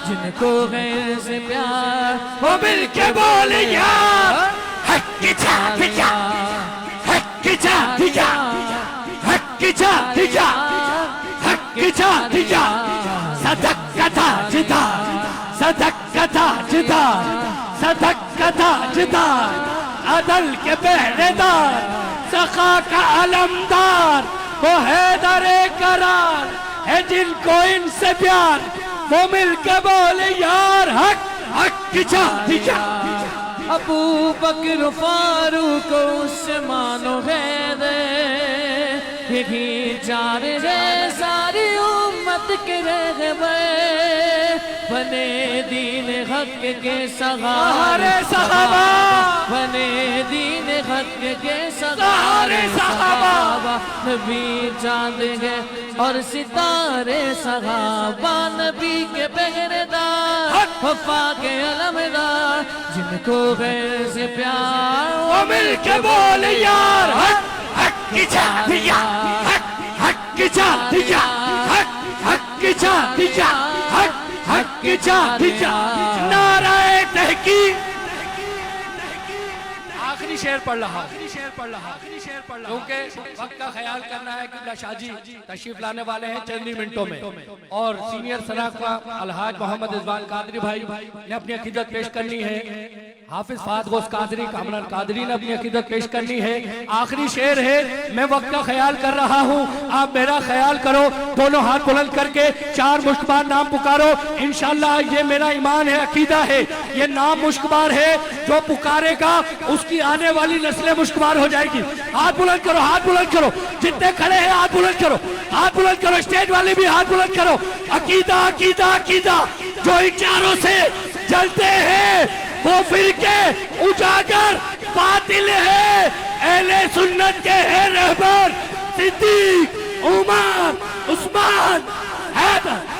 जिनको गैर से प्यार वो मिल के बोले यार हक की छातिया हक की छातिया हक की छातिया हक की छातिया सदक कथा जिदा सदक कथा जिदा सदक कथा जिदा अदल के पहरेदार सखा का अलमदार वो हैदरे करार है जिनको इनसे प्यार वो मिल के बोले यार हक हक की छातिया अबू बकर फारूक उससे मानो है दे यही चार है सारी उम्मत के रहबे बने दीन हक के सहारे सहाबा बने दीन हक के सहारे सहाबा नबी चांद है और सितारे सहाबा नबी के पहरेदार वफा के अलमदार जिनको गैर से प्यार वो मिल के बोले यार हक हक की छातिया हक हक की छातिया हक हक की छातिया हक हक की छातिया नाराए तहकीक आखिरी शेर पढ़ रहा क्योंकि वक्त का ख्याल करना है कि शाह जी तशरीफ लाने वाले हैं चंद ही मिनटों में और सीनियर सनाखा अलहाज मोहम्मद इजबान कादरी भाई ने अपनी अकीदत पेश करनी है हाफिज फात गोस कादरी कामरान कादरी ने अपनी अकीदत पेश करनी है आखिरी शेर है मैं वक्त का ख्याल कर रहा हूँ आप मेरा ख्याल करो दोनों हाथ बुलंद करके चार मुश्कबार नाम पुकारो इंशाल्लाह ये मेरा ईमान है अकीदा है ये नाम मुश्कबार है जो पुकारेगा उसकी आने वाली नस्लें मुश्कबार हो जाएगी हाथ बुलंद करो जितने खड़े हैं हाथ बुलंद करो स्टेज वाले भी हाथ बुलंद करो अकीदा अकीदा अकीदा जो इन चारों से जलते हैं वो फिरके उजागर बातिल है अहले सुन्नत के है रहबर सिद्दीक उमर उस्मान हैदर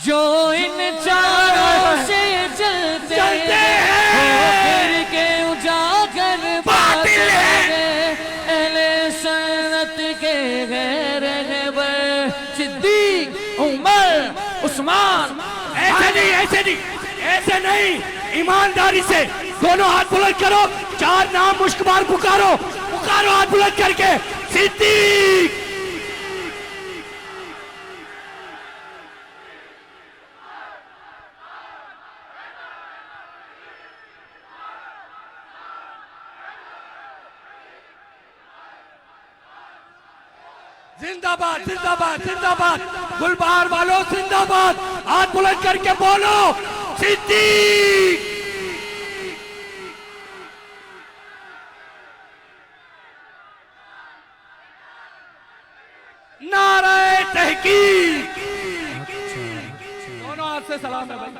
जो इन चारों से चलते हैं के उजागर बातिल है अहले सुन्नत के गैर रहबर सिद्दीक उमर उस्मान ऐसे नहीं ईमानदारी से दोनों हाथ बुलंद करो चार नाम मुश्कबार पुकारो हाथ बुलंद करके सिद्दीक जिंदाबाद जिंदाबाद जिंदाबाद गुलबार वालों जिंदाबाद हाथ बुलंद करके बोलो सिद्दीक नारे तहकीक दोनों हाथ से सलाम है भाई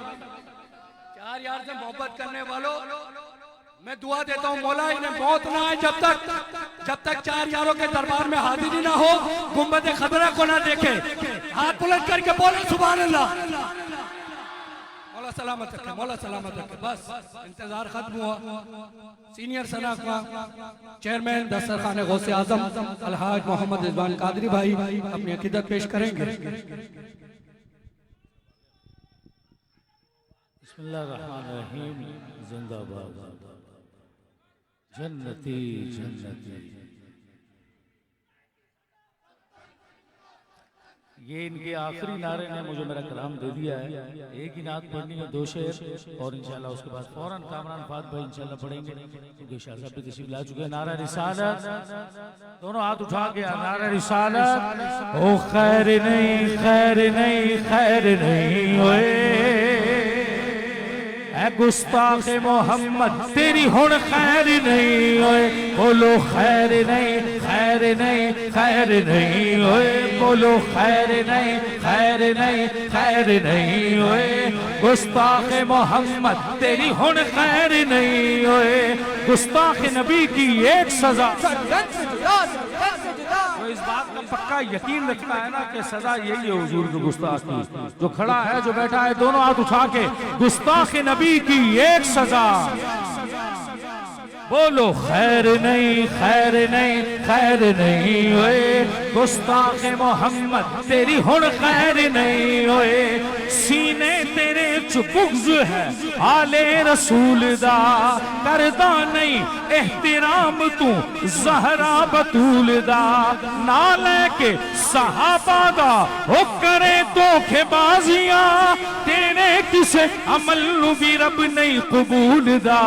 चार यार से मोहब्बत करने वालों मैं दुआ देता हूँ मौला इन्हें मौत ना आए जब तक चार यारों के दरबार में हाजिरी ना हो गुंबद खदरा को ना देखे हाथ बुलंद करके बोले सुभान अल्लाह मौला सलामत रखे बस इंतजार खत्म हुआ सीनियर सनाखा चेयरमैन दस्तरखाने गौसे आजम अलहाज मोहम्मद इजबान कादरी भाई अपनी अकीदत पेश करेंगे बिस्मिल्लाहिर्रहमानिर्रहीम जिंदाबाद जन्नती जन्नती ये इनके आखिरी नारे ने मुझे मेरा कलाम दे दिया है एक ही नात पढ़नी है दो शेर और इंशाल्लाह उसके बाद फौरन कामरान फात भाई इंशाल्लाह पढ़ेंगे क्योंकि शाह साहब भी तशरीफ ला चुके हैं नारा रिसालत दोनों हाथ उठा के नारा रिसालत ओ खैर नहीं ओए गुस्ताख मोहम्मद तेरी हुण खैर नहीं ओए बोलो खैर नहीं ओए बोलो खैर नहीं ओए गुस्ताख मोहम्मद तेरी हुण खैर नहीं ओए गुस्ताख नबी की एक सजा तो इस बात का पक्का यकीन रखता है ना कि सजा यही है हुजूर की गुस्ताखी जो खड़ा है जो बैठा है दोनों हाथ उठा के गुस्ताख नबी की एक सजा बोलो खैर नहीं खैर नहीं खैर नहीं होए गुस्ताख मोहम्मद तेरी हुण खैर नहीं होए सीने तेरे च बुग़्ज़ है आले रसूल दा करदा नहीं एहतराम तू ज़हरा बतूल दा ना लेके सहाबा दा हो करे धोखेबाजियां तेरे किसे अमल नू भी रब नहीं कबूल दा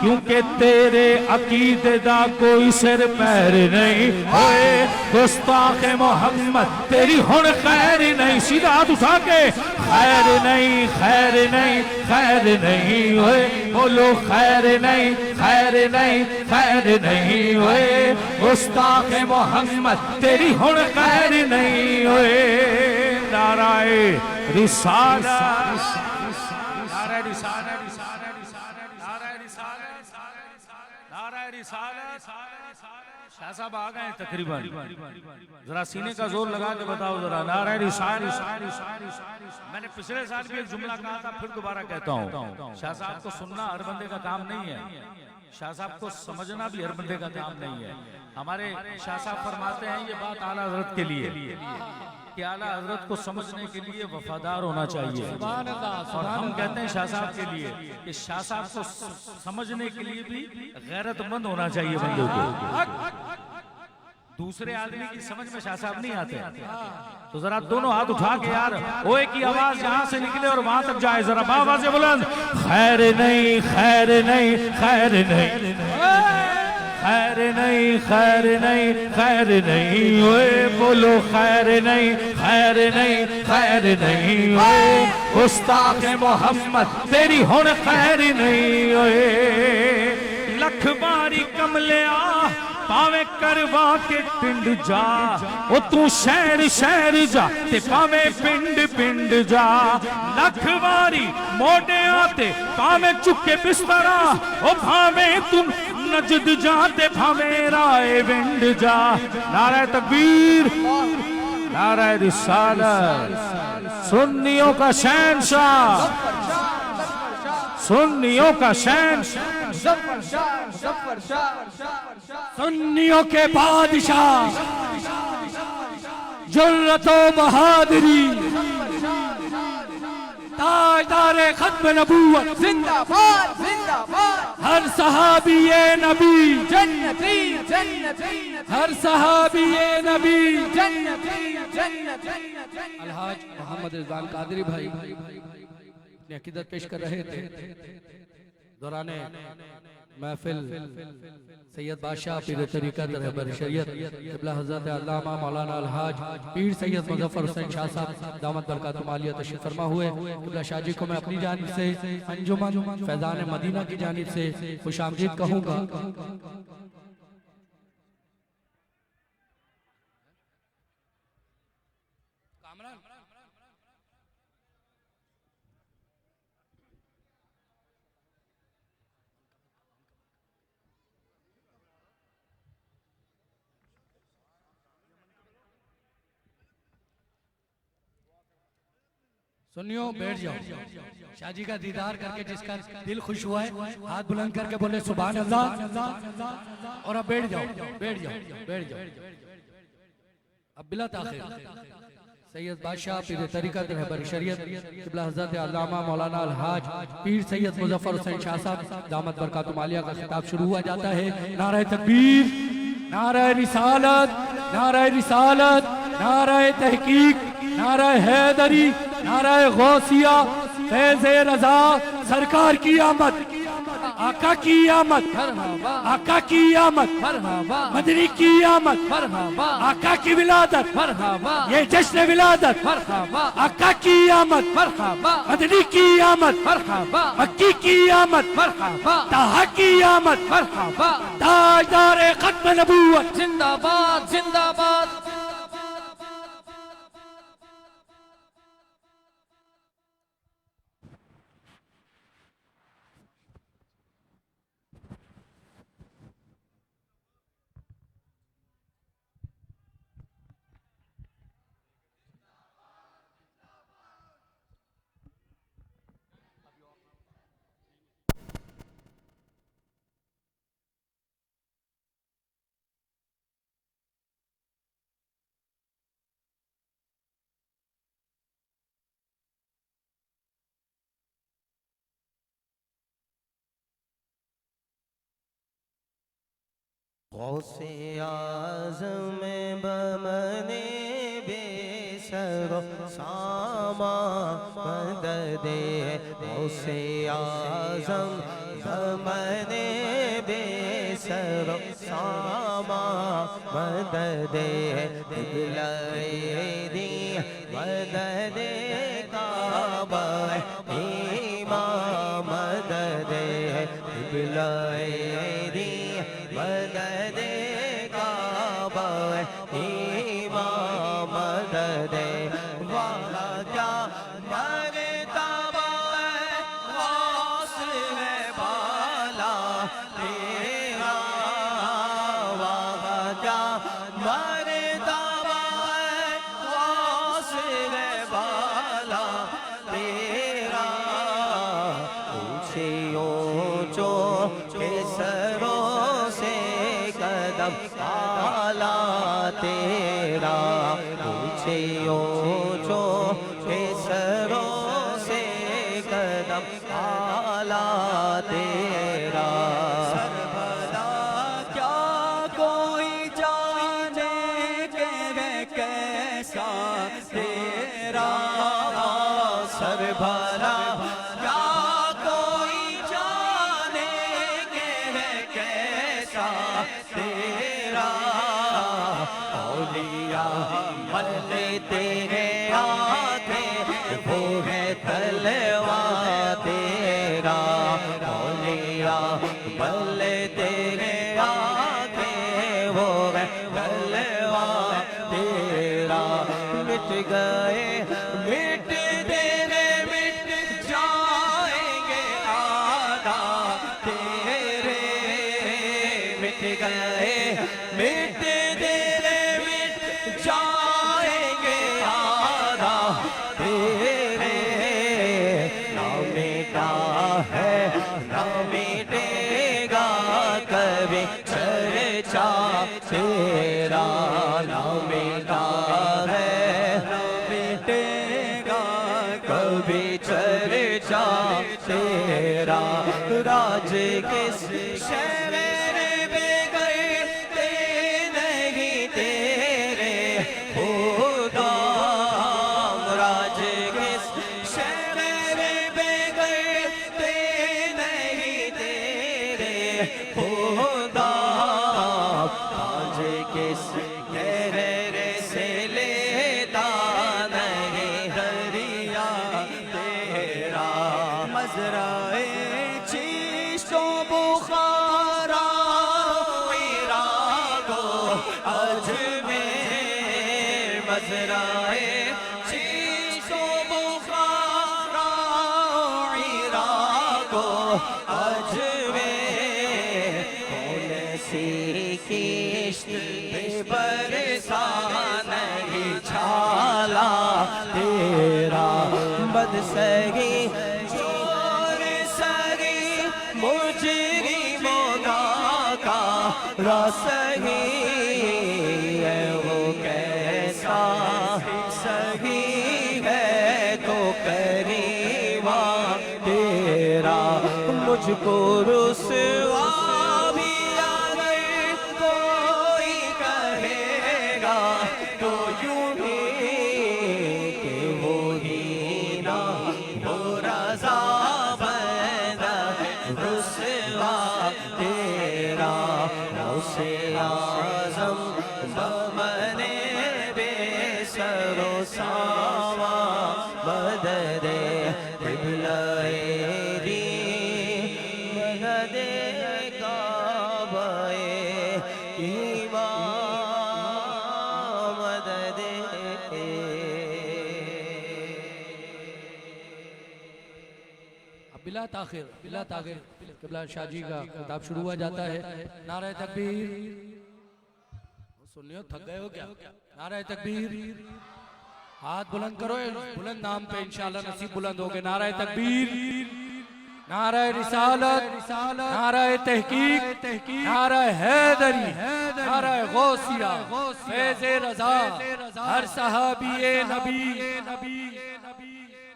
क्योंकि तेरे अकीदे दा कोई सिर पैर नहीं होए गुस्ताख मोहम्मद तेरी हुण खैर नहीं सीधा हाथ उठा के खैर नहीं खैर नहीं खैर नहीं होए बोलो खैर नहीं खैर नहीं खैर नहीं होए गुस्ताख मोहम्मद तेरी हुण खैर नहीं होए नाराए रिसाला नाराए रिसाला शाह साहब आ गए तकरीबन जरा सीने का जोर लगा के बताओ जरा नारा रिसालत। मैंने पिछले साल भी एक जुमला कहा था फिर दोबारा कहता हूँ शाह साहब को सुनना हर बंदे का काम नहीं है शाह साहब को समझना भी हर बंदे का काम नहीं है। हमारे शाह साहब फरमाते हैं ये बात आला हजरत के लिए कि आला हजरत को समझने के लिए वफादार होना चाहिए और हम कहते हैं शाह साहब के लिए कि शाह साहब को समझने के लिए भी गैरतमंद होना चाहिए बंदे को। दूसरे आदमी की समझ में शाह साहब नहीं आते तो जरा दोनों हाथ उठा के यार ओए की आवाज यहाँ से निकले और वहां तक जाए जरा बाबा से बुलंद खैर नहीं खैर नहीं खैर नहीं खैर नहीं खैर नहीं खैर नहीं ओए बोलो खैर नहीं खैर नहीं खैर नहीं ओए गुस्ताख मोहम्मद तेरी हुण खैर नहीं ओए लख बारी कमले आ पावे करवा के पिंड जा ओ तू शहर शहर जा ते पावे पिंड पिंड जा लख बारी मोडे आते पावे चुके बिस्तरा ओ भावे तू नजद जाते भावे राय विंड जा नारा तकबीर नारा रिसालत सुन्नियों का शहंशाह सुन्नियों का शहंशाह सुन्नियों के बादशाह जुर्रतो बहादुरी ताजदारे खत्म नबूवत जिंदाबाद जिंदाबाद हर सहाबी ये नबी जन्नती जन्नती हर सहाबी ये नबी जन्नती जन्नती अलहाज मोहम्मद रिजवान कादरी भाई अपनी अकीदत पेश कर रहे थे दौराने महफिल सैयद बादशाह पीर तरीक़त रहबर शरीयत क़िबला हज़रत अल्लामा मौलाना अलहाज पीर सैयद मुज़फ़्फ़र हुसैन शाह साहब दामत बरकातुहुम आलिया तशरीफ़ फरमा हुए। क़िबला शाह जी को मैं अपनी जानिब से अंजुमन फैज़ान मदीना की जानिब से खुशामदीद कहूँगा। सुनियो बैठ जाओ शाह जी का दीदार करके जिसका दिल खुश हुआ है हाथ बुलंद करके बोले सुभान अल्लाह और अब बैठ जाओ बैठ जाओ बैठ जाओ। अब बिला ताखिर सैयद बादशाह पीर तरीक़त रहबर शरीयत क़िबला हज़रत अल्लामा मौलाना अलहाज पीर सैयद मुज़फ़्फ़र हुसैन शाह साहब दामत बरकातुहुम आलिया का खिताब शुरू हुआ जाता है। नारा तकबीर नारा रिसालत नारा रिसालत नारा तहकीक नारा हैदरी नारा गौसिया फैज़ रज़ा सरकार की आमद आका की आमद आका की आमद मदनी की आमद आका की विलादत ये जश्न विलादत आका की आमद मदनी की आमद मक्की की आमद ताहा की आमद ताजदार खत्म नबूवत जिंदाबाद जिंदाबाद। गौसे आज़म बमने बेसरो सामा मददे गौसे आज़म बमने बेसरो सामा मददे क़िबला-ए-दी मददे काबा इमाम मददे क़िबला-ए-दी मददे काबा इमाम मददे वहाँ क्या मर्तबा गौस है बाला तेरा वहाँ क्या मर्तबा गौस है बाला तेरा ऊंचे ऊंचों के सरों से कदम आला तेरा ऊंचे ऊंचों के सरों से कदम आला तेरा सरबला क्या कोई जाने के है कैसा तेरा सरबला क्या कोई जाने के है कैसा तेरा औलिया मल्ले तेरे आंखें वो है तलवा तेरा औलिया मल्ले तेरे आंखें वो है तलवा तेरा मिट गए मिट तेरे मिट जाएंगे आदा तेरे मिट गए मिट तेरे मिट जाएंगे आदा तेरे ना मिटा है ना मिटेगा कभी चर्चा तेरा ना मिटा है ना मिटेगा कभी चर्चा तेरा राज किस शहर में करते नहीं तेरे खुदा राज किस शहर में करते नहीं तेरे खुदा आज किस शहर से लेता नहीं हरिया तेरा मजराए चीशो बुखारा इराको अजमेर मजराए चीशो बुखारा इराको अजमेर कौन सी किश्त पे बरसा नहीं छाला तेरा बदसगी जोर सगी मुझरी मोगा का रसगी है वो कैसा सगी है तो करीवा तेरा मुझको रुसवा भी अगर कोई कहेगा तो यूं ही कि वो ही ना हो रज़ा बंदा रुसवा तेरा गौसे आज़म बमने बेसरो सावा मददे क़िबला-ए-दी मददे काबा-ए इमाम मददे अब बिला ताखिर क़िबला शाहजी का खिताब शुरू हुआ जाता है। नारे तकबीर सुनियो थक गए हो क्या? नारे तकबीर हाथ बुलंद करो बुलंद नाम पे इंशाल्लाह नसीब बुलंद होगे। नारे तकबीर नारे रिसालत नारे तहकीक नारे हैदरी नारे गौसिया फैज़े रज़ा हर सहाबी नबी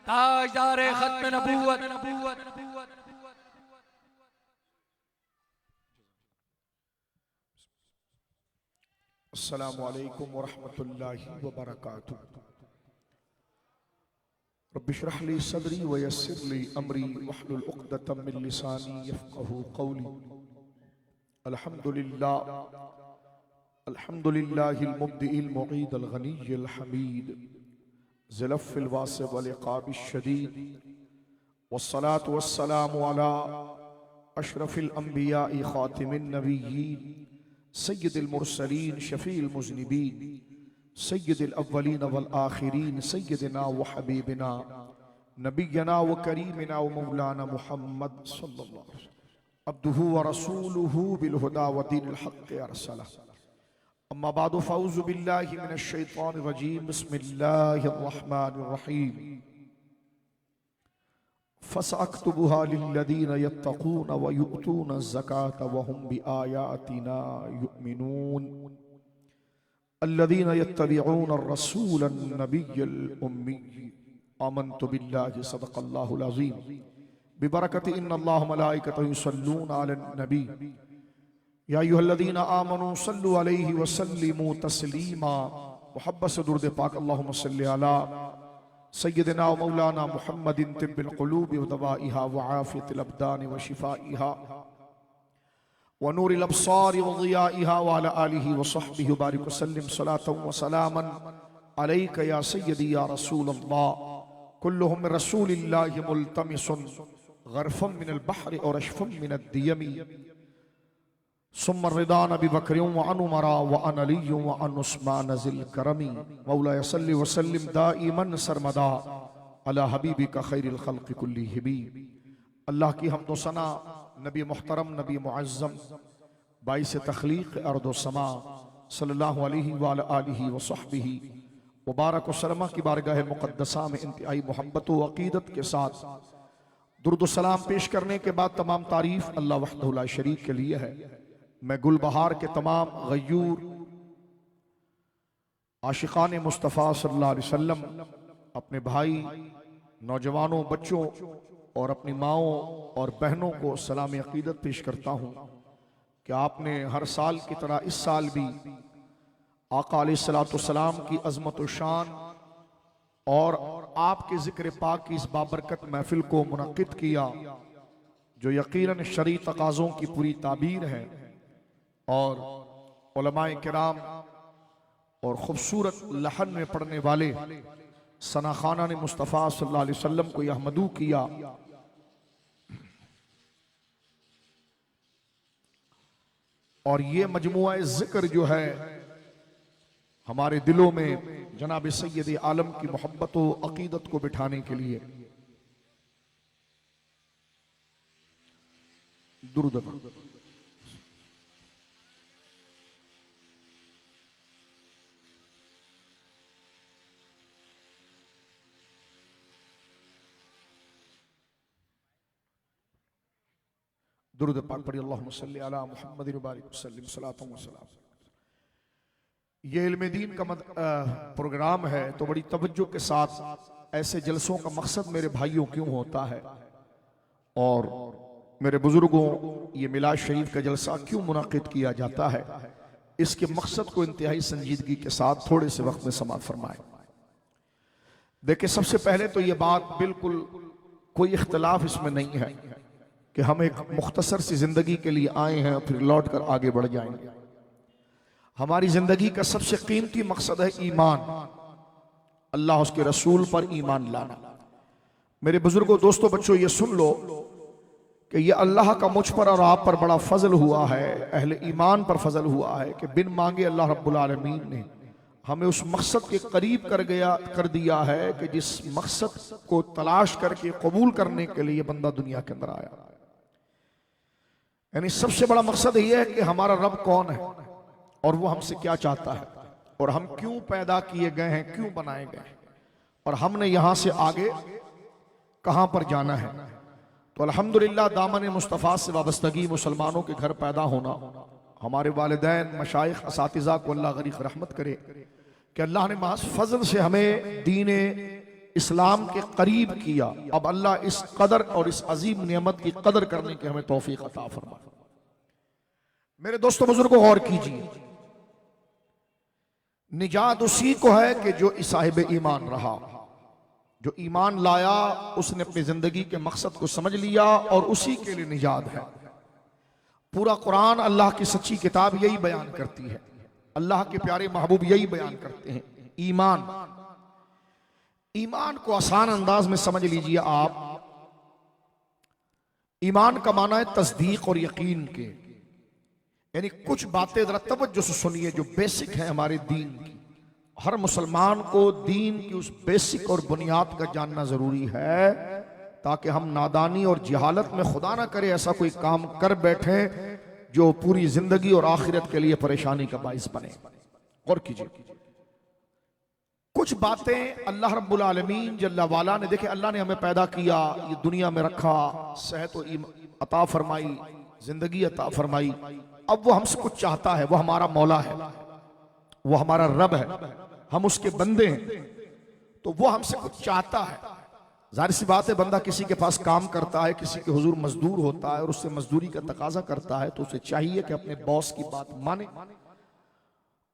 ताजदार खत्म नबूवत अस्सलामु अलैकुम वरहमतुल्लाहि वबरकातुह। रब्बि इश्रह ली सदरी व यस्सिर ली अमरी वहलुल उक़दतम मिन लिसानी यफ़क़हू क़ौली। अल्हम्दुलिल्लाहिल मुब्दिइल मुईदिल गनिय्यिल हमीद ज़िलफ़िल वासिअ वल इक़ाबिश शदीद वस्सलातु वस्सलामु अला अशरफिल अंबिया'i ख़ातिमिन नबिय्यीन सय्यिदिल मुरसलीन शफ़ीइल मुज़निबीन सय्यिदिल अव्वलीन वल आखिरीन सय्यिदिना व हबीबिना नबिय्यना व करीमिना व मौलाना मुहम्मद सल्लल्लाहु अलैहि वसल्लम अब्दुहु व रसूलुहु बिल हुदा व दीनिल हक़्क़ अरसला। अम्मा बादु फ़अऊज़ु बिल्लाहि मिनश शैतानिर रजीम बिस्मिल्लाहिर रहमानिर रहीम। फ़सअक्तुबुहा लिल्लज़ीना यत्तक़ून व यु'तून ज़कात व हुम बिआयातिना युमिनून अल्लज़ीना यत्तबिऊन अर्रसूलन नबिय्यल उम्मी आमन्तु बिल्लाहि सदक़ल्लाहुल अज़ीम बिबरकति इन्नल्लाह व मलाइकतहु युसल्लूना अलन नबी या अय्युहल्लज़ीना आमनू सल्लु अलैहि व सल्लिमू तस्लीमा। मुहब्बत से दुरूद पाक अल्लाहुम्मा सल्लि अला सय्यदिना व मौलाना मुहम्मदिन तिब्बिल क़ुलूबि व दवाइहा व आफ़ियतिल अब्दानि व शिफ़ाइहा व नूरिल अब्सारि व ज़ियाइहा व अला आलिहि व सहबिहि व बारिक वसल्लिम सलातन व सलामन अलैका या सय्यदी या रसूलल्लाह। कुल्लुहुम मिन रसूलिल्लाहि मुल्तमिसुन ग़रफ़न मिनल बहरि व रशफ़न मिनद दियमी सुम्मा रिदान अबी बकरिन व अन उमरा व अन अलिय्यिन व अन उस्मान ज़िल करमी। मौला सल्लि व सल्लिम दाइमन सरमदा अला हबीबिका खैरिल खल्क़ि कुल्लिहिम। अल्लाह की हम्द व सना नबी मुहतरम नबी मुअज़्ज़म बाइस तख़लीक़ अर्द व समा सल्लल्लाहु अलैहि व अला आलिहि व सहबिहि व बारक वसल्लम की बारगाह मुक़द्दसा में इंतहाई मोहब्बत व अक़ीदत के साथ दुरूद व सलाम पेश करने के बाद तमाम तारीफ़ अल्लाह वहदहु ला शरीक के लिए है। मैं गुलबहार के तमाम गयूर आशिकान मुस्तफ़ा सल्लल्लाहु अलैहि वसल्लम, अपने भाई, नौजवानों, बच्चों और अपनी माओं और बहनों को सलाम अक़ीदत पेश करता हूँ कि आपने हर साल की तरह इस साल भी आका अलैहिस्सलाम की अज़मत व शान और आपके ज़िक्र पाक की इस बाबरकत महफिल को मुनक़्क़िद किया, जो यकीनन शरई तक़ाज़ों की पूरी ताबीर है और उलमाए किराम और ख़ूबसूरत लहन में पढ़ने वाले सनाखाना ने मुस्तफ़ा सल्लल्लाहु अलैहि वसल्लम को यह मदू किया। और ये मजमुआ ज़िक्र जो है हमारे दिलों में जनाब सैयद आलम की मोहब्बत व अक़ीदत को बिठाने के लिए दुरूद दुरूद पाक पढ़ी। अल्लाहुम्मा सल्लि अला मुहम्मदिन व बारिक वसल्लिम सलातन व सलाम। ये इल्म दीन का प्रोग्राम है तो बड़ी तवज्जो के साथ ऐसे जलसों का मकसद मेरे भाइयों क्यों होता है और मेरे बुजुर्गों ये मिलाद शरीफ का जलसा क्यों मुनाकिद किया जाता है, इसके मकसद को इंतहाई संजीदगी के साथ थोड़े से वक्त में समाअत फरमाएं। देखिए, सबसे पहले तो ये बात बिल्कुल कोई इख्तलाफ इसमें नहीं है कि हम एक मुख्तसर सी जिंदगी के लिए आए हैं और फिर लौट कर आगे बढ़ जाएंगे। हमारी जिंदगी का सबसे कीमती मकसद है ईमान, अल्लाह उसके रसूल पर ईमान लाना। मेरे बुजुर्गों, दोस्तों, बच्चों, ये सुन लो कि ये अल्लाह का मुझ पर और आप पर बड़ा फजल हुआ है, अहले ईमान पर फजल हुआ है कि बिन मांगे अल्लाह रब्बुल आलमीन ने हमें उस मकसद के करीब कर दिया है कि जिस मकसद को तलाश करके कबूल करने के लिए बंदा दुनिया के अंदर आया। यानी सबसे बड़ा मकसद यह है कि हमारा रब कौन है और वो हमसे क्या चाहता है और हम क्यों पैदा किए गए हैं, क्यों बनाए गए हैं और हमने यहां से आगे कहां पर जाना है। तो अल्हम्दुलिल्लाह दामन मुस्तफ़ा से वाबस्तगी मुसलमानों के घर पैदा होना, हमारे वालिदैन, मशाइख, असातिज़ा को अल्लाह गरीक़ रहमत करे कि अल्लाह ने महज़ फजल से हमें दीन इस्लाम के करीब किया। अब अल्लाह इस कदर और इस अजीम नियमत की कदर करने की हमें तौफीक अता फरमाए। मेरे दोस्तों बुजुर्गों, गौर कीजिए, निजात उसी को है कि जो साहिब ईमान रहा, जो ईमान लाया, उसने अपनी जिंदगी के मकसद को समझ लिया और उसी के लिए निजात है। पूरा कुरान अल्लाह की सच्ची किताब यही बयान करती है, अल्लाह के प्यारे महबूब यही बयान करते हैं। ईमान, ईमान को आसान अंदाज में समझ लीजिए आप। ईमान का माना है तस्दीक और यकीन के, यानी कुछ बातें जरा तवज्जो से सुनिए जो बेसिक है हमारे दीन की। हर मुसलमान को दीन की उस बेसिक और बुनियाद का जानना जरूरी है, ताकि हम नादानी और जहालत में खुदा ना करे ऐसा कोई काम कर बैठे जो पूरी जिंदगी और आखिरत के लिए परेशानी का बाइस बने। गौर कीजिए, कुछ बातें अल्लाह रब्बुल आलमीन जल्ला वाला ने, देखे अल्लाह ने हमें पैदा किया, ये दुनिया में रखा, सेहत अता फरमाई, जिंदगी अता फरमाई। अब वो हमसे कुछ चाहता है, वो हमारा मौला है, वो हमारा रब है, हम उसके बंदे हैं, तो वो हमसे कुछ चाहता है। जाहिर सी बात है, बंदा किसी के पास काम करता है, किसी के हुजूर मजदूर होता है और उससे मजदूरी का तकाजा करता है, तो उसे चाहिए कि अपने बॉस की बात माने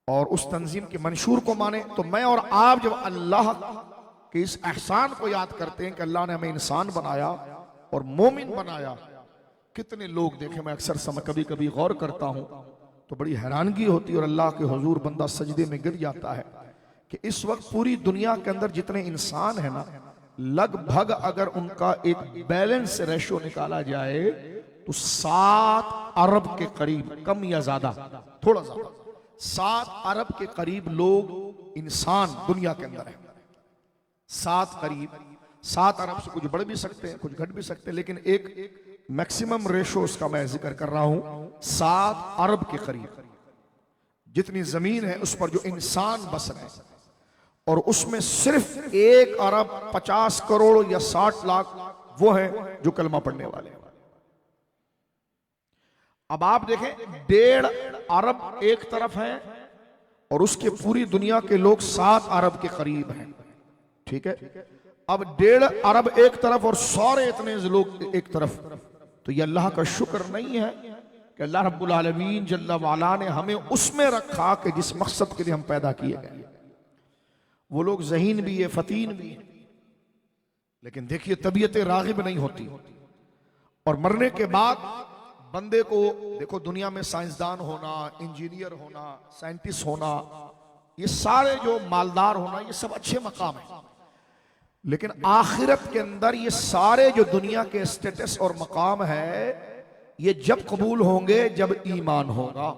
और उस तंजीम के मंशूर को माने। तो मैं और आप जब अल्लाह के इस एहसान को याद करते हैं कि अल्लाह ने हमें इंसान बनाया और मोमिन बनाया, कितने लोग देखे, मैं अक्सर कभी कभी गौर करता हूं तो बड़ी हैरानगी होती है और अल्लाह के हुजूर बंदा सजदे में गिर जाता है कि इस वक्त पूरी दुनिया के अंदर जितने इंसान है ना, लगभग अगर उनका एक बैलेंस रेशो निकाला जाए तो 7 अरब के करीब, कम या ज्यादा, थोड़ा ज्यादा, 7 अरब के करीब लोग इंसान दुनिया के अंदर है। 7 करीब, 7 अरब से कुछ बढ़ भी सकते हैं, कुछ घट भी सकते हैं, लेकिन एक मैक्सिमम रेशो उसका मैं जिक्र कर रहा हूं, 7 अरब के करीब जितनी जमीन है उस पर जो इंसान बस रहे हैं, और उसमें सिर्फ 1 अरब 50 करोड़ या 60 लाख वो हैं जो कलमा पढ़ने वाले हैं। अब आप देखें, 1.5 अरब एक तरफ है और उसके पूरी दुनिया के लोग 7 अरब के करीब हैं, ठीक है। अब 1.5 अरब एक तरफ और सारे इतने लोग एक तरफ, तो ये अल्लाह का शुक्र नहीं है कि अल्लाह रब्बुल आलमीन जल्ला वाला ने हमें उसमें रखा कि जिस मकसद के लिए हम पैदा किए गए। वो लोग ज़हीन भी है, फतीन भी है, लेकिन देखिए तबीयतें रागिब नहीं होती, और मरने के बाद बंदे को देखो, दुनिया में साइंसदान होना, इंजीनियर होना, साइंटिस्ट होना, ये सारे जो मालदार होना, ये सब अच्छे मकाम है, लेकिन आखिरत के अंदर ये सारे जो दुनिया के स्टेटस और मकाम है, ये जब कबूल होंगे जब ईमान होगा।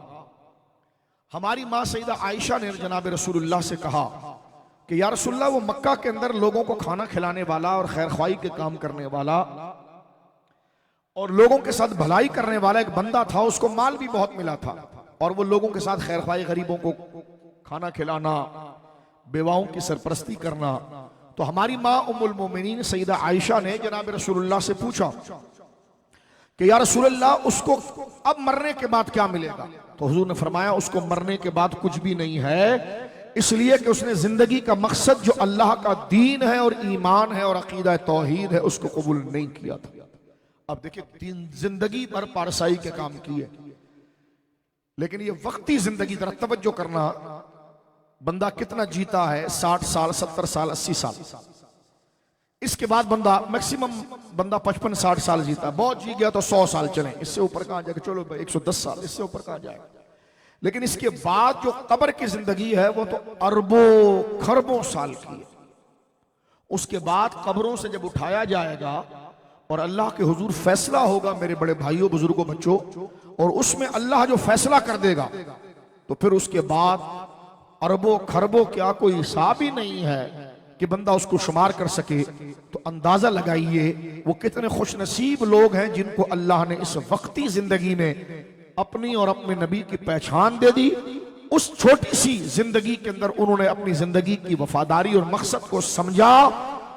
हमारी माँ सईदा आयशा ने जनाब रसूलुल्लाह से कहा कि या रसूलल्लाह, वो मक्का के अंदर लोगों को खाना खिलाने वाला और खैर ख्वाही के काम करने वाला और लोगों के साथ भलाई करने वाला एक बंदा था, उसको माल भी बहुत मिला था, और वो लोगों के साथ खैर ख्वाही, गरीबों को खाना खिलाना, बेवाओं की सरपरस्ती करना। तो हमारी माँ उम्मुल मोमिनीन सईदा आयशा ने जनाब रसूलुल्लाह से पूछा कि या रसूलल्लाह, उसको अब मरने के बाद क्या मिलेगा? तो हुजूर ने फरमाया, उसको मरने के बाद कुछ भी नहीं है, इसलिए कि उसने जिंदगी का मकसद जो अल्लाह का दीन है और ईमान है और अकीदा तौहीद है, उसको कबूल नहीं किया था। अब देखिए, जिंदगी भर पारसाई के काम किए, लेकिन ये वक्ती जिंदगी, जरा तवज्जो करना, बंदा कितना जीता है, 60 साल, 70 साल, 80 साल, इसके बाद बंदा मैक्सिमम बंदा 55-60 साल जीता, बहुत जी गया तो 100 साल चले, इससे ऊपर कहां जाएगा, चलो भाई 110 साल, इससे ऊपर कहां जाएगा। लेकिन इसके बाद जो कब्र की जिंदगी है वो तो अरबों खरबों साल की है। उसके बाद कब्रों से जब उठाया जाएगा और अल्लाह के हुजूर फैसला होगा, मेरे बड़े भाइयों, बुजुर्गों, बच्चों, और उसमें अल्लाह जो फैसला कर देगा, तो फिर उसके बाद अरबों खरबों क्या कोई हिसाब ही नहीं है कि बंदा उसको शुमार कर सके। तो अंदाजा लगाइए वो कितने खुशनसीब लोग हैं जिनको अल्लाह ने इस वक्ती जिंदगी में अपनी और अपने नबी की पहचान दे दी। उस छोटी सी जिंदगी के अंदर उन्होंने अपनी जिंदगी की वफादारी और मकसद को समझा,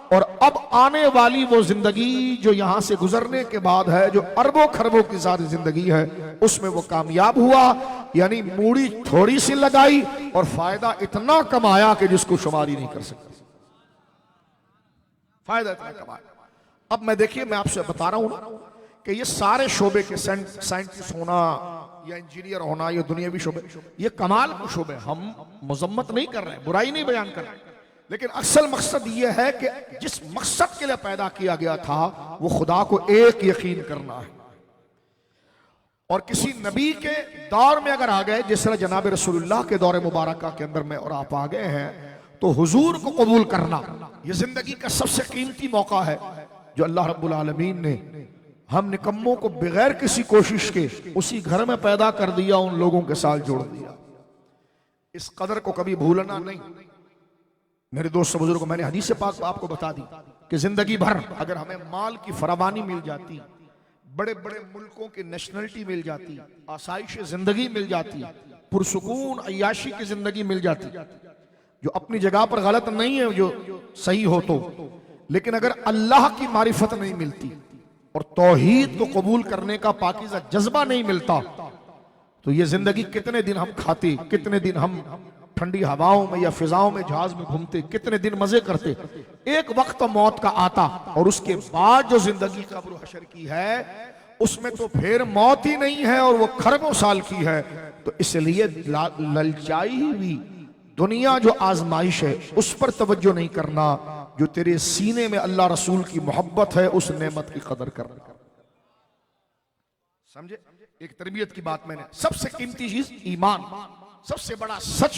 और अब आने वाली वो जिंदगी जो यहां से गुजरने के बाद है, जो अरबों खरबों की सारी जिंदगी है, उसमें वो कामयाब हुआ, यानी मूड़ी थोड़ी सी लगाई और फायदा इतना कमाया कि जिसको शुमार ही नहीं कर सकते, फायदा इतना कमाया। अब मैं देखिए, मैं आपसे बता रहा हूं ना कि ये सारे शोबे के साइंटिस्ट होना, या इंजीनियर होना, या दुनियावी शोबे, ये कमाल के शोबे, हम मजम्मत नहीं कर रहे हैं, बुराई नहीं बयान कर रहे हैं, लेकिन असल मकसद ये है कि जिस मकसद के लिए पैदा किया गया था वो खुदा को एक यकीन करना है। और किसी नबी के दौर में अगर आ गए, जिस तरह जनाब रसूलुल्लाह के दौर मुबारक के अंदर में और आप आ गए हैं, तो हुजूर को कबूल करना ये जिंदगी का सबसे कीमती मौका है जो अल्लाह रब्बुल आलमीन ने हम निकम्मों को बगैर किसी कोशिश के उसी घर में पैदा कर दिया, उन लोगों के साथ जोड़ दिया। इस कदर को कभी भूलना नहीं। मेरे दोस्त बुजुर्गों, मैंने हदीस पाक आपको बता दी कि जिंदगी भर अगर हमें माल की फरावानी मिल जाती, बड़े बड़े मुल्कों की नेशनलिटी मिल जाती, आसाइश जिंदगी मिल जाती, पुरसुकून अय्याशी की जिंदगी मिल जाती, जो अपनी जगह पर गलत नहीं है, जो सही हो तो, लेकिन अगर अल्लाह की मारिफत नहीं मिलती और तौहीद को कबूल करने का पाकीज़ा जज्बा नहीं मिलता, तो ये जिंदगी कितने दिन हम खाते, कितने दिन हम ठंडी हवाओं में या फिजाओं में जहाज में घूमते, कितने दिन मजे करते। एक वक्त तो मौत का आता, और उसके बाद जो जिंदगी कब्र हशर की है उसमें तो फिर मौत ही नहीं है, और वो खरबों साल की है। तो इसलिए ललचाई हुई दुनिया जो आजमाइश है उस पर तवज्जो नहीं करना, जो तेरे सीने में अल्लाह रसूल की मोहब्बत है उस नेमत की कदर करना। समझे? एक तरबियत की बात मैंने, सबसे कीमती चीज ईमान, सबसे बड़ा सच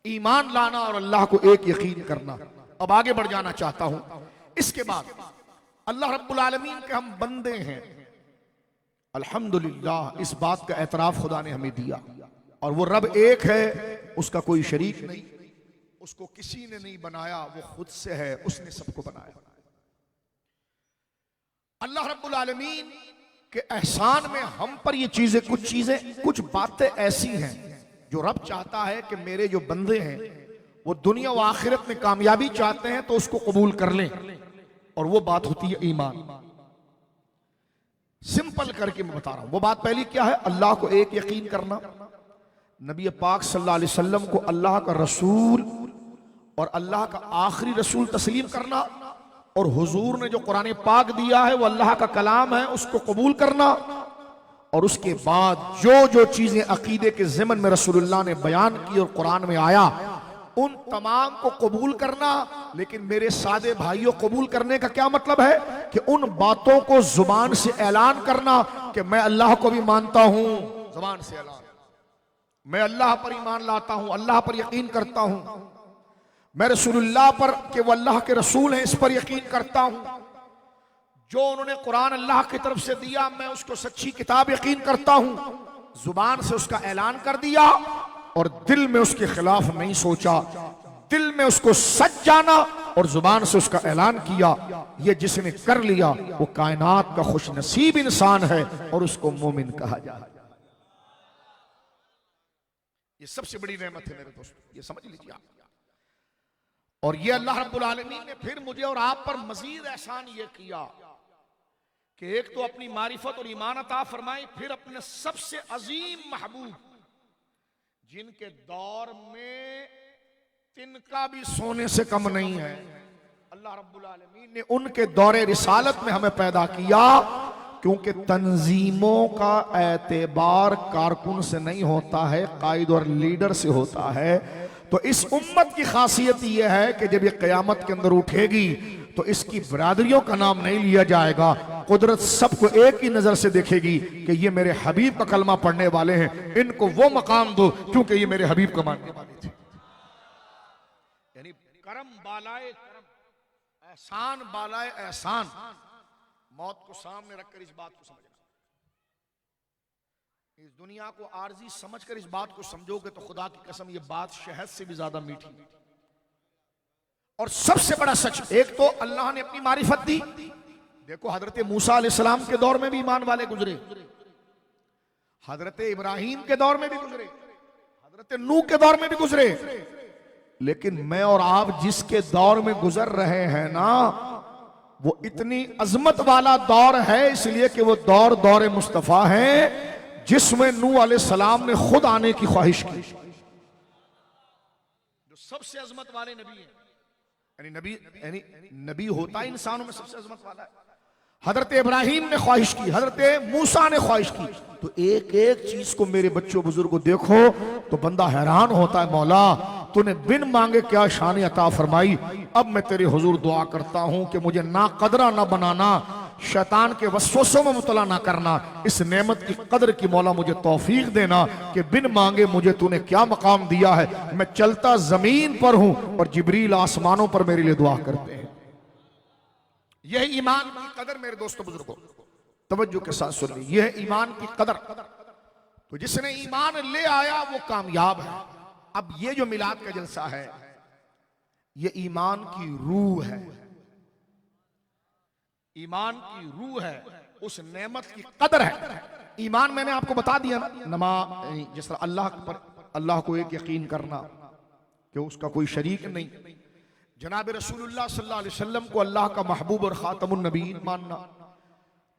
ईमान लाना और अल्लाह को एक यकीन करना। अब आगे बढ़ जाना चाहता हूं। इसके बाद अल्लाह रब्बुल आलमीन के हम बंदे हैं, अल्हम्दुलिल्लाह, इस बात का एतराफ खुदा ने हमें दिया, और वो रब एक है, उसका कोई शरीक नहीं, उसको किसी ने नहीं बनाया, वो खुद से है, उसने सबको बनाया। अल्लाह रब्बुल आलमीन के एहसान में हम पर ये चीजें, कुछ बातें ऐसी हैं जो रब चाहता है कि मेरे जो बंदे हैं वो दुनिया व आखिरत में कामयाबी चाहते हैं तो उसको कबूल कर लें, और वो बात होती है ईमान। सिंपल करके मैं बता रहा हूं। वो बात पहली क्या है? अल्लाह को एक यकीन करना, नबी पाक सल्लल्लाहु अलैहि वसल्लम को अल्लाह का रसूल और अल्लाह का आखिरी रसूल तस्लीम करना, और हुजूर ने जो कुरान पाक दिया है वो अल्लाह का कलाम है, उसको कबूल करना, और उसके बाद जो जो चीजें अकीदे के ज़िमन में रसूलुल्लाह ने बयान की और कुरान में आया उन तमाम को कबूल करना। लेकिन मेरे सादे भाइयों, कबूल करने का क्या मतलब है? कि उन बातों को जुबान से ऐलान करना कि मैं अल्लाह को भी मानता हूं, जुबान से ऐलान, मैं अल्लाह पर ईमान लाता हूं, अल्लाह पर यकीन करता हूं, मैं रसूलुल्लाह पर कि वो अल्लाह के रसूल हैं इस पर यकीन करता हूं, जो उन्होंने कुरान अल्लाह की तरफ से दिया मैं उसको सच्ची किताब यकीन करता हूं। जुबान से उसका ऐलान कर दिया और दिल में उसके खिलाफ नहीं सोचा, दिल में उसको सच जाना और जुबान से उसका ऐलान किया। ये जिसने कर लिया वो कायनात का खुशनसीब इंसान है और उसको मोमिन कहा जाए। ये सबसे बड़ी नेमत है मेरे दोस्तों, ये समझ लीजिए आप। और ये अल्लाह रब्बुल आलमीन ने फिर मुझे और आप पर मजीद एहसान ये किया कि एक तो अपनी मारिफत और ईमान अता फरमाई, फिर अपने सबसे अजीम महबूब जिनके दौर में तिनका भी सोने से कम नहीं है, अल्लाह रब्बुल आलमीन ने उनके दौरे रिसालत में हमें पैदा किया। क्योंकि तंजीमों का एतबार कारकुन से नहीं होता है, कायद और लीडर से होता है। तो इस उम्मत की खासियत यह है कि जब ये क़यामत के अंदर उठेगी तो इसकी बरादरियों का नाम नहीं लिया जाएगा। कुदरत सबको एक ही नजर से देखेगी कि ये मेरे हबीब का कलमा पढ़ने वाले हैं, इनको वो मकाम दो क्योंकि ये मेरे हबीब का मानने वाले थे। यानी करम बालाए करम, एहसान बालाए एहसान, मौत को सामने रखकर इस बात को समझना। इस दुनिया को आरजी समझकर इस बात को समझोगे तो खुदा की कसम ये बात शहद से भी ज्यादा मीठी। और सबसे बड़ा सच, एक तो अल्लाह ने अपनी मारिफत दी। देखो हजरत मूसा अलैहिस्सलाम के दौर में भी ईमान वाले गुजरे, हजरत इब्राहिम के दौर में भी गुजरे, हजरत नूह के दौर में भी गुजरे। लेकिन मैं और आप जिसके दौर में गुजर रहे हैं ना, वो इतनी अजमत वाला दौर है इसलिए कि वो दौर दौर मुस्तफा है जिसमें नूह अलैहिस्सलाम ने खुद आने की ख्वाहिश की, जो सबसे अजमत वाले नबी हैं। नबी होता इंसानों में सबसे अजमत वाला है। हजरत इब्राहिम ने ख्वाहिश की, हजरत मूसा ने ख्वाहिश की, तो एक एक चीज को मेरे बच्चों बुजुर्गों देखो तो बंदा हैरान होता है, मौला तूने बिन मांगे क्या शान अता फरमाई। अब मैं तेरे हुजूर दुआ करता हूं कि मुझे ना कदरा ना बनाना, शैतान के वसवसों में मुतला ना करना, इस नेमत की कदर की मौला मुझे तौफीक देना कि बिन मांगे मुझे तूने क्या मकाम दिया है। मैं चलता जमीन पर हूं और जिब्रील आसमानों पर मेरे लिए दुआ करते हैं। यह ईमान की कदर मेरे दोस्तों बुजुर्गों, तवज्जो के साथ सुनिए, यह ईमान की कदर। तो जिसने ईमान ले आया वो कामयाब है। अब ये जो मिलाद का जलसा है ये ईमान की रूह है, ईमान की रूह है, उस नेमत की कदर है। ईमान मैंने आपको बता दिया ना, नमाज, जिस तरह अल्लाह पर, अल्लाह को एक यकीन करना कि उसका कोई शरीक नहीं, जनाब रसूलुल्लाह सल्लल्लाहु अलैहि वसल्लम को अल्लाह का महबूब और खातमुन नबीय्यीन मानना।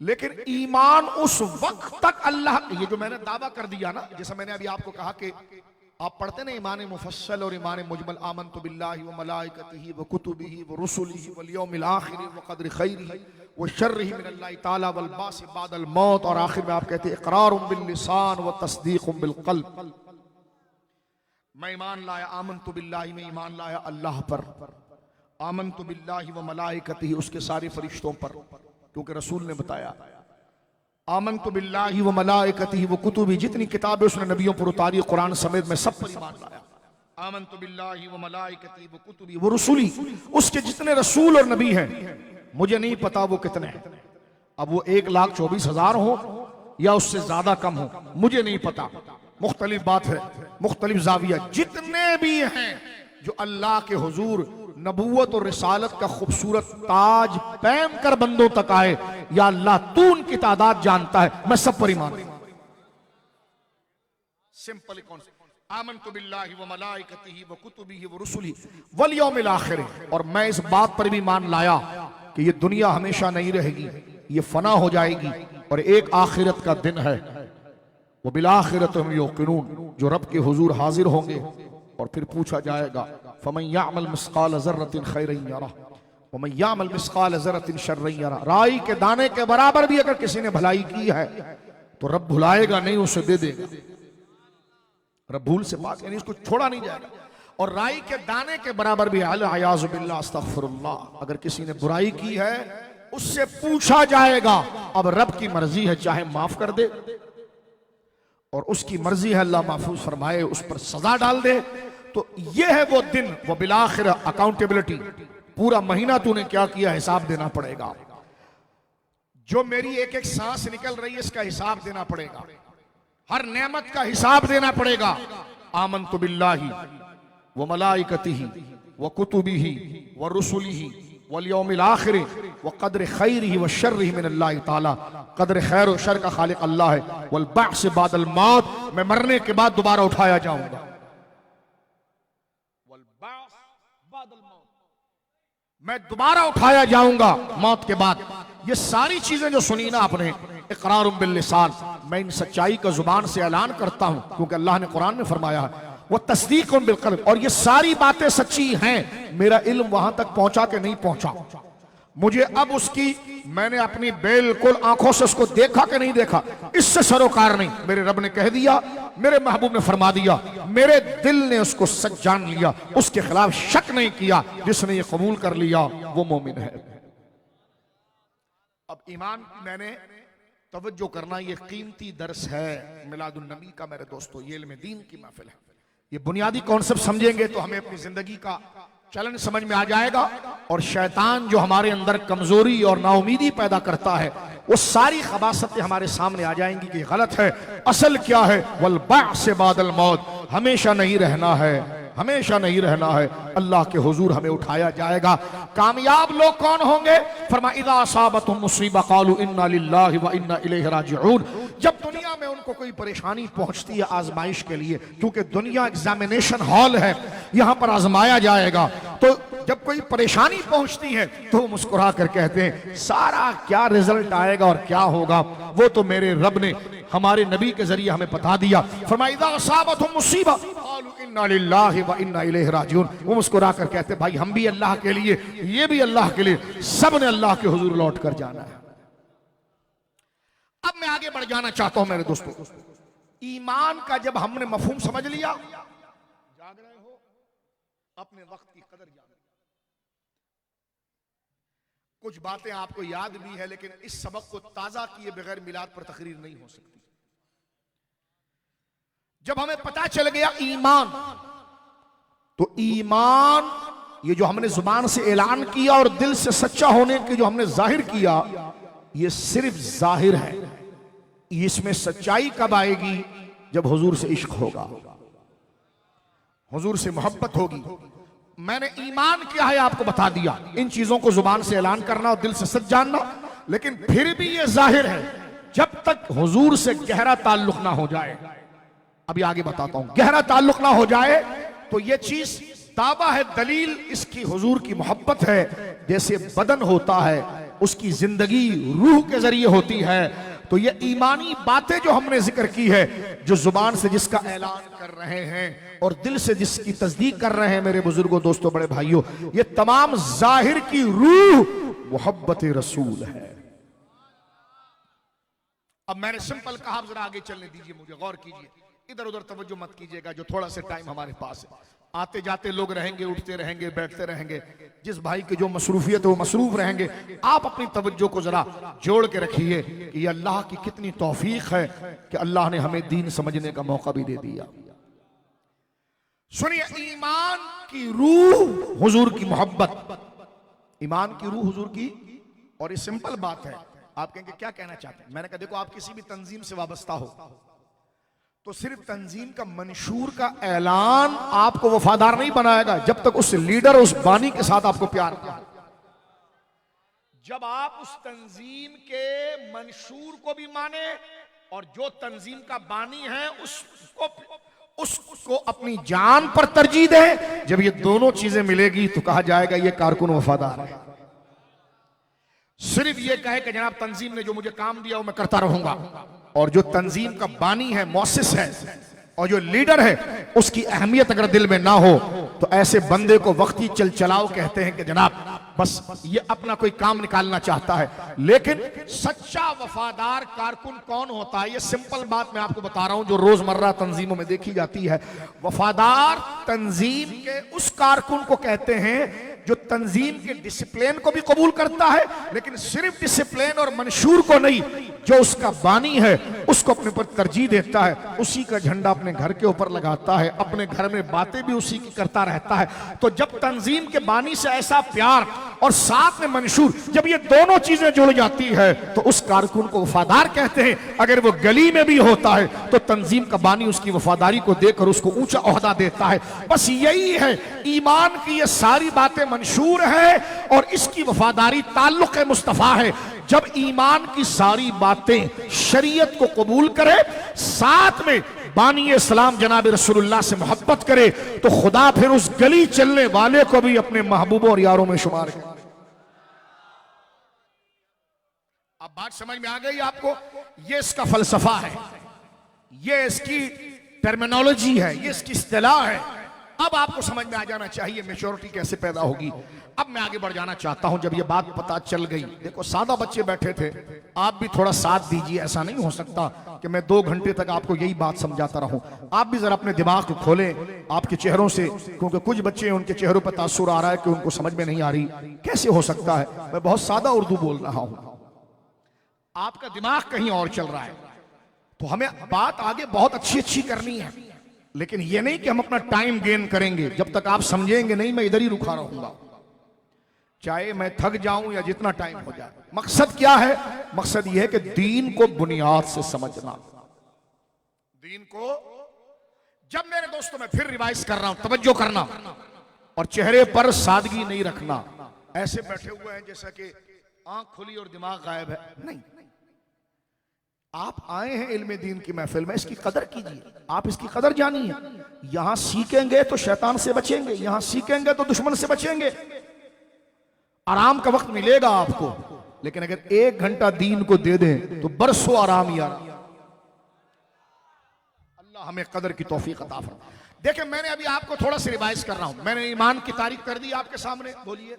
लेकिन ईमान उस वक्त तक अल्लाह, ये जो मैंने दावा कर दिया ना, जैसा मैंने अभी आपको कहा कि आप पढ़ते ना ईमान मुफस्सल और ईमान मुजमल, आमनतु बिल्लाहि व मलाइकतिही व कुतुबिही व रुसुलिही वल यौमिल आखिर व क़द्रि खैरिही व शर्रिही मिनल्लाहि ताला वल बास बादल मौत, और आखिर में आप कहते हैं इक़रारुम बिल लिसान व तस्दीक़ुम बिल क़ल्ब। मैं ईमान लाया आमनतु बिल्लाहि, में ईमान लाया अल्लाह पर, आमनतु बिल्लाहि व मलाइकतिही, उसके सारे फरिश्तों पर, क्योंकि रसूल ने बताया आमनतु बिल्लाहि व मलाइकतिही व कुतुबी, जितनी किताबें उसने नबियों पर उतारी कुरान समेत, मैं सब पर ईमान लाया। आमनतु बिल्लाहि व मलाइकतिही व कुतुबी व रुसुली, उसके जितने रसूल और नबी हैं मुझे नहीं पता वो कितने हैं। अब वो 1,24,000 हो या उससे ज्यादा कम हो मुझे नहीं पता, मुख्तलिफ बात है, मुख्तलिफ जाविया। जितने भी हैं जो अल्लाह के हुजूर नबूवत और रिसालत का खूबसूरत ताज पहन कर बंदों तक आए, या अल्लाह तू उनकी तादाद जानता है, मैं सब पर ईमान। सिंपल कौन से, आमनतु बिल्लाहि व मलाइकतिही व कुतुबिही व रुसुलिही वल यौमिल आखिर, और मैं इस बात पर भी ईमान लाया कि ये दुनिया हमेशा नहीं रहेगी, ये फना हो जाएगी और एक आखिरत का दिन है। वो बिल आखिरत हम युक़िनून, जो रब के हुजूर हाजिर होंगे और फिर पूछा जाएगा फमन यअमल मिस्काल ज़र्रतिन खैरन यरा व मन यअमल मिस्काल ज़र्रतिन शर्रन यरा। राई के दाने के बराबर भी अगर किसी ने भलाई की है तो रब भुलाएगा नहीं, उसे दे देगा। रब भूल से पाक, यानी इसको छोड़ा नहीं जाएगा। और राई के दाने के बराबर भी अल-अयाज़ु बिल्लाह अस्तग़फिरुल्लाह, अगर किसी ने बुराई की है उससे पूछा जाएगा। अब रब की मर्जी है, चाहे माफ कर दे, और उसकी मर्जी है अल्लाह महफूज फरमाए उस पर सजा डाल दे। तो ये है वो दिन, वो बिलाखिर अकाउंटेबिलिटी, पूरा महीना तूने क्या किया हिसाब देना पड़ेगा। जो मेरी एक एक सांस निकल रही है इसका हिसाब देना पड़ेगा, हर नेमत का हिसाब देना पड़ेगा। आमनतु बिल्लाहि व मलाइकतिही व कुतुबिही व रुसुलिही वल यौमिल आखिर व क़द्रि खैरिही व शर्रिही मिनल्लाहि ताला, क़द्र खैर और शर का खालिक अल्लाह है। वल बअस बादल मौत, मैं मरने के बाद दोबारा उठाया जाऊंगा। वल बअस बादल मौत, मैं दोबारा उठाया जाऊंगा मौत के बाद। ये सारी चीजें जो सुनी ना आपने, इक़रारुम बिल लिसान, मैं इन सच्चाई का जुबान से ऐलान करता हूं क्योंकि अल्लाह ने कुरान में फरमाया है वो तस्दीक़ुन बिल क़ल्ब, और ये सारी बातें सच्ची हैं। मेरा इल्म वहां तक पहुंचा के नहीं पहुंचा, मुझे अब उसकी, मैंने अपनी बिल्कुल आंखों से उसको देखा कि नहीं देखा, इससे सरोकार नहीं। मेरे रब ने कह दिया, मेरे महबूब ने फरमा दिया, मेरे दिल ने उसको सच जान लिया, उसके खिलाफ शक नहीं किया। जिसने ये कबूल कर लिया वो मोमिन है। अब ईमान, मैंने तवज्जो करना, ये कीमती दर्स है मिलादुन नबी का मेरे दोस्तों, ये इल्म दीन की महफिल है। ये बुनियादी कॉन्सेप्ट समझेंगे तो हमें अपनी जिंदगी का चलन समझ में आ जाएगा, और शैतान जो हमारे अंदर कमजोरी और नाउमीदी पैदा करता है वो सारी खबासतें हमारे सामने आ जाएंगी कि गलत है। असल क्या है, वल बअस बादल मौत, हमेशा नहीं रहना है, हमेशा नहीं रहना है, अल्लाह के हुजूर हमें उठाया जाएगा। कामयाब लोग कौन होंगे? फरमाया इज़ा असाबतहुम मुसीबा क़ालू इन्ना लिल्लाहि व इन्ना इलैहि राजिऊन। जब दुनिया में उनको कोई परेशानी पहुंचती है आजमाइश के लिए, क्योंकि दुनिया एग्जामिनेशन हॉल है, यहाँ पर आजमाया जाएगा, तो जब कोई परेशानी पहुंचती है तो वो मुस्कुरा कर कहते हैं सारा क्या रिजल्ट आएगा और क्या होगा वो तो मेरे रब ने हमारे नबी के जरिए हमें बता दिया। फरमाया इज़ा असाबतहुम मुसीबा क़ालू इन्ना लिल्लाहि व इन्ना इलैहि राजिऊन। वो मुस्कुरा कर कहते भाई हम भी अल्लाह के लिए, ये भी अल्लाह के लिए, सब ने अल्लाह के हुजूर लौट कर जाना है। अब मैं आगे आगे बढ़ जाना चाहता हूं मेरे दोस्तों, ईमान का जब हमने मफहूम समझ लिया, जाग रहे हो, अपने वक्त की कदर जान। कुछ बातें आपको याद भी है, लेकिन इस सबक को ताजा किए बगैर मिलाद पर तकरीर नहीं हो सकती। जब हमें पता चल गया ईमान, तो ईमान ये जो हमने जुबान से ऐलान किया और दिल से सच्चा होने के जो हमने जाहिर किया, ये सिर्फ जाहिर है। इसमें सच्चाई कब आएगी? जब हुजूर से इश्क होगा, हुजूर से मोहब्बत होगी। मैंने ईमान क्या है आपको बता दिया, इन चीजों को जुबान से ऐलान करना और दिल से सच जानना, लेकिन फिर भी ये जाहिर है जब तक हुजूर से गहरा ताल्लुक ना हो जाए। अभी आगे बताता हूं, गहरा ताल्लुक ना हो जाए तो ये चीज दावा है, दलील इसकी हुजूर की मोहब्बत है। जैसे बदन होता है, उसकी जिंदगी रूह के जरिए होती है, तो ये ईमानी बातें जो हमने जिक्र की है, जो जुबान से जिसका ऐलान कर रहे हैं और दिल से जिसकी तस्दीक कर रहे हैं मेरे बुजुर्गों, दोस्तों, बड़े भाइयों, ये तमाम जाहिर की रूह मोहब्बत रसूल है। अब मैंने सिंपल कहा, जरा आगे चलने दीजिए मुझे, गौर कीजिए, इधर उधर तवज्जो मत कीजिएगा, जो थोड़ा सा टाइम हमारे पास है। आते जाते लोग रहेंगे, उठते रहेंगे, बैठते रहेंगे, जिस भाई की जो मसरूफियत है वो मसरूफ रहेंगे। आप अपनी तवज्जो को जरा जोड़ के रखिए कि ये अल्लाह की कितनी तौफीक है कि अल्लाह ने हमें दीन समझने का मौका भी दे दिया। सुनिए, ईमान की रूह हुजूर की मोहब्बत, ईमान की रूह हुजूर की। और ये सिंपल बात है। आप कहेंगे क्या कहना चाहते हैं? मैंने कहा देखो, आप किसी भी तंजीम से वाबस्ता हो तो सिर्फ तंजीम का मंशूर का ऐलान आपको वफादार नहीं बनाएगा जब तक उस लीडर, उस बानी के साथ आपको प्यार ना हो। जब आप उस तंजीम के मंशूर को भी माने और जो तंजीम का बानी है उसको अपनी जान पर तरजीह दे, जब ये दोनों चीजें मिलेगी तो कहा जाएगा ये कारकुन वफादार है। सिर्फ ये कहे कि जनाब तंजीम ने जो मुझे काम दिया वो मैं करता रहूंगा, और जो तंजीम का बानी है, मौसिस है, और जो लीडर है, उसकी अहमियत अगर दिल में ना हो तो ऐसे बंदे को वक्ती चल चलाओ कहते हैं कि जनाब बस ये अपना कोई काम निकालना चाहता है। लेकिन सच्चा वफादार कारकुन कौन होता है? ये सिंपल बात मैं आपको बता रहा हूं जो रोजमर्रा तंजीमों में देखी जाती है। वफादार तंजीम के उस कारकुन को कहते हैं जो तंजीम के डिसिप्लिन को भी कबूल करता है, लेकिन सिर्फ डिसिप्लिन और मंशूर को नहीं, जो उसका बानी है उसको अपने पर तरजीह देता है, उसी का झंडा अपने घर के ऊपर लगाता है, अपने घर में बातें भी उसी की करता रहता है। तो जब तंजीम के बानी से ऐसा प्यार और साथ में मंशूर, जब ये दोनों चीजें जुड़ जाती है तो उस कारकुन को वफादार कहते हैं। अगर वो गली में भी होता है तो तंजीम का बानी उसकी वफादारी को देखकर उसको ऊंचा ओहदा देता है। बस यही है, ईमान की ये सारी बातें मंशूर है और इसकी वफादारी ताल्लुक मुस्तफा है। जब ईमान की सारी बातें शरीयत को कबूल करे, साथ में बानी इस्लाम जनाब रसूलुल्लाह से मोहब्बत करे, तो खुदा फिर उस गली चलने वाले को भी अपने महबूबों और यारों में शुमार करे। अब बात समझ में आ गई आपको? ये इसका फलसफा है, ये इसकी टर्मिनोलॉजी है, ये इसकी इस्तिलाह है। अब आपको समझ में आ जाना चाहिए मैच्योरिटी कैसे पैदा होगी। अब मैं आगे बढ़ जाना चाहता हूं। जब ये बात पता चल गई, देखो सादा बच्चे बैठे थे, आप भी थोड़ा साथ दीजिए। ऐसा नहीं हो सकता कि मैं 2 घंटे तक आपको यही बात समझाता रहूं। आप भी जरा अपने दिमाग को खोलें आपके चेहरों से, क्योंकि कुछ बच्चे उनके चेहरों पर तासुर आ रहा है कि उनको समझ में नहीं आ रही। कैसे हो सकता है? मैं बहुत सादा उर्दू बोल रहा हूं, आपका दिमाग कहीं और चल रहा है। तो हमें बात आगे बहुत अच्छी करनी है, लेकिन यह नहीं कि हम अपना टाइम गेन करेंगे। जब तक आप समझेंगे नहीं, मैं इधर ही रुका रहूंगा, चाहे मैं थक जाऊं या जितना टाइम हो जाए। मकसद क्या है? मकसद यह है कि दीन को बुनियाद से समझना। दीन को, जब मेरे दोस्तों मैं फिर रिवाइज कर रहा हूं, तवज्जो करना और चेहरे पर सादगी नहीं रखना। ऐसे बैठे हुए हैं जैसा कि आंख खुली और दिमाग गायब है। नहीं, आप आए हैं इल्म दीन की महफिल में, इसकी कदर कीजिए, आप इसकी कदर जानिए। यहां सीखेंगे तो शैतान से बचेंगे, यहां सीखेंगे तो दुश्मन से बचेंगे। आराम का वक्त मिलेगा आपको, लेकिन अगर 1 घंटा दीन को दे दें तो बरसों आराम यार। अल्लाह हमें कदर की तौफीक अता फरमाए। देखिए, मैंने अभी आपको थोड़ा सा रिवाइज कर रहा हूं। मैंने ईमान की तारीफ कर दी आपके सामने। बोलिए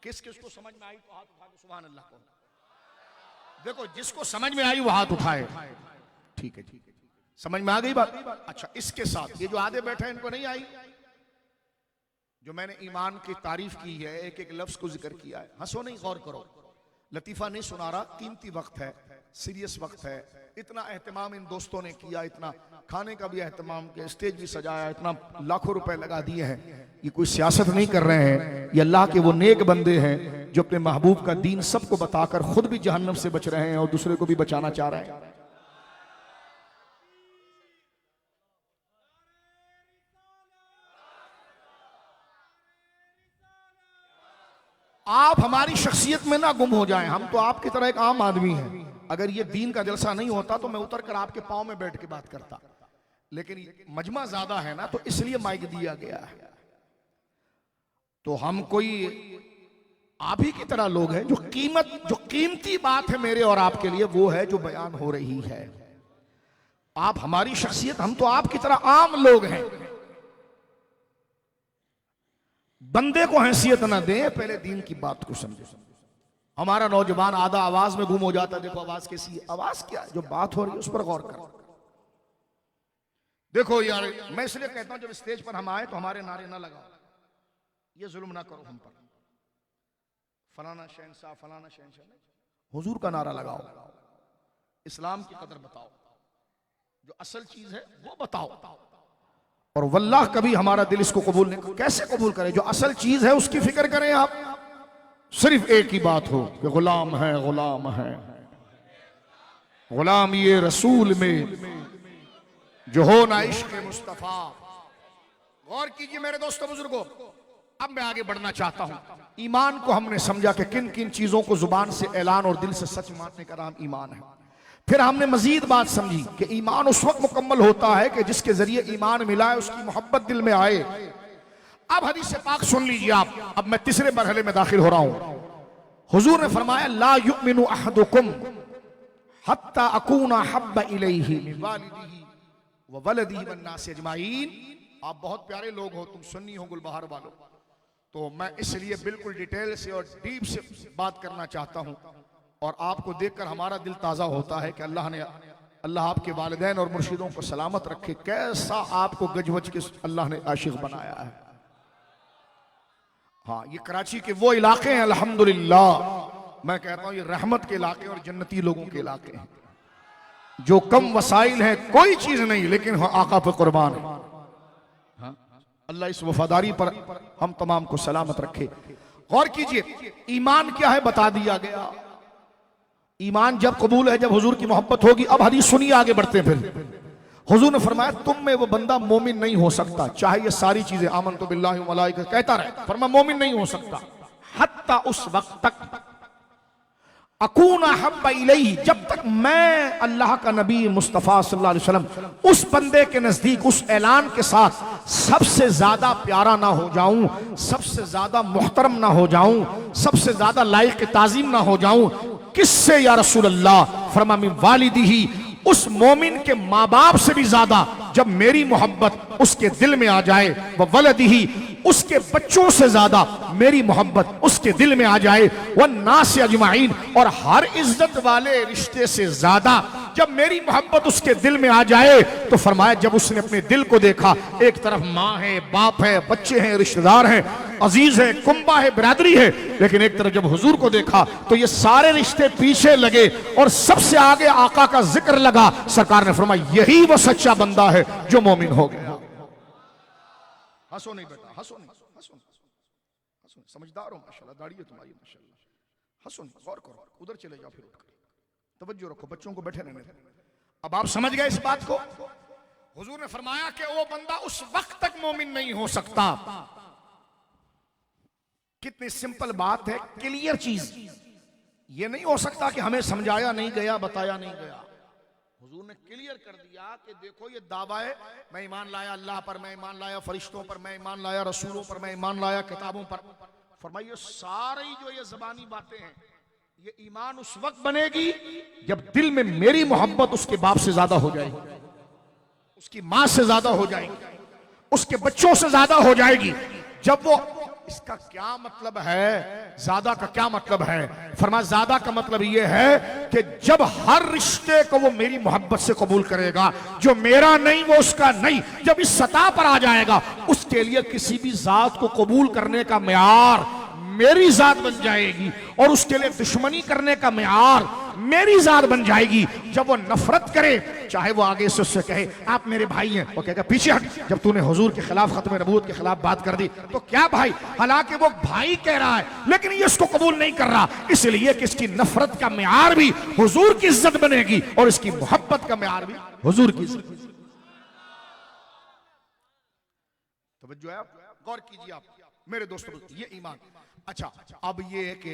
किस किस को समझ में आई तो हाथ उठा के सुभान अल्लाह को। देखो जिसको समझ में आई वो हाथ उठाए। ठीक है, समझ में आ गई बात? अच्छा, इसके साथ ये जो आधे बैठे हैं इनको नहीं आई? जो मैंने ईमान की तारीफ की है, एक एक लफ्ज को जिक्र किया है, हंसो नहीं, गौर करो। लतीफा नहीं सुना रहा, कीमती वक्त है, सीरियस वक्त है। इतना एहतमाम इन दोस्तों ने किया, इतना खाने का भी एहतमाम किया, स्टेज भी सजाया, इतना लाखों रुपए लगा दिए हैं। ये कोई सियासत नहीं कर रहे हैं, ये अल्लाह के वो नेक बंदे हैं जो अपने महबूब का दीन सबको बताकर खुद भी जहन्नम से बच रहे हैं और दूसरे को भी बचाना चाह रहे हैं। आप हमारी शख्सियत में ना गुम हो जाएं, हम तो आपकी तरह एक आम आदमी हैं। अगर ये दीन का जलसा नहीं होता तो मैं उतर कर आपके पांव में बैठ के बात करता, लेकिन मजमा ज्यादा है ना, तो इसलिए माइक दिया गया है। तो हम कोई आप ही की तरह लोग हैं, जो कीमती बात है मेरे और आपके लिए वो है जो बयान हो रही है। आप हमारी शख्सियत, हम तो आपकी तरह आम लोग हैं। बंदे को हैसियत ना दें, पहले दीन की बात को समझो। हमारा नौजवान आधा आवाज में गुम हो जाता है। देखो आवाज कैसी है, आवाज क्या है, जो बात हो रही है उस पर गौर करो। देखो यार, मैं इसलिए कहता हूं जब स्टेज पर हम आए तो हमारे नारे ना लगाओ, ये जुल्म ना करो हम पर, फलाना शहंशाह फलाना शहंशाह नहीं, हुजूर का नारा लगाओ, इस्लाम की कदर बताओ, जो असल चीज है वो बताओ। और वल्लाह कभी हमारा दिल इसको कबूल नहीं, कैसे कबूल करे? जो असल चीज है उसकी फिक्र करें आप। सिर्फ एक ही बात हो कि गुलाम है, गुलाम है, गुलाम ये रसूल में जो हो ना इश्क मुस्तफा। गौर कीजिए मेरे दोस्तों बुजुर्गों, अब मैं आगे बढ़ना चाहता हूं। ईमान को हमने समझा कि किन किन चीजों को जुबान से ऐलान और दिल से सच मानने का नाम ईमान है। फिर हमने मजीद बात समझी कि ईमान उस वक्त मुकम्मल होता है कि जिसके जरिए ईमान मिला है उसकी मोहब्बत दिल में आए। अब हदीस पाक सुन लीजिए आप। अब मैं तीसरे मरहले में दाखिल हो रहा हूं। हुजूर ने फरमाया ला युमिनु अहदुकुम हत्ता अकूना हब्बा इलैहि मिन वालिदिही व वलदिही वन नास अजमाइन। आप बहुत प्यारे लोग हो, तुम सुन्नी हो गुलबहार वालों, तो मैं इसलिए बिल्कुल डिटेल से और डीप से बात करना चाहता हूं। और आपको देखकर हमारा दिल ताज़ा होता है कि अल्लाह आपके वालिदैन और मुर्शिदों को सलामत रखे। कैसा आपको गजवज के अल्लाह ने आशिक बनाया है। हाँ, ये कराची के वो इलाके हैं, अल्हम्दुलिल्लाह मैं कहता हूँ ये रहमत के इलाके और जन्नती लोगों के इलाके हैं, जो कम वसाइल हैं, कोई चीज नहीं, लेकिन हाँ आका पे कुर्बान है। हाँ? अल्लाह इस वफादारी पर हम तमाम को सलामत रखे। गौर कीजिए, ईमान क्या है बता दिया गया। ईमान जब कबूल है, जब हुजूर की मोहब्बत होगी। अब हदीस सुनिए, आगे बढ़ते हैं। फिर हुजूर ने फरमाया तुम में वो बंदा मोमिन नहीं हो सकता, चाहे ये सारी चीजें आमनतु बिल्लाहि व मलाइका कहता रहे, फरमाया मोमिन नहीं हो सकता हत्ता उस वक्त तक अकूना हब्बा इलैहि, जब तक मैं अल्लाह का नबी मुस्तफ़ा सल्लल्लाहु अलैहि वसल्लम उस बंदे के नजदीक उस ऐलान के साथ सबसे ज्यादा प्यारा ना हो जाऊं, सबसे ज्यादा मुहतरम ना हो जाऊं, सबसे ज्यादा लायक ताजीम ना हो जाऊं। किससे या रसूल अल्लाह? फरमा मिन वालिदिही, उस मोमिन के माँ बाप से भी ज्यादा जब मेरी मोहब्बत उसके दिल में आ जाए, वह वलदिही, उसके बच्चों से ज्यादा मेरी मोहब्बत उसके दिल में आ जाए, वह नास अजमाइन, और हर इज्जत वाले रिश्ते से ज्यादा जब मेरी मोहब्बत उसके दिल में आ जाए, तो फरमाया जब उसने अपने दिल को देखा, एक तरफ माँ है, बाप है, बच्चे हैं, रिश्तेदार हैं, अजीज है, कुंबा है, बिरादरी है, लेकिन एक तरफ जब हुजूर को देखा तो ये सारे रिश्ते पीछे लगे और सबसे आगे आका का जिक्र लगा। सरकार ने फरमाया यही वो सच्चा बंदा है जो मोमिन हो गया। हंसो नहीं बेटा, हंसो नहीं, हंसो नहीं, समझदार हो माशाल्लाह, दाढ़ी है तुम्हारी माशाल्लाह, हंसो नहीं, गौर करो, उधर चले जाओ, फिर उठकर तवज्जो रखो, बच्चों को बैठे रहने दो। अब आप समझ गए इस बात को। हुजूर ने फरमाया कि वो बंदा उस वक्त तक मोमिन नहीं हो सकता। कितनी सिंपल बात है, क्लियर चीज। ये नहीं हो सकता कि हमें समझाया नहीं गया, बताया नहीं गया। हुजूर ने क्लियर कर दिया कि देखो ये दावा है, मैं ईमान लाया अल्लाह पर, मैं ईमान लाया फरिश्तों पर, मैं ईमान लाया रसूलों पर, मैं ईमान लाया किताबों पर। फरमाइए सारी जो ये ज़बानी बातें हैं, ये ईमान उस वक्त बनेगी जब दिल में मेरी मोहब्बत उसके बाप से ज्यादा हो जाएगी, उसकी माँ से ज्यादा हो जाएगी, उसके बच्चों से ज्यादा हो जाएगी। जब वो इसका क्या मतलब है, ज्यादा का क्या मतलब है? फरमाया ज्यादा का मतलब यह है कि जब हर रिश्ते को वो मेरी मोहब्बत से कबूल करेगा, जो मेरा नहीं वो उसका नहीं, जब इस सतह पर आ जाएगा, उसके लिए किसी भी जात को कबूल करने का मेयार मेरी जात बन जाएगी और उसके लिए दुश्मनी करने का मेयार मेरी जात बन जाएगी। जब वो नफरत करे, चाहे वो आगे से उससे कहे आप मेरे भाई हैं, वो कहेगा पीछे हट। जब तूने हुजूर के खिलाफ, खत्म नबूवत के खिलाफ बात कर दी तो क्या भाई, हालांकि वो भाई कह रहा है लेकिन ये इसको कबूल नहीं कर रहा, इसलिए कि इसकी नफरत का मेयार भी हुजूर की इज्जत बनेगी और इसकी मोहब्बत का मेयार भी हुजूर की इज्जत। तवज्जो है, गौर कीजिए आप मेरे दोस्तों, ये ईमान। अच्छा, अब ये है कि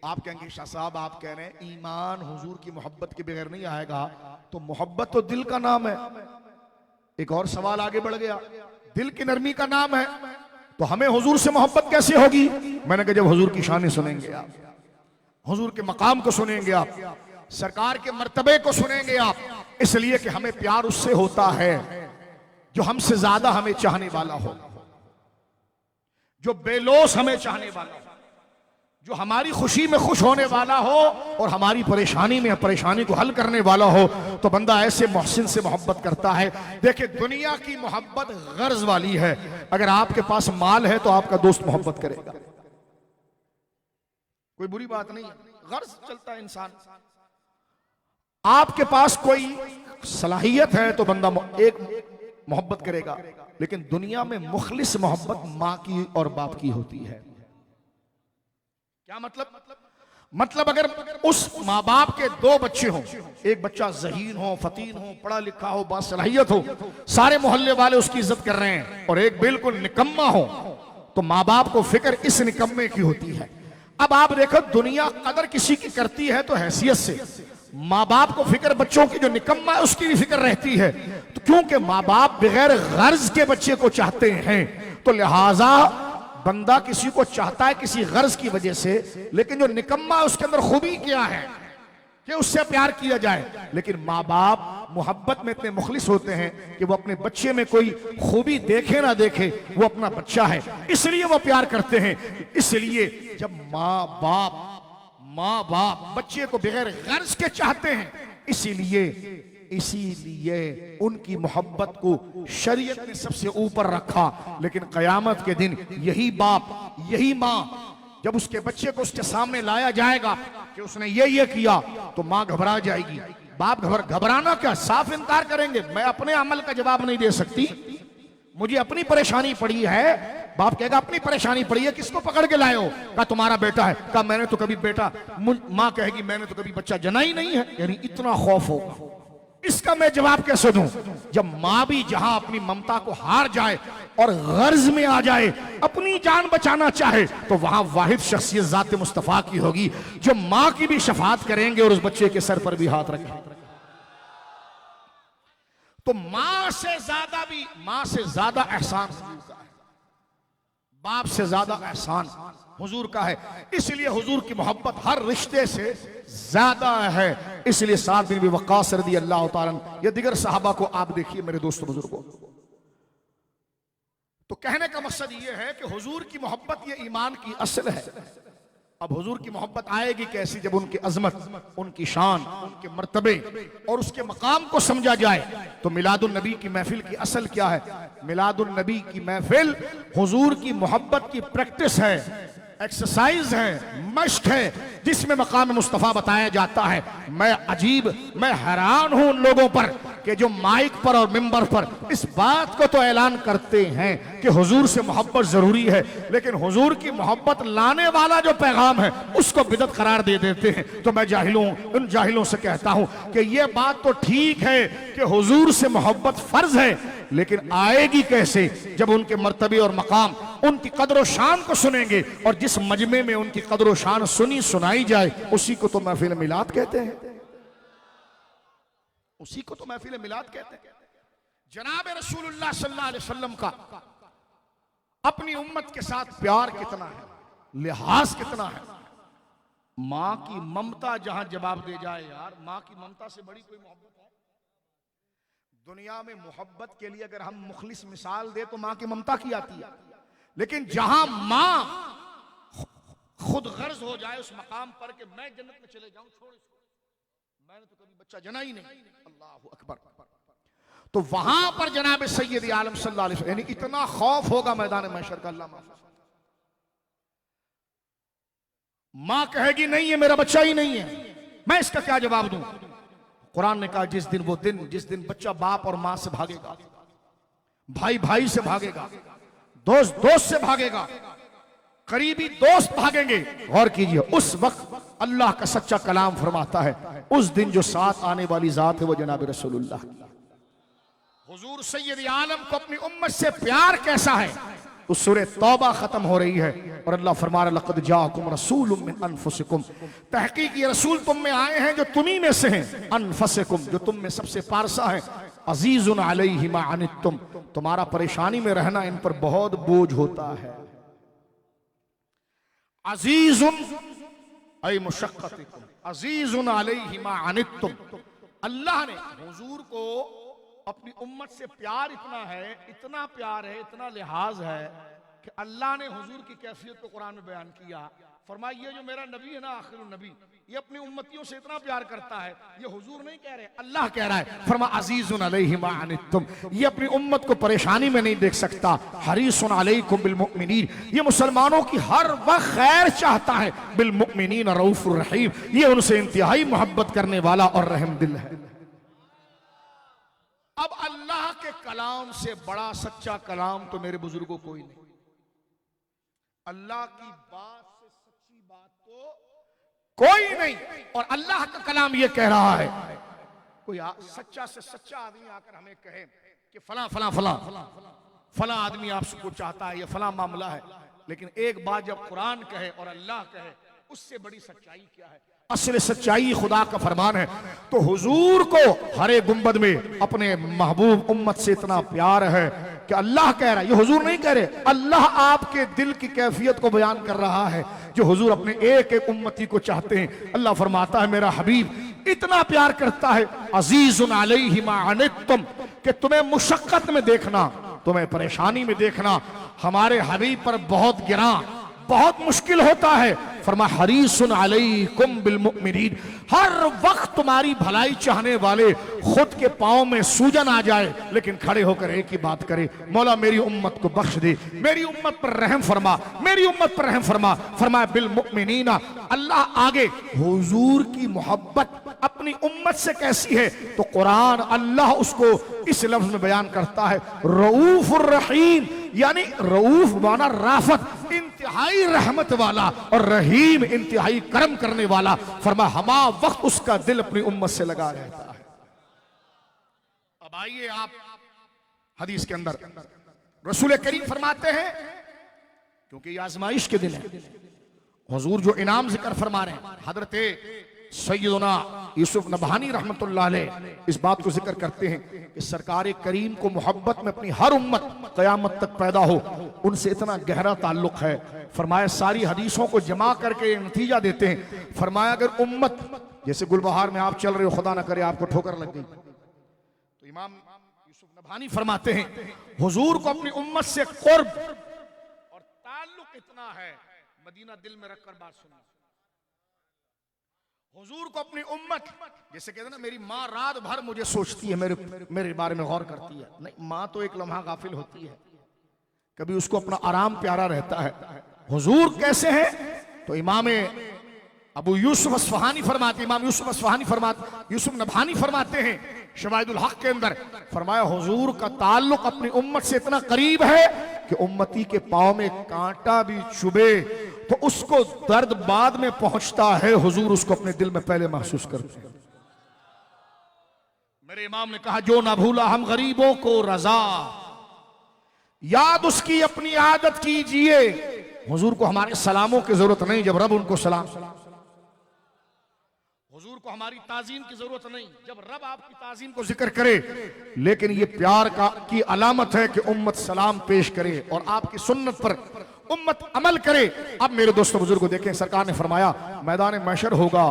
आप कहेंगे शाह साहब आप कह रहे हैं ईमान हुजूर की मोहब्बत के बगैर नहीं आएगा, तो मोहब्बत तो दिल का नाम है। एक और सवाल आगे बढ़ गया, दिल की नरमी का नाम है, तो हमें हुजूर से मोहब्बत कैसे होगी? मैंने कहा जब हुजूर की शान सुनेंगे आप, हुजूर के मकाम को सुनेंगे आप, सरकार के मर्तबे को सुनेंगे आप, इसलिए कि हमें प्यार उससे होता है जो हमसे ज्यादा हमें चाहने वाला हो, जो बेलोस हमें चाहने वाला हो, जो हमारी खुशी में खुश होने वाला हो और हमारी परेशानी में परेशानी को हल करने वाला हो, तो बंदा ऐसे मोहसिन से मोहब्बत करता है। देखिए दुनिया की मोहब्बत गर्ज वाली है, अगर आपके पास माल है तो आपका दोस्त मोहब्बत करेगा, कोई बुरी बात नहीं, गर्ज चलता है इंसान। आपके पास कोई सलाहियत है तो बंदा एक मोहब्बत करेगा, लेकिन दुनिया में मुखलिस मोहब्बत मां की और बाप की होती है। क्या मतलब अगर उस माँ बाप के दो बच्चे हों, एक बच्चा ज़हीन हो, फतीन हो, पढ़ा लिखा हो, बासलाहियत हो, सारे मोहल्ले वाले उसकी इज्जत कर रहे हैं, और एक बिल्कुल निकम्मा हो, तो माँ बाप को फिक्र इस निकम्मे की होती है। अब आप देखो दुनिया कदर किसी की करती है तो हैसियत से, माँ बाप को फिक्र बच्चों की जो निकम्मा है उसकी भी फिक्र रहती है, तो क्योंकि माँ बाप बगैर गर्ज के बच्चे को चाहते हैं, तो लिहाजा बंदा किसी को चाहता है किसी गर्ज की वजह से, लेकिन जो निकम्मा है उसके अंदर खूबी क्या है कि उससे प्यार किया जाए। लेकिन माँ बाप मोहब्बत में इतने मुखलिस होते हैं कि वो अपने बच्चे में कोई खूबी देखे ना देखे, वो अपना बच्चा है, इसलिए वो प्यार करते हैं। इसलिए जब माँ बाप बच्चे को बगैर गर्ज के चाहते हैं, इसीलिए उनकी मोहब्बत को शरीयत ने सबसे ऊपर रखा। लेकिन कयामत के दिन यही बाप, यही माँ, जब उसके बच्चे को उसके सामने लाया जाएगा कि उसने ये किया, तो माँ घबरा जाएगी, बाप घबराना क्या, साफ इनकार करेंगे, मैं अपने अमल का जवाब नहीं दे सकती, मुझे अपनी परेशानी पड़ी है। बाप कहेगा अपनी परेशानी पड़ी है, किसको पकड़ के लाए हो? कहा तुम्हारा बेटा है। कहा मैंने तो कभी बेटा, माँ कहेगी मैंने तो कभी बच्चा जना ही नहीं है, यानी इतना खौफ होगा। इसका मैं जवाब कैसे दूं? जब माँ भी जहां अपनी ममता को हार जाए और गर्ज में आ जाए, अपनी जान बचाना चाहे, तो वहां वाहिद शख्सियत ज़ात मुस्तफा की होगी जो माँ की भी शफात करेंगे और उस बच्चे के सर पर भी हाथ रखेंगे। तो माँ से ज्यादा एहसान हुजूर का है, बाप से ज्यादा एहसान हुजूर का है, इसलिए हुजूर की मोहब्बत हर रिश्ते से ज्यादा है। इसलिए साद बिन वक्कास रज़ी अल्लाह तआला या दिगर सहाबा को आप देखिए मेरे दोस्तों बुजुर्गों। तो कहने का मकसद ये है कि हुजूर की मोहब्बत ये ईमान की असल है। अब हुजूर की मोहब्बत आएगी कैसी? जब उनकी अजमत, उनकी शान, उनके मर्तबे और उसके मकाम को समझा जाए। तो मिलादुन नबी की महफिल की असल क्या है? मिलादुन नबी की महफिल हुजूर की मोहब्बत की प्रैक्टिस है, एक्सरसाइज है, मश्क है, जिसमें मकाम मुस्तफ़ा बताया जाता है। मैं हैरान हूं उन लोगों पर कि जो माइक पर और मिंबर पर इस बात को तो ऐलान करते हैं कि हुजूर से मोहब्बत जरूरी है, लेकिन हुजूर की मोहब्बत लाने वाला जो पैगाम है उसको बिदअत करार दे देते हैं। तो मैं उन जाहिलों से कहता हूं कि ये बात तो ठीक है कि हुजूर से मोहब्बत फर्ज है, लेकिन आएगी कैसे? जब उनके मर्तबे और मकाम, उनकी कदर और शान को सुनेंगे, और जिस मजमे में उनकी कदर और शान सुनाई जाए उसी को तो महफिल मिलाद कहते हैं, उसी को तो महफिल मिलाद कहते हैं। जनाब रसूलुल्लाह सल्लल्लाहु अलैहि वसल्लम का अपनी उम्मत के साथ प्यार कितना है, लिहाज कितना है। मां की ममता जहां जवाब दे जाए, यार मां की ममता से बड़ी कोई मोहब्बत है दुनिया में? मोहब्बत के लिए अगर हम मुखलिस मिसाल दे तो मां की ममता की आती है। लेकिन जहां मां खुद गर्ज हो जाए उस मकाम पर कि मैं जन्नत में चले जाऊं, छोड़ इसको, मैंने तो कभी बच्चा जना ही नहीं, अल्लाह अकबर। तो वहां पर जनाब सैयद आलम सल्लल्लाहु अलैहि वसल्लम, यानी इतना खौफ होगा मैदान महशर का, अल्लाह माफ। मां कहेगी नहीं ये मेरा बच्चा ही नहीं है, मैं इसका क्या जवाब दूं? कुरान ने कहा जिस दिन बच्चा बाप और मां से भागेगा, भाई भाई से भागेगा, दोस्त दोस्त से भागेगा, करीबी दोस्त भागेंगे, गौर कीजिए, उस वक्त अल्लाह का सच्चा कलाम फरमाता है उस दिन जो साथ आने वाली जात है वो जनाब रसूलुल्लाह। हुजूर सैयद आलम को अपनी उम्मत से प्यार कैसा है, तो सूरह तौबा खत्म हो रही है और अल्लाह फरमा रहा लक़द जाअकुम रसूलुम मिन अनफुसिकुम, तहकीक ये रसूल तुम में आए हैं जो तुम्ही में से हैं, अनफुसिकुम जो तुम में सबसे पारसा है, अजीजुन अलैहि मा अनित्तुम तुम्हारा परेशानी में रहना इन पर बहुत बोझ होता है। अजीजुन ऐ मुशक्कतिकुम अजीजुन अलैहि मा अनित्तुम, अल्लाह ने हुजूर को अपनी उम्मत से प्यार इतना है, इतना प्यार है, इतना लिहाज है कि अल्लाह ने हुजूर की कैफियत को कुरान में बयान किया। फरमाया ये जो मेरा नबी है ना, आखिरुन नबी, ये अपनी उम्मतियों से इतना प्यार करता है, ये हुजूर नहीं कह रहे, अल्लाह कह रहा है। फरमा अजीजुन अलैहि मा अनित्तुम, ये अपनी उम्मत को परेशानी में नहीं देख सकता। हरीसुन अलैकुम बिल मुमिनीन, ये मुसलमानों की हर वक्त खैर चाहता है। बिल मुमिनीन रऊफुर रहीम, ये उनसे इंतहाई मोहब्बत करने वाला और रहम दिल है। अब अल्लाह के कलाम से बड़ा सच्चा कलाम तो मेरे बुजुर्गों कोई नहीं। अल्लाह की बात से सच्ची बात तो कोई नहीं। और अल्लाह का कलाम ये कह रहा है, कोई सच्चा से सच्चा आदमी आकर हमें कहे कि फला फला फला फला आदमी आपको चाहता है, ये फला मामला है, लेकिन एक बात जब कुरान कहे और अल्लाह कहे, उससे बड़ी सच्चाई क्या है? असल सच्चाई खुदा का फरमान है। तो हुजूर को हरे गुंबद में अपने महबूब उम्मत से इतना प्यार है कि अल्लाह कह रहा है, ये हुजूर नहीं कह रहे, अल्लाह आपके दिल की कैफियत को बयान कर रहा है जो हुजूर अपने एक एक उम्मती को चाहते हैं। अल्लाह फरमाता है मेरा हबीब इतना प्यार करता है, अजीजुन अलैहि मा अनित्तुम, कि तुम्हें मुशक्कत में देखना, तुम्हें परेशानी में देखना हमारे हबीब पर बहुत गिरा, बहुत मुश्किल होता है। फरमा हरीसुन अलैकुम बिल मुमिनीन, हर वक्त तुम्हारी भलाई चाहने वाले खुद के पांव में सूजन आ जाए लेकिन खड़े होकर एक ही बात करे, मौला मेरी उम्मत को बख्श दे, मेरी उम्मत पर रहम फरमा, मेरी उम्मत पर रहम फरमा। फरमाया बिल मुमिनीना, अल्लाह आगे हुजूर की मोहब्बत अपनी उम्मत से कैसी है तो कुरान अल्लाह उसको इस लफ्ज में बयान करता है, रऊफुर रहीम, यानी रऊफ माना राफत, इंतहाई रहमत वाला, और रहीम इंतहाई करम करने वाला। फरमा हमा वक्त उसका दिल अपनी उम्मत से लगा रहता है। अब आइए आप हदीस के अंदर रसूल करीम फरमाते हैं, क्योंकि ये आजमाइश के दिन है, हुजूर जो इनाम जिक्र फरमा रहे हैं, हजरत सैयदना यूसुफ नबहानी रहमतुल्लाह अलैह इस बात को जिक्र करते हैं कि सरकार करीम को मोहब्बत में अपनी हर उम्मत क़यामत तक पैदा हो, उनसे इतना गहरा ताल्लुक है। फरमाया सारी हदीसों को जमा करके ये नतीजा देते हैं। फरमाया अगर उम्मत, जैसे गुलबहार में आप चल रहे हो, खुदा ना करे आपको ठोकर लग गई, तो इमाम यूसुफ नबहानी फरमाते हैं हुजूर को अपनी उम्मत से कुर्ब और ताल्लुक इतना है, मदीना दिल में रखकर बात सुना। हुजूर को अपनी उम्मत, जैसे कहते हैं ना मेरी माँ रात भर मुझे सोचती है, मेरे बारे में गौर करती है, नहीं, माँ तो एक लम्हा गाफिल होती है, कभी उसको अपना आराम प्यारा रहता है। हुजूर कैसे हैं तो इमाम अबू यूसुफ अस्फहानी फरमाते, इमाम यूसुफ अस्फहानी फरमाते, यूसुफ नबहानी फरमाते हैं शवाहिदुल हक के अंदर, फरमाया हुजूर का ताल्लुक अपनी उम्मत से इतना करीब है कि उम्मती के पांव में कांटा भी चुभे तो उसको दर्द बाद में पहुंचता है, हुजूर उसको अपने दिल में पहले महसूस करते हैं। मेरे इमाम ने कहा जो ना भूला हम गरीबों को रजा, याद उसकी अपनी आदत कीजिए। हुजूर को हमारे सलामों की जरूरत नहीं जब रब उनको सलाम, हुजूर को हमारी ताजीम की जरूरत नहीं जब रब आपकी ताजीम को जिक्र करे, लेकिन ये प्यार की अलामत है कि उम्मत सलाम पेश करे और आपकी सुन्नत पर उम्मत अमल करे। अब मेरे दोस्तों बुजुर्गों देखें, सरकार ने फरमाया मैदान महशर होगा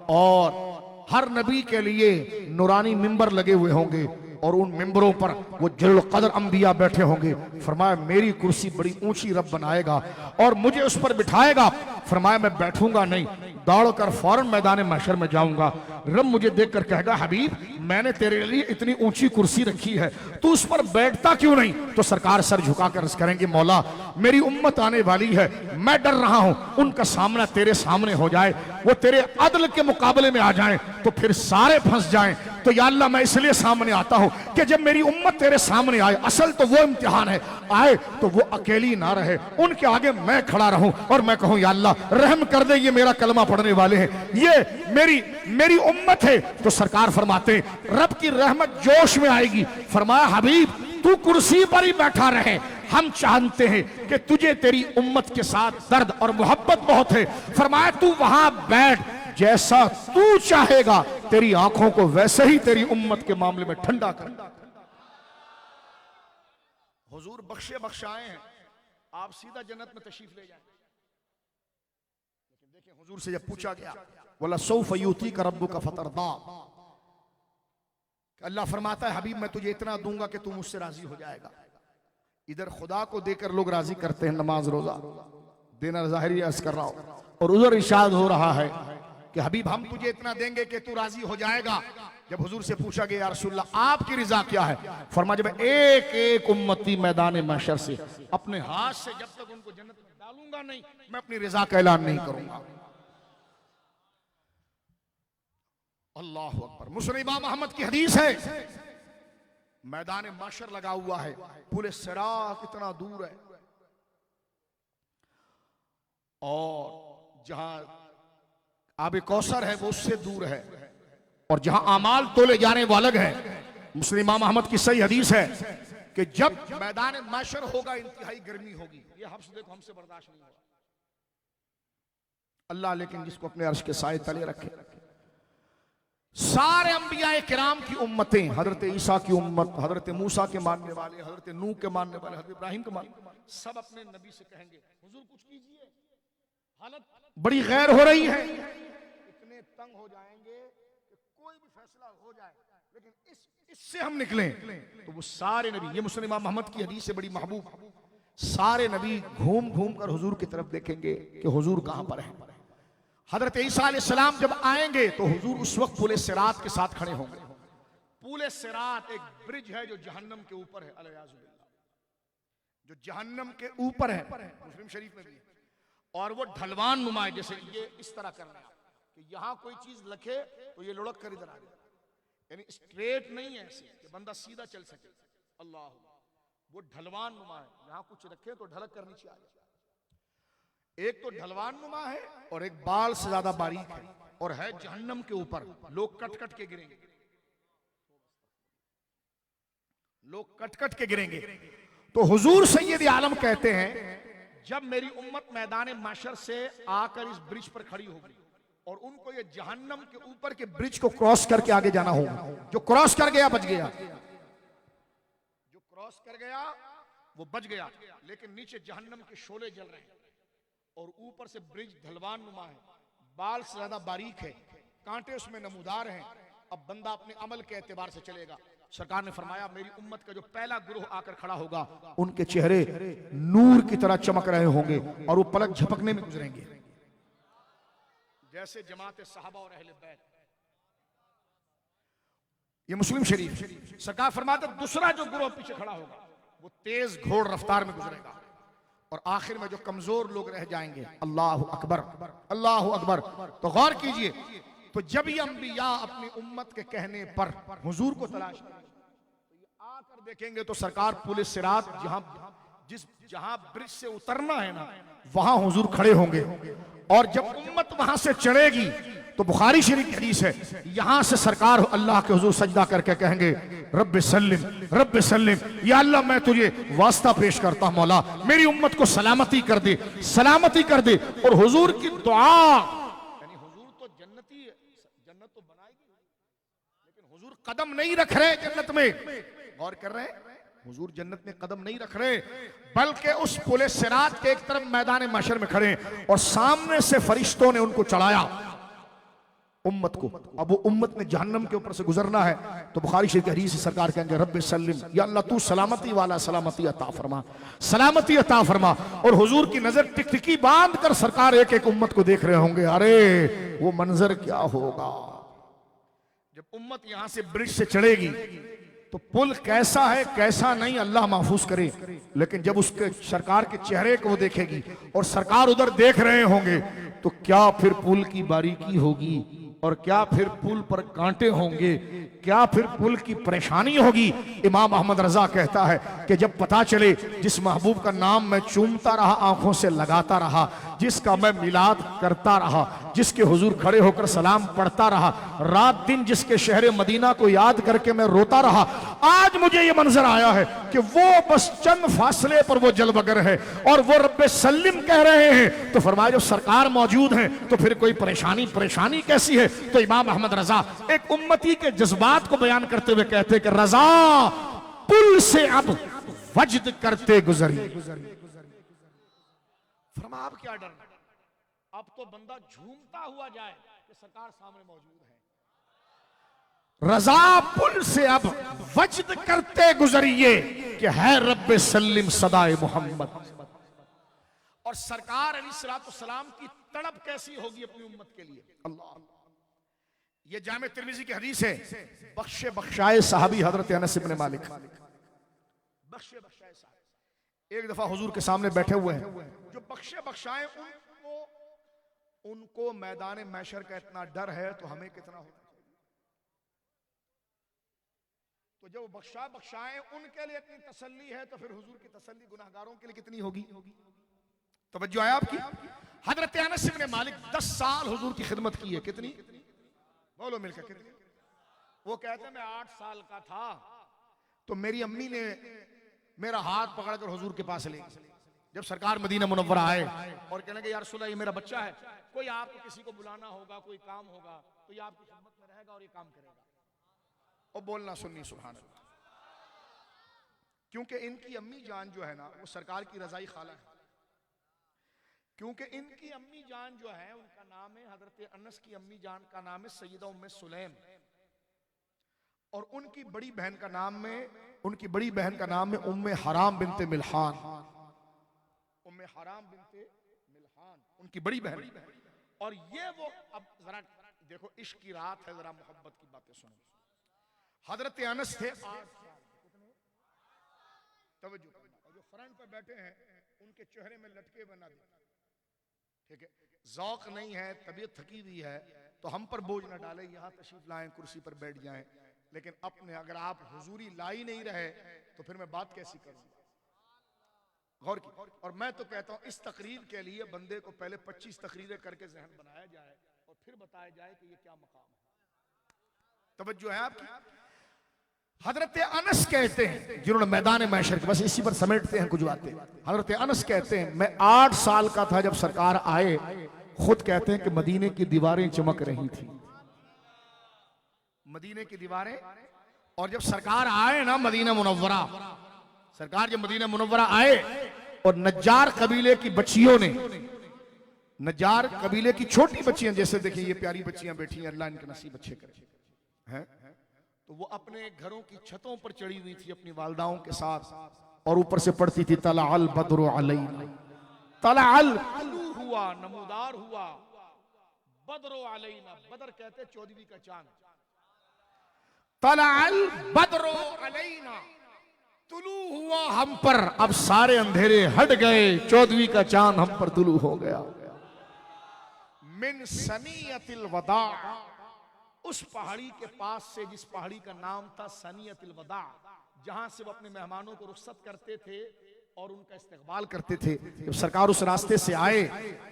और हर नबी के लिए नूरानी मिंबर लगे हुए होंगे और उन मिंबरों पर वो जलील कदर अंबिया बैठे होंगे। फरमाया मेरी कुर्सी बड़ी ऊंची रब बनाएगा और मुझे उस पर बिठाएगा। फरमाया मैं बैठूंगा नहीं, दौड़कर फौरन मैदान महशर में जाऊंगा। रब मुझे देखकर कहेगा हबीब मैंने तेरे लिए इतनी ऊंची कुर्सी रखी है, तू उस पर बैठता क्यों नहीं? तो सरकार सर झुकाकर अर्ज करेंगे मौला मेरी उम्मत आने वाली है, मैं डर रहा हूं उनका सामना तेरे सामने हो जाए, वो तेरे अदल के मुकाबले में आ जाएं तो फिर सारे फंस जाएं। तो या अल्लाह मैं इसलिए सामने आता हूं कि जब मेरी उम्मत तेरे सामने आए, असल तो वो इम्तिहान है, आए तो वो अकेली ना रहे, उनके आगे मैं खड़ा रहूं और मैं कहूं या अल्लाह रहम कर दे, ये मेरा कलमा पढ़ने वाले हैं, ये मेरी उम्मत है। तो सरकार फरमाते रब की रहमत जोश में आएगी। फरमाया हबीब तू कुर्सी पर ही बैठा रहे, हम चाहते हैं कि तुझे तेरी उम्मत के साथ दर्द और मोहब्बत बहुत है। फरमाया तू वहां बैठ, जैसा तू चाहेगा तेरी आंखों को वैसे ही तेरी उम्मत के मामले में ठंडा कर। हुजूर बख्शे बख्शाए हैं, आप सीधा जन्नत में तशरीफ ले जाएं। लेकिन देखें हुजूर से जब पूछा गया वला सौफ यूती का रब्बु का फतरदा, अल्लाह फरमाता है हबीब मैं तुझे इतना दूंगा कि तू मुझसे राजी हो जाएगा। इधर खुदा को देकर लोग राजी करते हैं, नमाज रोजा देना ज़ाहिरी अर्ज कर रहा हूं, और उधर इरशाद हो रहा है कि हबीब हम तुझे इतना देंगे कि तू राजी हो जाएगा। जब हुजूर से पूछा गया या रसूलल्लाह आपकी रिजा क्या है? फरमाया जब एक एक उम्मती मैदान महशर से अपने हाथ से जब तक उनको जन्नत में डालूंगा नहीं, मैं अपनी रिजा का ऐलान नहीं करूंगा। अल्लाह अकबर। मुस्लिम इमाम अहमद की हदीस है, मैदान महशर लगा हुआ है, पुल सिरात इतना दूर है, और जहां आबे कौसर है वो उससे दूर है, और जहां अमाल तोले जाने वो अलग है। मुस्लिम इमाम अहमद की सही हदीस है कि जब मैदान महशर होगा इंतहाई गर्मी होगी, ये हफ्स देखो हमसे बर्दाश्त नहीं होगा। अल्लाह लेकिन जिसको अपने अर्श के साए तले रखे, सारे अंबिया किराम की उम्मतें, हजरत ईसा की उम्मत, हजरत मूसा के मानने वाले, हजरत नूह के मानने वाले, हजरत इब्राहिम के मानने वाले, सब अपने नबी से कहेंगे हुजूर कुछ कीजिए, हालत बड़ी गैर हो रही है, इतने तंग हो जाएंगे कि कोई भी फैसला हो जाए लेकिन इससे हम निकलें। तो वो सारे नबी, ये मुस्लिम इमाम मोहम्मद की हदीस से बड़ी महबूब, सारे नबी घूम घूम कर हुजूर की तरफ देखेंगे कि हुजूर कहां पर है। हजरत ईसा अलैहिस्सलाम जब आएंगे तो हुजूर उस वक्त पुल सिरात के साथ खड़े होंगे। पुल सिरात एक ब्रिज है जो जहन्नम के ऊपर है, अलयाजुबिल्लाह, जो जहन्नम के ऊपर है, मुस्लिम शरीफ में भी है, और वो ढलवान नुमा है, जैसे ये इस तरह करना कि यहां कोई चीज रखे तो ये लुढ़क कर इधर आ जाए, यानी स्ट्रेट नहीं है ऐसे कि बंदा सीधा चल सके। अल्लाह, वो ढलवान नुमा है, यहां कुछ रखे तो ढलक कर नीचे आ जाए। एक तो ढलवान नुमा है और एक बाल से ज्यादा बारीक है, और है जहन्नम के ऊपर, लोग कट कट के गिरेंगे, लोग कट कट के गिरेंगे। तो हुजूर सैयद आलम कहते हैं जब मेरी उम्मत मैदान महशर से आकर इस ब्रिज पर खड़ी होगी और उनको ये जहन्नम के ऊपर के ब्रिज को क्रॉस करके आगे जाना होगा, जो क्रॉस कर गया बच गया, जो क्रॉस कर गया वो बच गया, लेकिन नीचे जहन्नम के शोले जल रहे हैं और ऊपर से ब्रिज ढलवान नुमा है, बाल से ज्यादा बारीक है, कांटे उसमें नमूदार हैं। अब बंदा अपने अमल के एतबार से चलेगा। सरकार ने फरमाया मेरी उम्मत का जो पहला गुरूह आकर खड़ा होगा उनके चेहरे नूर की तरह चमक रहे होंगे और वो पलक झपकने में गुजरेंगे जैसे जमात सहाबा और अहले बैत। ये मुस्लिम शरीफ। सरकार फरमाते दूसरा जो गुरूह पीछे खड़ा होगा वो तेज घोड़ रफ्तार में गुजरेगा और आखिर में जो कमजोर लोग रह जाएंगे, अल्लाह अकबर, अल्लाह अकबर। तो गौर कीजिए, तो जब ये अंबिया अपनी उम्मत के कहने पर हुजूर को तलाश करेंगे तो ये आकर देखेंगे तो सरकार पुलिस सिरात जहां ब्रिज से उतरना है ना, वहां हुजूर खड़े होंगे। और जब उम्मत वहां से चढ़ेगी तो बुखारी शरीफ की हदीस है, यहां से सरकार अल्लाह के हुजूर सजदा करके कहेंगे रब्बे सल्लिम, रब्बे सल्लिम, या अल्लाह मैं तुझे वास्ता पेश करता हूं मौला मेरी उम्मत को सलामती कर दे, सलामती कर दे। और हुजूर की दुआ, यानी हुजूर तो जन्नती है, जन्नत तो बनाएगी, लेकिन हुजूर कदम नहीं रख रहे जन्नत में। गौर कर रहे हैं, हुजूर जन्नत में कदम नहीं रख रहे, बल्कि उस पुल सिरात के एक तरफ मैदान महशर में खड़े और सामने से फरिश्तों ने उनको चढ़ाया। उम्मत को। अब वो उम्मत ने जहन्नम के ऊपर से गुजरना है तो बुखारी शरीफ की हदीस से सरकार कहेंगे रब्बे सल्लिम, या अल्लाह तू सलामती वाला सलामती अता फरमा, सलामती अता फरमा। और हुजूर की नजर टिकटिकी बांध कर सरकार एक एक उम्मत को देख रहे होंगे। अरे वो मंजर क्या होगा जब उम्मत यहां से ब्रिज से चढ़ेगी तो पुल कैसा है कैसा नहीं अल्लाह महफूज करे, लेकिन जब उसके सरकार के चेहरे को वो देखेगी और सरकार उधर देख रहे होंगे तो क्या फिर पुल की बारीकी होगी, और क्या फिर पुल पर कांटे होंगे, क्या फिर पुल की परेशानी होगी। इमाम अहमद रजा कहता है कि जब पता चले जिस महबूब का नाम मैं चूमता रहा, आंखों से लगाता रहा, जिसका मैं मिलाद करता रहा, जिसके हुजूर खड़े होकर सलाम पढ़ता रहा, रात दिन जिसके शहर मदीना को याद करके मैं रोता रहा, आज मुझे ये मंजर आया है कि वो बस चंद फासले पर वो जलवगर है और वो रब्बे सल्लिम कह रहे हैं। तो फरमाया जब सरकार मौजूद है तो फिर कोई परेशानी कैसी है। तो इमाम अहमद रजा एक उम्मती के जज्बात को बयान करते हुए कहते हैं कि रजा पुल से अब वजद करते गुजरी। फरमाया अब क्या डर, अब तो बंदा झूमता हुआ जाए कि सरकार सामने मौजूद है। रजा पुल से अब वजद करते गुजरिए कि है रब्बे सल्लिम सदाए मोहम्मद। और सरकार अलैहिस्सलाम की तड़प कैसी होगी अपनी उम्मत के लिए। अल्लाह, ये जामे तिर्मिज़ी की हदीस है, बख्शे बख्शाए साहबी हजरत अनस इब्न मालिक, बख्शे बख्शाए साहब एक दफा हुजूर के सामने बैठे हुए हैं। जो बख्शे बख्शाए उनको मैदान महशर का इतना डर है तो हमें कितना होगा। तो जब बख्शा बख्शाए उनके लिए इतनी तसल्ली है तो फिर हुजूर की तसल्ली गुनाहगारों के लिए कितनी होगी। तवज्जो है आपकी। हजरत अनस इब्न मालिक 10 साल हुजूर की खिदमत की है। कितनी बोलो मिलकर कितनी। वो कहते हैं मैं 8 साल का था तो मेरी अम्मी ने मेरा हाथ पकड़कर हुजूर के पास ले गई। जब सरकार मदीना मुनव्वरा आए और कहने लगे या रसूल अल्लाह ये मेरा बच्चा है, कोई आपको किसी को बुलाना होगा, कोई काम होगा तो ये आपकी खिदमत में रहेगा और ये काम करेगा। और बोलना सुननी सुभान अल्लाह, क्योंकि इनकी अम्मी जान जो है ना वो सरकार की रजाई खाला है। क्योंकि इनकी अम्मी जान जो है उनका नाम है, हजरत अनस की अम्मी जान का नाम है सैयदा उम्मे सुलैम, और उनकी बड़ी बहन का नाम है उम्मे हराम बिनते मिल्हान। उम्मे हराम बिनते मिल्हान उनकी बड़ी बहन। और ये वो, अब जरा देखो इश्क की रात है, जरा मोहब्बत की बातें सुनो। हजरत अनस थे 8 साल, कितने तवज्जो करना, और जो फ्रंट पे बैठे हैं उनके चेहरे में लटके बना दे, ठीक है। ज़ौक़ नहीं है, तबीयत थकी हुई है तो हम पर बोझ न डाले, यहाँ तशरीफ लाएं, कुर्सी पर बैठ जाएं, लेकिन अपने अगर आप हुजूरी लाई नहीं रहे तो फिर मैं बात कैसी करूँ। गौर की। और मैं तो कहता हूँ इस तकरीर के लिए बंदे को पहले 25 तकरीरें करके जहन बनाया जाए और फिर बताया जाए कि ये क्या मकाम है। तवज्जो है आपकी। हजरत अनस कहते हैं जिन्होंने मैदान महशर के, बस इसी पर समेटते हैं कुछ बातें। हजरत अनस कहते हैं मैं 8 साल का था जब सरकार आए, खुद कहते हैं कि मदीने की दीवारें चमक रही थी, मदीने की दीवारें। और जब सरकार आए ना मदीना मुनव्वरा, सरकार जब मदीना मुनव्वरा आए और नज्जार कबीले की बच्चियों ने, नज्जार कबीले की छोटी बच्चियां, जैसे देखिए ये प्यारी बच्चियां बैठी हैं, अल्लाह इनके नसीब अच्छे करे हैं, तो वो अपने घरों की छतों पर चढ़ी हुई थी अपनी वालदाओं के साथ और ऊपर से पढ़ती थी तलाअल बद्रु अलैना। तलाअल हुआ, नमूदार हुआ, बद्रु अलैना, बदर कहते 14वीं का चांद। तलाअल बद्रु अलैना, तुलू हुआ हम पर, अब सारे अंधेरे हट गए, 14वीं का चांद हम पर तुलू हो गया। मिन सनियतिल वदा, उस पहाड़ी के पास से जिस पहाड़ी का नाम था सनियतिल वदा, जहां से वो अपने मेहमानों को रुखसत करते थे और उनका इस्तकबाल करते थे। जब सरकार उस रास्ते से आए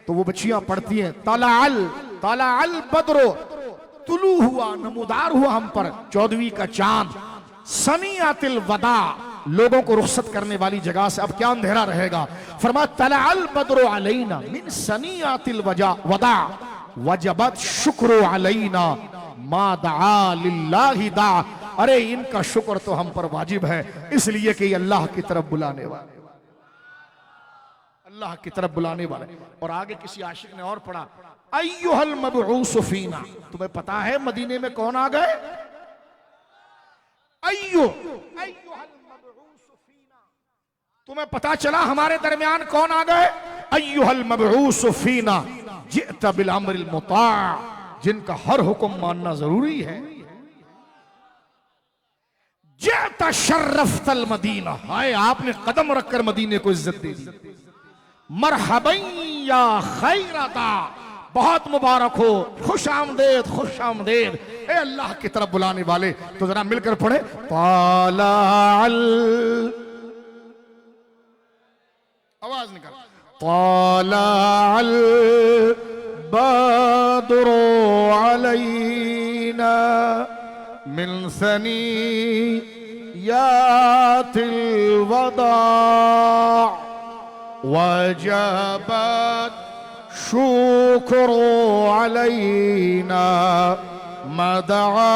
तो वो बच्चियां पढ़ती हैं तलाअल बद्रो, तुलू हुआ, नमूदार हुआ हम पर 14वीं का चांद, सनियतिल वदा, लोगों को रुखसत करने वाली जगह से अब क्या अंधेरा रहेगा। फरमाया तलाअल बद्रो अलैना मिन सनियतिल वदा वजबत शुक्र अलैना मा दआ लिल्लाहि दा। अरे इनका शुक्र तो हम पर वाजिब है, इसलिए कि अल्लाह की तरफ बुलाने वाले, अल्लाह की तरफ बुलाने वाले। और आगे किसी आशिक ने और पढ़ा, अय्युहल मबऊस फीना, तुम्हें पता है मदीने में कौन आ गए? अय्युहल मबऊस फीना, तुम्हें पता चला हमारे दरमियान कौन आ गए? अय्युहल मबऊस फीना जिअत बिल अम्रिल मुता, जिनका हर हुक्म मानना जरूरी है। जिअत शर्रफ्तल मदीना, हाय आपने कदम रखकर मदीने को इज्जत दे दी। मरहबन या खैरता, बहुत मुबारक हो, खुश आमदेद, खुश आमदेद। ए अल्लाह की तरफ बुलाने वाले, तो जरा मिलकर पढ़े। तालाअल, आवाज निकाल। तालाअल बद्रु अलैना मिन सनियातिल वदा वजबत शुक्र अलैना मदआ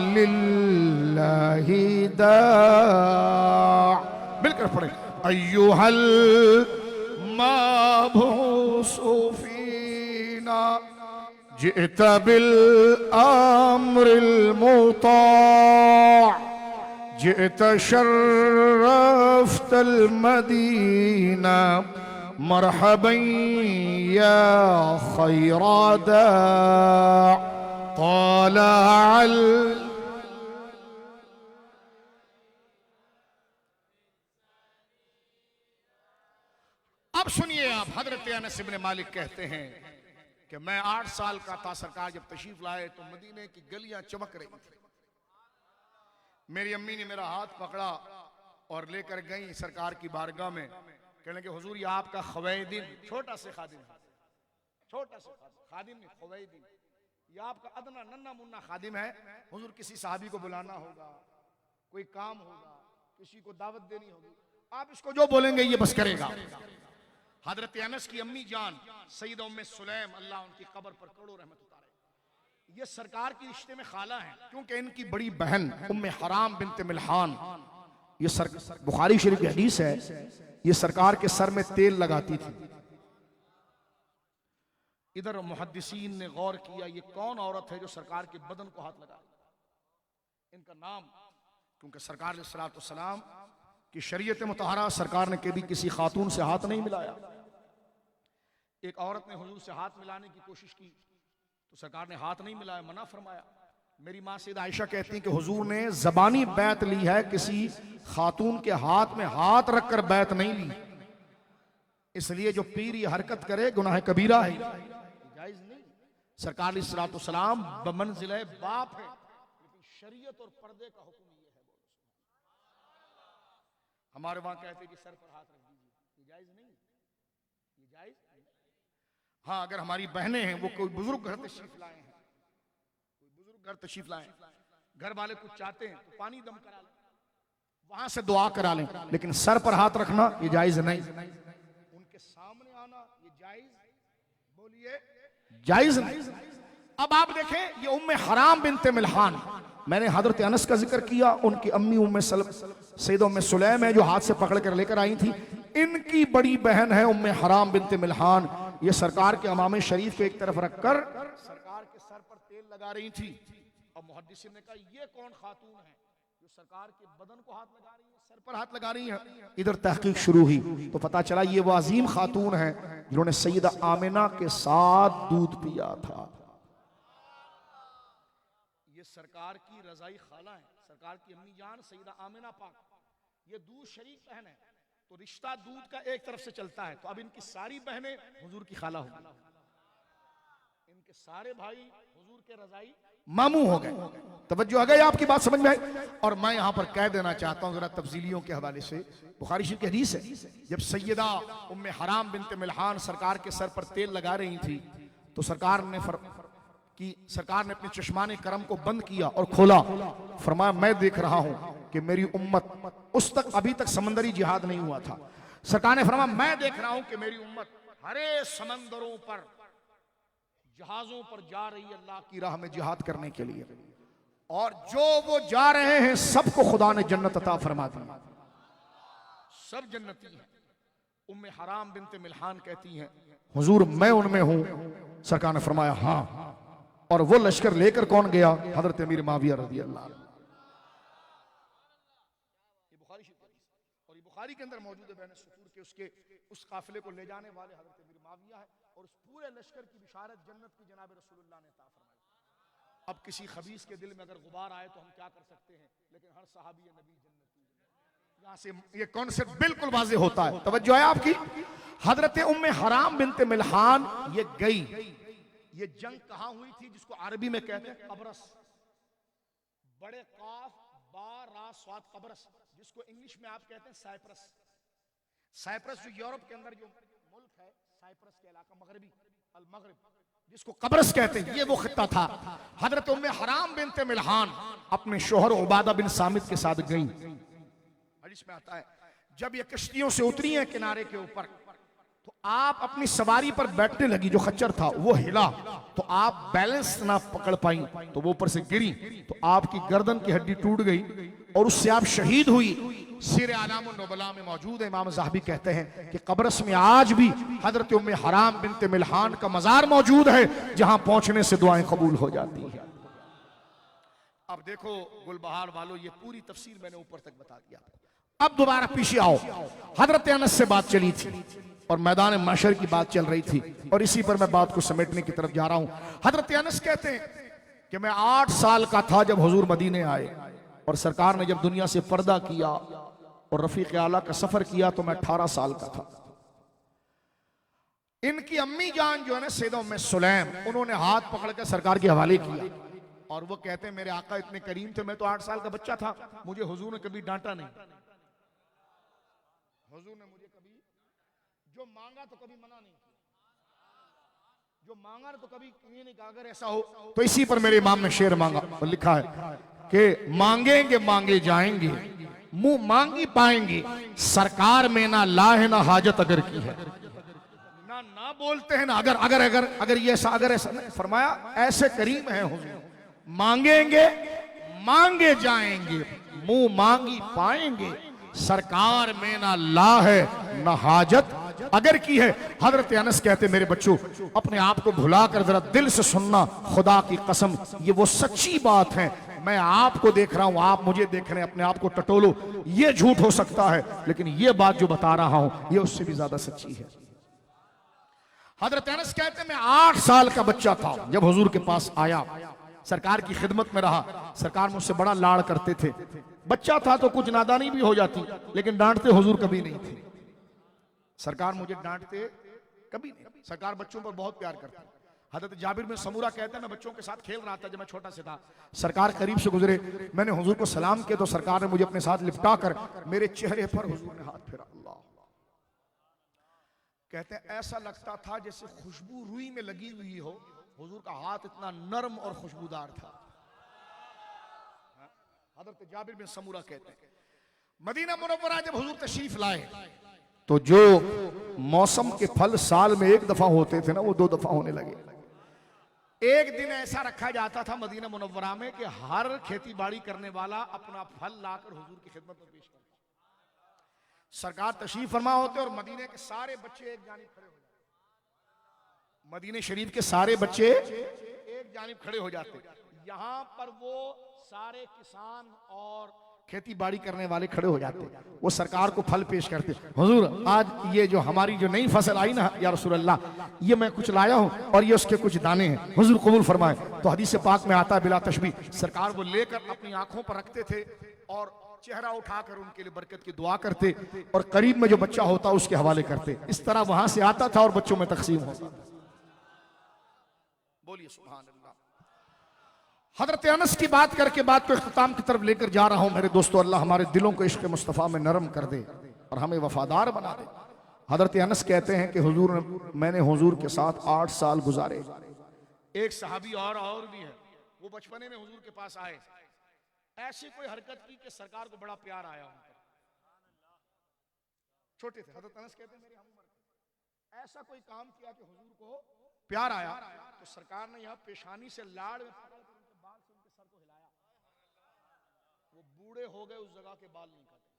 लिल्लाहि दा। मिलकर पढ़े। अय्युहल मबऊसु फीना जिअत बिल अम्रिल मुता जिअत शर्रफ्तल मदीना मरहबन या खैरा दा तालाअल। अब सुनिए आप, हजरत अनस इब्न मालिक कहते हैं कि मैं 8 साल का था, सरकार जब तशरीफ लाए तो मदीने की गलियां चमक रही थी। मेरी अम्मी ने मेरा हाथ पकड़ा और लेकर गई सरकार की बारगाह में। कहने लगे हुजूर ये आपका खवैदिन, छोटा से खादिम है, छोटा से खादिम नहीं, खवैदिन, ये आपका अदना नन्ना मुन्ना खादिम है। हुजूर किसी साहबी को बुलाना होगा, कोई काम होगा, किसी को दावत देनी होगी, आप इसको जो बोलेंगे ये बस करेगा। हजरत अनस की अम्मी जान सईदा उम्मे सुलैम, अल्लाह उनकी कब्र पर करोड़ों रहमत उतारे, ये सरकार की रिश्ते में खाला हैं, क्योंकि इनकी बड़ी बहन उम्मे हराम बिनते मिल्हान, ये बुखारी शरीफ की हदीस है, ये सरकार के सर में तेल लगाती थी। इधर मुहद्दिसीन ने गौर किया ये कौन औरत है जो सरकार के बदन को हाथ लगा। इनका नाम, क्योंकि सरकार अलैहिस्सलातु वस्सलाम की शरीयत मुतहरा सरकार ने कभी किसी खातून से हाथ नहीं मिलाया। एक औरत ने हुजूर से हाथ मिलाने की कोशिश की तो सरकार ने हाथ नहीं मिलाया, मना फरमाया। मेरी माँ सैयदा आयशा कहती हैं कि हुजूर ने ज़बानी बैत ली है, किसी खातून के हाथ में हाथ रखकर बैत नहीं ली। इसलिए जो पीर ये हरकत करे गुनाह कबीरा है, जायज नहीं। सरकार अलैहिस्सलातु वस्सलाम बमंज़िले बाप है, लेकिन शरीयत और पर्दे का हुक्म ये है। हमारे वहां कहते कि सर पर हाथ रख दीजिए, ये जायज नहीं, ये जायज नहीं। हाँ, अगर हमारी बहनें हैं, वो कोई बुजुर्ग घर तशरीफ लाए हैं, कोई बुजुर्ग घर तशरीफ लाए, घर वाले कुछ चाहते हैं तो पानी दम करा लें, वहां से दुआ करा लें, लेकिन सर पर हाथ रखना ये जायज नहीं। उनके सामने आना ये जायज, बोलिए जायज नहीं। अब आप देखें ये उम्मे हराम बिनते मिल्हान, मैंने हजरत अनस का जिक्र किया, उनकी अम्मी उम्मे सैयदा उम्मे सुलैम है जो हाथ से पकड़ कर लेकर आई थी। इनकी बड़ी बहन है उम्मे हराम बिनते मिल्हान, ये सरकार के अमामे शरीफ को एक तरफ रखकर सरकार के सर पर तेल लगा रही थी। और मुहद्दिसीन ने कहा ये कौन खातून है जो सरकार के बदन को हाथ लगा रही है, सर पर हाथ लगा रही है। इधर तहकीक शुरू हुई तो पता चला ये वो अजीम खातून है जिन्होंने सैयदा आमिना के साथ दूध पिया था। ये सरकार की रजाई खाला है, सरकार की अम्मी जान सैयदा आमिना पाक, ये दूध शरीक बहन है, तो रिश्ता दूध का एक तरफ से चलता है। तो अब इनकी सारी बहनें हुजूर की खाला हो गई, इनके सारे भाई हुजूर के रजाई मामू हो गए। तवज्जो आ गई आपकी बात समझ में आई। और मैं यहां पर कह देना चाहता हूं जरा तफसीलियों के हवाले से, बुखारी शरीफ की हदीस है, जब सैयदा उम्मे हराम बिनते मिल्हान सरकार के सर पर तेल लगा रही थी तो सरकार ने अपने चश्माने करम को बंद किया और खोला। फरमाया मैं देख रहा हूं कि मेरी उम्मत, उस तक अभी तक समंदरी जिहाद नहीं हुआ था, सरकार ने फरमाया मैं देख रहा हूं कि मेरी उम्मत हरे समंदरों पर, जहाजों पर जा रही है अल्लाह की राह में जिहाद करने के लिए, और जो वो जा रहे हैं सबको खुदा ने जन्नत अता फरमा दी, सब जन्नती हैं। उम्मे हराम बिनते मिल्हान कहती हैं, हुजूर मैं उनमें हूं। सरकार ने फरमाया हाँ। और वो लश्कर लेकर कौन गया? हजरत अमीर माविया रज़ी अल्लाह अन्हु। ये बुखारी शरीफ की हदीस है और ये बुखारी के अंदर मौजूद है। बैन सुतूर के उसके उस काफिले को ले जाने वाले हजरत अमीर माविया है और उस पूरे लश्कर की बिशारत जन्नत की जनाब रसूलुल्लाह ने अता फरमाई। अब किसी खबीस के दिल में अगर गुबार आए तो हम क्या कर सकते हैं, लेकिन हर सहाबी नबी जन्नती। यहां से ये कॉन्सेप्ट बिल्कुल वाज़ेह होता है। तवज्जो है आपकी। हजरत उम्मे हराम बिनते मिल्हान ये गई। ये जंग कहां हुई थी जिसको अरबी में कहते हैं कब्रस, बड़े काफ बा रा स्वाद कब्रस, जिसको इंग्लिश में आप कहते हैं साइप्रस। साइप्रस जो यूरोप के अंदर जो मुल्क है, साइप्रस के इलाका मगरबी अल मगरिब, जिसको कब्रस कहते हैं, ये वो खित्ता था। हजरत उम्मे हराम बिनते मिल्हान अपने शोहर उबादा बिन सामित के साथ गई। हदीस में आता है जब ये कश्तियों से उतरी हैं किनारे के ऊपर, तो आप अपनी सवारी पर बैठने लगी, जो खच्चर था वो हिला, तो आप बैलेंस ना पकड़ पाई, तो वो ऊपर से गिरी, तो आपकी गर्दन की हड्डी टूट गई और उससे आप शहीद हुई। सीर आलाम नुबला में मौजूद है। इमाम ज़हाबी कहते हैं कि कब्रस में आज भी हजरत उम्मे हराम बिनते मिल्हान का मजार मौजूद है, जहां पहुंचने से दुआएं कबूल हो जाती हैं। अब देखो गुलबहार वालों, ये पूरी तफसीर मैंने ऊपर तक बता दिया। अब दोबारा पीछे आओ। हजरत अनस से बात चली थी और मैदान महशर की बात चल रही थी, और इसी पर मैं बात को समेटने की तरफ जा रहा हूं। हजरत अनस कहते हैं कि मैं 8 साल का था जब हुजूर मदीने आए, और सरकार ने जब दुनिया से पर्दा किया और रफीक आला का सफर किया तो मैं 18 साल का था। इनकी अम्मी जान जो है ना सैयदा उम्मे सुलैम, उन्होंने हाथ पकड़कर सरकार के हवाले किया, और वो कहते हैं मेरे आका इतने करीम थे, मैं तो 8 साल का बच्चा था, मुझे हुजूर ने कभी डांटा नहीं। हुजूर ने मुझे कभी जो मांगा तो कभी मना नहीं किया, जो मांगा तो कभी ये नहीं कहा अगर ऐसा हो तो। इसी पर मेरे इमाम ने शेर मांगा और लिखा है कि मांगेंगे मांगे जाएंगे, मुंह मांगी पाएंगे, सरकार में ना लाहे ना हाजत अगर की है। ना बोलते हैं ना अगर अगर अगर अगर ये ऐसा अगर ऐसा नहीं फरमाया, ऐसे करीम है हुजूर। मांगेंगे मांगे जाएंगे, मुंह मांगी पाएंगे, सरकार में ना ला है ना हाजत अगर की है। हजरत अनस कहते मेरे बच्चों, अपने आप को भुला कर जरा दिल से सुनना, खुदा की कसम ये वो सच्ची बात है। मैं आपको देख रहा हूं, आप मुझे देख रहे हैं, अपने आप को टटोलो, ये झूठ हो सकता है, लेकिन ये बात जो बता रहा हूं ये उससे भी ज्यादा सच्ची है। हजरत अनस कहते मैं 8 साल का बच्चा था जब हुजूर के पास आया, सरकार की खिदमत में रहा। सरकार मुझसे बड़ा लाड़ करते थे। बच्चा था तो कुछ नादानी भी हो जाती, लेकिन डांटते हुजूर कभी नहीं थे। सरकार मुझे डांटते कभी नहीं। सरकार बच्चों पर बहुत प्यार करते। हजरत जाबिर में समूरा कहते हैं मैं बच्चों के साथ खेल रहा था जब मैं छोटा सा था, सरकार करीब से गुजरे, मैंने हुजूर को सलाम किया तो सरकार ने मुझे अपने साथ लिपटा कर मेरे चेहरे पर हुजूर ने हाथ फेरा। अल्लाह कहते हैं ऐसा लगता था जैसे खुशबू रुई में लगी हुई हो। हुजूर का हाथ इतना नरम और खुशबूदार था। हजरत जाबिर बिन समूरा कहते हैं मदीना मुनव्वरा जब हुजूर तशरीफ लाए तो जो मौसम के फल साल में 1 दफा होते थे ना, वो 2 दफा होने लगे। एक दिन ऐसा रखा जाता था मदीना मुनव्वरा में कि हर खेती बाड़ी करने वाला अपना फल लाकर हुजूर की खिदमत में पेश करता। सरकार तशरीफ फरमा होते और मदीने के सारे बच्चे एक जानिब खड़े हो जाते। मदीने शरीफ के सारे बच्चे एक जानिब खड़े हो जाते। यहां पर वो सारे किसान और खेती बाड़ी करने वाले खड़े हो जाते। वो सरकार को फल पेश करते। हुजूर आज ये जो हमारी जो नई फसल आई ना या रसूल अल्लाह, ये मैं कुछ लाया हूं और ये उसके कुछ दाने हैं, हुजूर कबूल फरमाए। तो हदीस पाक में आता है बिला तशबीह, सरकार वो लेकर अपनी आंखों पर रखते थे और चेहरा उठाकर उनके लिए बरकत की दुआ करते और करीब में जो बच्चा होता उसके हवाले करते। इस तरह वहां से आता था और बच्चों में तकसीम होता। बोलिए सुभान अल्लाह। हजरत अनस की बात करके बात को इख्तिताम की तरफ लेकर जा रहा हूं। मेरे दोस्तों, अल्लाह हमारे दिलों को इश्क मुस्तफ़ा में नरम कर दे और हमें वफादार बना दे। हजरत अनस कहते हैं कि मैंने हुजूर के साथ 8 साल गुजारे। एक सहाबी और भी है, वो बचपने में हुजूर के पास आए, ऐसी कोई हरकत की कि सरकार को बड़ा प्यार आया उन पर। छोटे थे। हजरत अनस कहते हैं मेरी हम उम्र, ऐसा कोई काम किया कि हुजूर को प्यार आया, तो सरकार ने यहाँ पेशानी से लाड़ में पकड़ कर उनके बाल से उनके सर को हिलाया। वो बूढ़े हो गए, उस जगह के बाल नहीं कटे।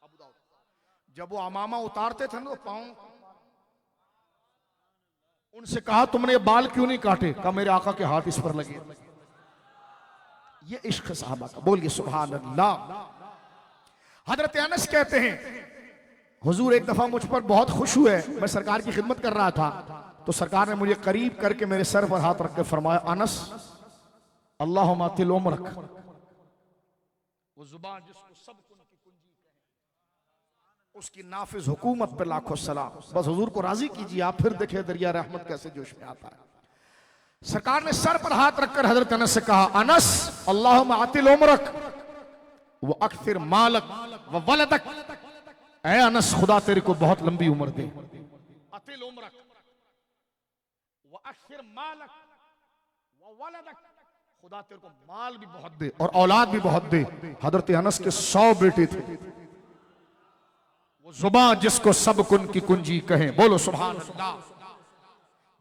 अबू दाऊद जब वो अमामा उतारते थे ना तो पाँव, उनसे कहा तुमने ये बाल क्यों नहीं काटे? कहा मेरे आका के हाथ इस पर लगे। ये इश्क साहबा का। बोलिए सुभान अल्लाह। हजरत अनस कहते हैं हुजूर एक दफा मुझ पर बहुत खुश हुए, मैं सरकार की खिदमत कर रहा था तो सरकार ने मुझे करीब करके मेरे सर पर हाथ रख के फरमाया, अनस अल्लाहुम्मा तिल उम्रक। वो जुबान जिसको सब कुन की कुंजी कहे, उसकी नाफिज हुकूमत पे लाखों सलाम। बस हुजूर को राजी कीजिए, आप फिर देखे दरिया रहमत कैसे जोश में आता है। सरकार ने सर पर हाथ रखकर हजरत अनस से कहा, अनस अल्लाहुम्मा अतिल उम्रक व अक्सिर मालक व वलदक। ऐ अनस खुदा तेरे को बहुत लंबी उम्र दे। अतिल उम्रक व अक्सिर मालक व वलदक, खुदा तेरे को माल भी बहुत दे और औलाद भी बहुत दे। हजरत अनस के 100 बेटे थे। वो जुबान जिसको सब कुन की कुंजी कहें, बोलो सुभान अल्लाह।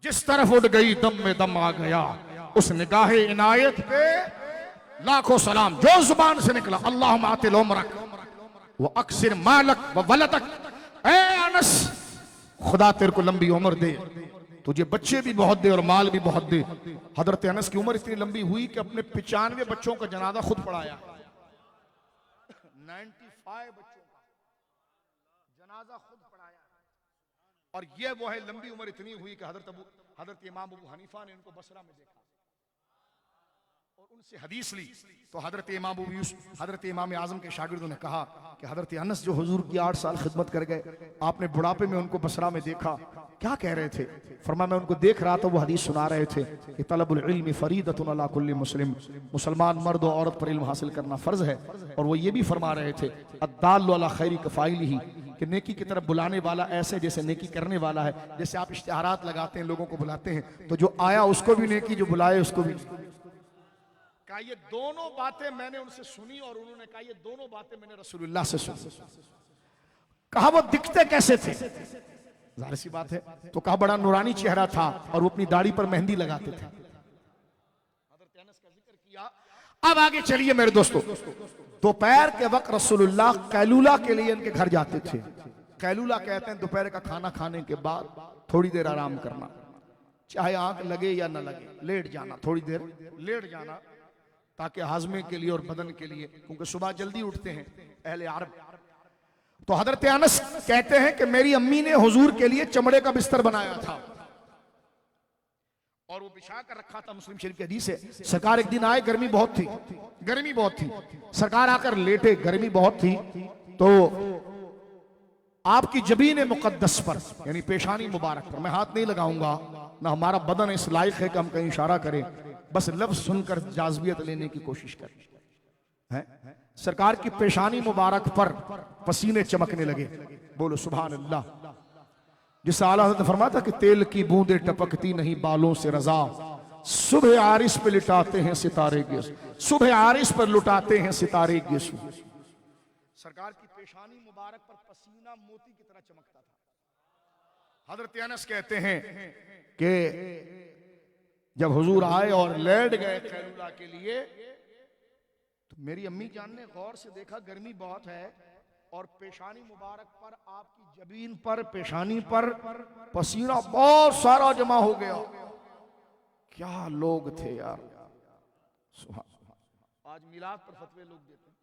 जिस तरफ उड़ गई दम में दम आ गया, उस निगाहे इनायत पे लाखों सलाम। जो जुबान से निकला अल्लाहुम्मा आतिल उम्रक व अक्सिर मालक व वलदक। ऐ अनस खुदा तेरे को लंबी उम्र दे, तुझे बच्चे भी बहुत दे और माल भी बहुत दे। हजरत अनस की उम्र इतनी लंबी हुई कि अपने 95 बच्चों का जनाजा खुद पढ़ाया। 95 बच्चों का जनाजा खुद पढ़ाया। और ये वो है लंबी उम्र इतनी हुई कि हजरत इमाम अबू हनीफा ने इनको बसरा में देखा और उनसे हदीस ली। तो हजरत इमाम आजम के शागिर्दों ने कहा कि हजरत अनस जो हुजूर की 8 साल खिदमत कर गए, आपने बुढ़ापे में उनको बसरा में देखा, क्या कह रहे थे? फरमाया मैं उनको देख रहा था, वो हदीस सुना रहे थे कि तलबुल इल्मी फरीदतुन अला कुल्ली मुस्लिम, मुसलमान मर्द और औरत पर इल्म हासिल करना फर्ज है। और वो ये भी फरमा रहे थे अद्दाल्लु अला खैरी कफाइलिही, कि नेकी की तरफ बुलाने वाला ऐसे जैसे नेकी करने वाला है। जैसे आप इश्तिहारात लगाते हैं, लोगों को बुलाते हैं, तो जो आया उसको भी नेकी, जो बुलाए उसको भी। कहा ये दोनों बातें मैंने उनसे सुनी और उन्होंने कहा ये दोनों बातें मैंने रसूलुल्लाह से सुनी। कहा वो दिखते कैसे थे? जाहिर सी बात है, तो कहा बड़ा नूरानी चेहरा था और वो अपनी दाढ़ी पर मेहंदी लगाते थे। हज़रत अनस का जिक्र किया। अब आगे चलिए मेरे दोस्तों, दोपहर के वक्त रसूलुल्लाह कैलूला के लिए इनके घर जाते थे। कैलूला कहते हैं दोपहर का खाना खाने के बाद थोड़ी देर आराम करना, चाहे आंख लगे या न लगे, लेट जाना, थोड़ी देर लेट जाना, ताकि हाजमे के लिए और बदन के लिए, क्योंकि सुबह जल्दी उठते हैं अहले अरब। तो हजरत अनस कहते हैं कि मेरी अम्मी ने हुजूर के लिए चमड़े का बिस्तर बनाया था और वो बिछा कर रखा था। मुस्लिम शरीफ की हदीस है, सरकार एक दिन आए, गर्मी बहुत थी, गर्मी बहुत थी, सरकार आकर लेटे, गर्मी बहुत थी, तो आपकी जबीन मुकद्दस पर यानी पेशानी मुबारक पर, मैं हाथ नहीं लगाऊंगा, ना हमारा बदन इस लायक है कि हम कहीं इशारा करें, बस लफ्ज सुनकर जाज़बियत लेने की कोशिश करें। हैं? सरकार की पेशानी मुबारक पर पसीने चमकने लगे। बोलो सुभान अल्लाह। जिस आला हज़रत ने फरमाया था कि तेल की बूंदें टपकती नहीं बालों से रजा, सुबह आरिस पे लुटाते हैं सितारे गिस, सुबह आरिस पर लुटाते हैं सितारे गिस। सरकार की पेशानी मुबारक पर पसीना मोती की तरह चमकता था। हजरत अनस कहते हैं कि जब हुजूर आए और लेट गए कैलूला के लिए, तो मेरी अम्मी जान ने गौर से देखा गर्मी बहुत है और पेशानी मुबारक पर, आपकी जबीन पर, पेशानी पर पसीना बहुत सारा जमा हो गया। क्या लोग थे यार। आज मिलाद पर फतवे लोग देते हैं,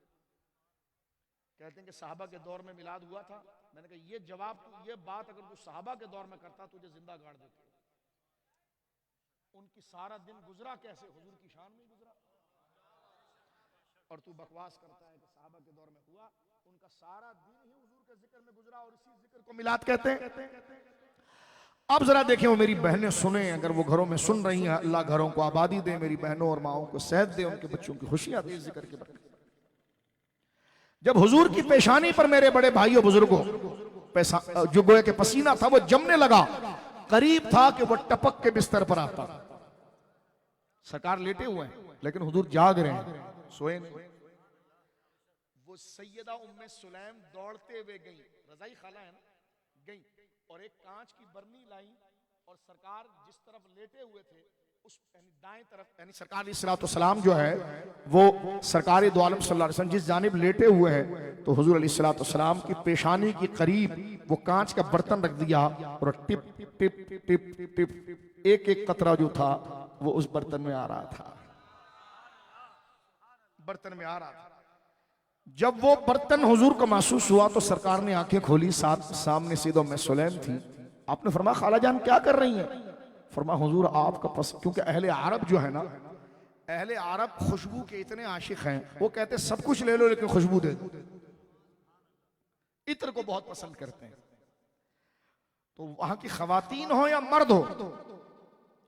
कहते हैं कि साहबा के दौर में मिलाद हुआ था। मैंने कहा ये जवाब, ये बात अगर तू साहबा के दौर में करता तुझे जिंदा गाड़ देते। उनकी सारा दिन गुजरा कैसे, हुजूर की शान में गुजरा, और तू बकवास करता है कि साहबा के दौर में हुआ। उनका सारा दिन ही हुजूर के जिक्र में गुजरा और इसी जिक्र को मिलाद कहते हैं। अब जरा देखें, वो मेरी बहनें सुने, अगर वो घरों में सुन रही हैं, अल्लाह घरों को आबादी दे, मेरी बहनों और माओं को सेहत दे, उनके बच्चों की खुशियां दे, जिक्र के बरकत। जब हुजूर की पेशानी पर मेरे बड़े भाइयों बुजुर्गों जो गोया के पसीना था वो जमने लगा, करीब था कि वो टपक के बिस्तर पर आता। सरकार लेटे हुए हैं लेकिन हुजूर जाग रहे हैं, सोए नहीं। वो सैयदा उम्मे सुलैम दौड़ते हुए गई, रजाई खाला है ना, गई और एक कांच की बरनी लाई और सरकार जिस तरफ लेटे हुए थे उस दाएं तरफ यानी सरकार अलैहिस्सलाम जो है वो सरकार दो आलम सल्लल्लाहु अलैहि वसल्लम जिस जानिब लेटे हुए हैं, तो हुजूर अलैहिस्सलाम की पेशानी के करीब वो कांच का बर्तन रख दिया और टिप टिप टिप टिप एक एक कतरा जो था वो उस बर्तन में आ रहा था, बर्तन में आ रहा था। जब वो बर्तन हुजूर को महसूस हुआ तो सरकार ने आंखें खोली, सामने सीधो में सुलैम थी। आपने फरमाया खाला जान क्या कर रही हैं? फरमाया हुजूर आपका क्योंकि अहले अरब जो है ना, अहले अरब खुशबू के इतने आशिक हैं, वो कहते सब कुछ ले लो लेकिन खुशबू दे दो, इत्र को बहुत पसंद करते हैं। तो वहां की खवातीन हो या मर्द हो,